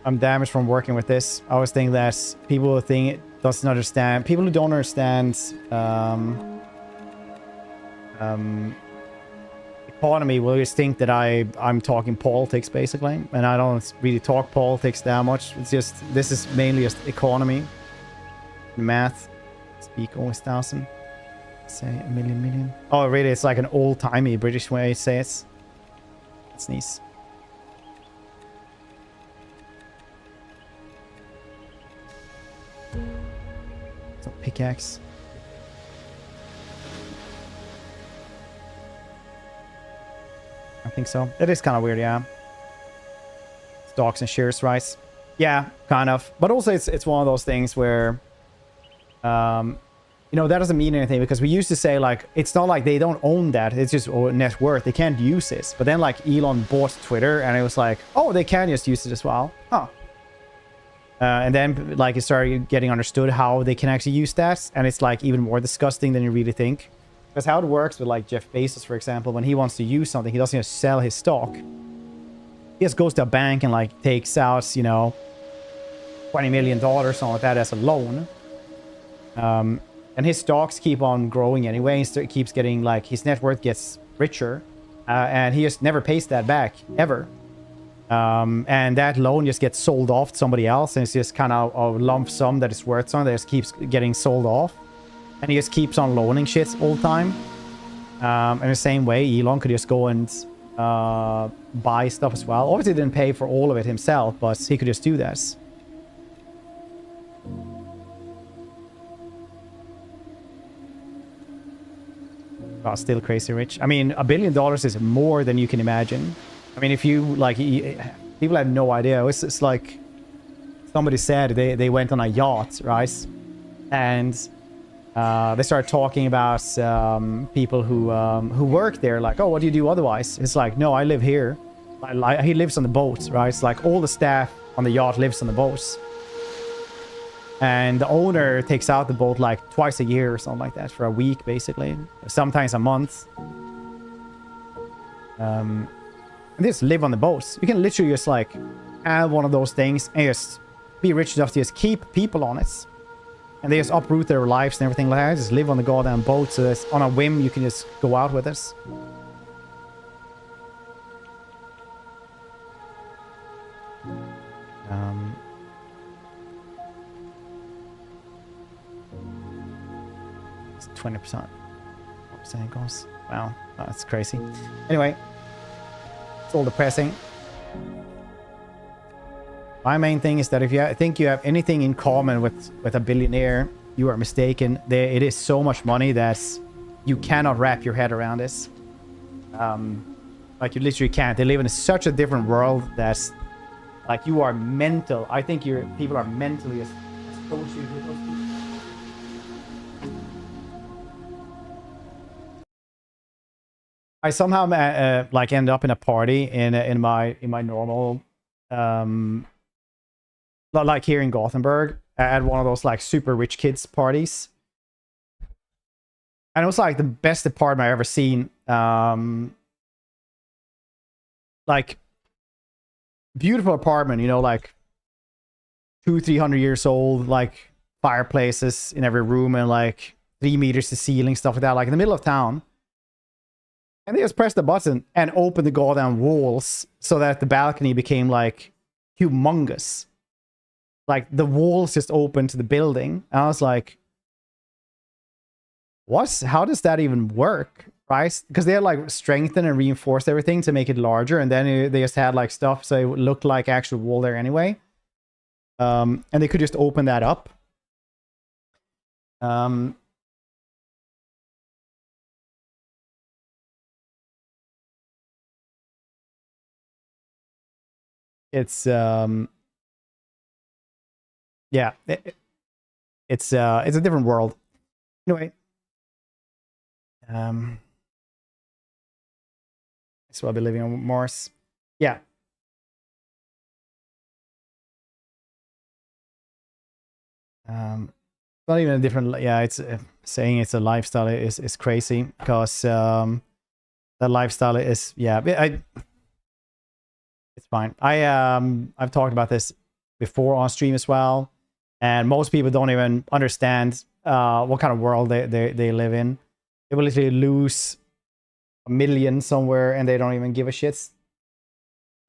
Speaker 1: I'm damaged from working with this. I always think that people think it doesn't understand. People who don't understand economy will just think that I'm talking politics basically, and I don't really talk politics that much. It's just this is mainly just economy, math. Speak always 1,000. Say a million. Oh, really? It's like an old-timey British way to say it. That's nice. Pickaxe. I think so. It is kind of weird, yeah. Stocks and shares rise. Yeah, kind of. But also it's one of those things where you know, that doesn't mean anything, because we used to say like it's not like they don't own that, it's just net worth, they can't use this. But then like Elon bought Twitter and it was like, oh, they can just use it as well. Huh. And then like it started getting understood how they can actually use that, and it's like even more disgusting than you really think. Because how it works with like Jeff Bezos, for example, when he wants to use something, he doesn't just sell his stock. He just goes to a bank and like takes out, you know, $20 million or something like that as a loan. And his stocks keep on growing anyway. He keeps getting like his net worth gets richer, and he just never pays that back ever. And that loan just gets sold off to somebody else, and it's just kind of a lump sum that is worth something that just keeps getting sold off, and he just keeps on loaning shit all the time. In the same way, Elon could just go and buy stuff as well. Obviously, he didn't pay for all of it himself, but he could just do this. Oh, still crazy rich. I mean, $1 billion is more than you can imagine. I mean, if you like, people have no idea. It's like somebody said they went on a yacht, right? And they started talking about people who work there. Like, oh, what do you do otherwise? It's like, no, I live here. He lives on the boat, right? It's like all the staff on the yacht lives on the boat. And the owner takes out the boat like twice a year or something like that, for a week, basically. Sometimes a month. And they just live on the boats. You can literally just like have one of those things and just be rich enough to just keep people on it. And they just uproot their lives and everything like that. Just live on the goddamn boat, so that on a whim you can just go out with it. It's 20%. Percent goes. Wow, that's crazy. Anyway, it's all depressing. My main thing is that if you think you have anything in common with a billionaire, you are mistaken. It is so much money that you cannot wrap your head around this. Like you literally can't. They live in such a different world that, like, you are mental. I think people are mentally associated with those people. I somehow like end up in a party in my normal like here in Gothenburg at one of those like super rich kids parties, and it was like the best apartment I've ever seen. Like beautiful apartment, you know, like 200-300 years old, like fireplaces in every room and like 3 meters to ceiling, stuff like that, like in the middle of town. And they just pressed the button and opened the goddamn walls so that the balcony became like humongous. Like the walls just opened to the building. And I was like, what? How does that even work? Right? Because they had like strengthened and reinforced everything to make it larger. And then they just had like stuff so it looked like actual wall there anyway. And they could just open that up. It's yeah, it's a different world. Anyway, so I'll be living on Mars. Yeah. Not even a different. Yeah, it's saying it's a lifestyle is crazy because that lifestyle is it's fine. I've talked about this before on stream as well, and most people don't even understand what kind of world they live in. They will literally lose $1 million somewhere and they don't even give a shit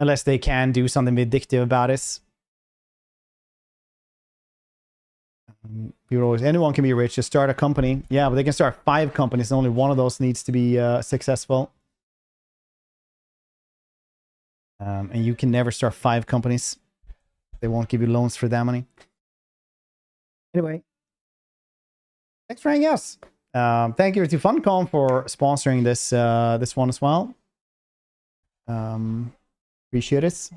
Speaker 1: unless they can do something addictive about it. People always, anyone can be rich, just start a company. Yeah, but they can start 5 companies and only one of those needs to be successful. And you can never start 5 companies. They won't give you loans for that money. Anyway, thanks for hanging out. Thank you to Funcom for sponsoring this this one as well. Appreciate it.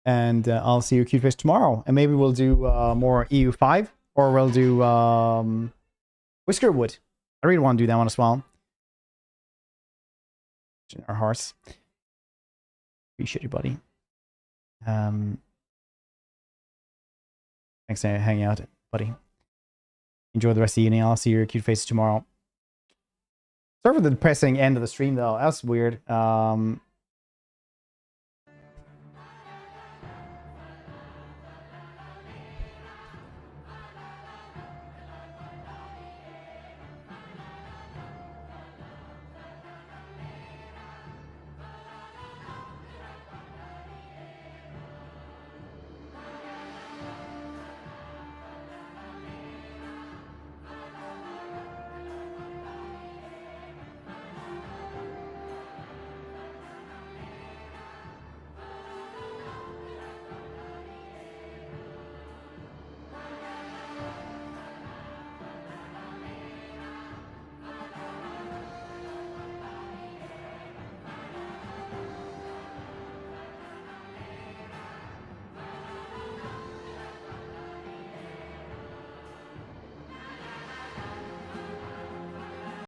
Speaker 1: And I'll see you cute face tomorrow. And maybe we'll do more EU5 or we'll do Whiskerwood. I really want to do that one as well. Our hearts. Appreciate you, buddy. Thanks for hanging out, buddy. Enjoy the rest of the evening. I'll see your cute faces tomorrow. Sorry for the depressing end of the stream, though. That's weird.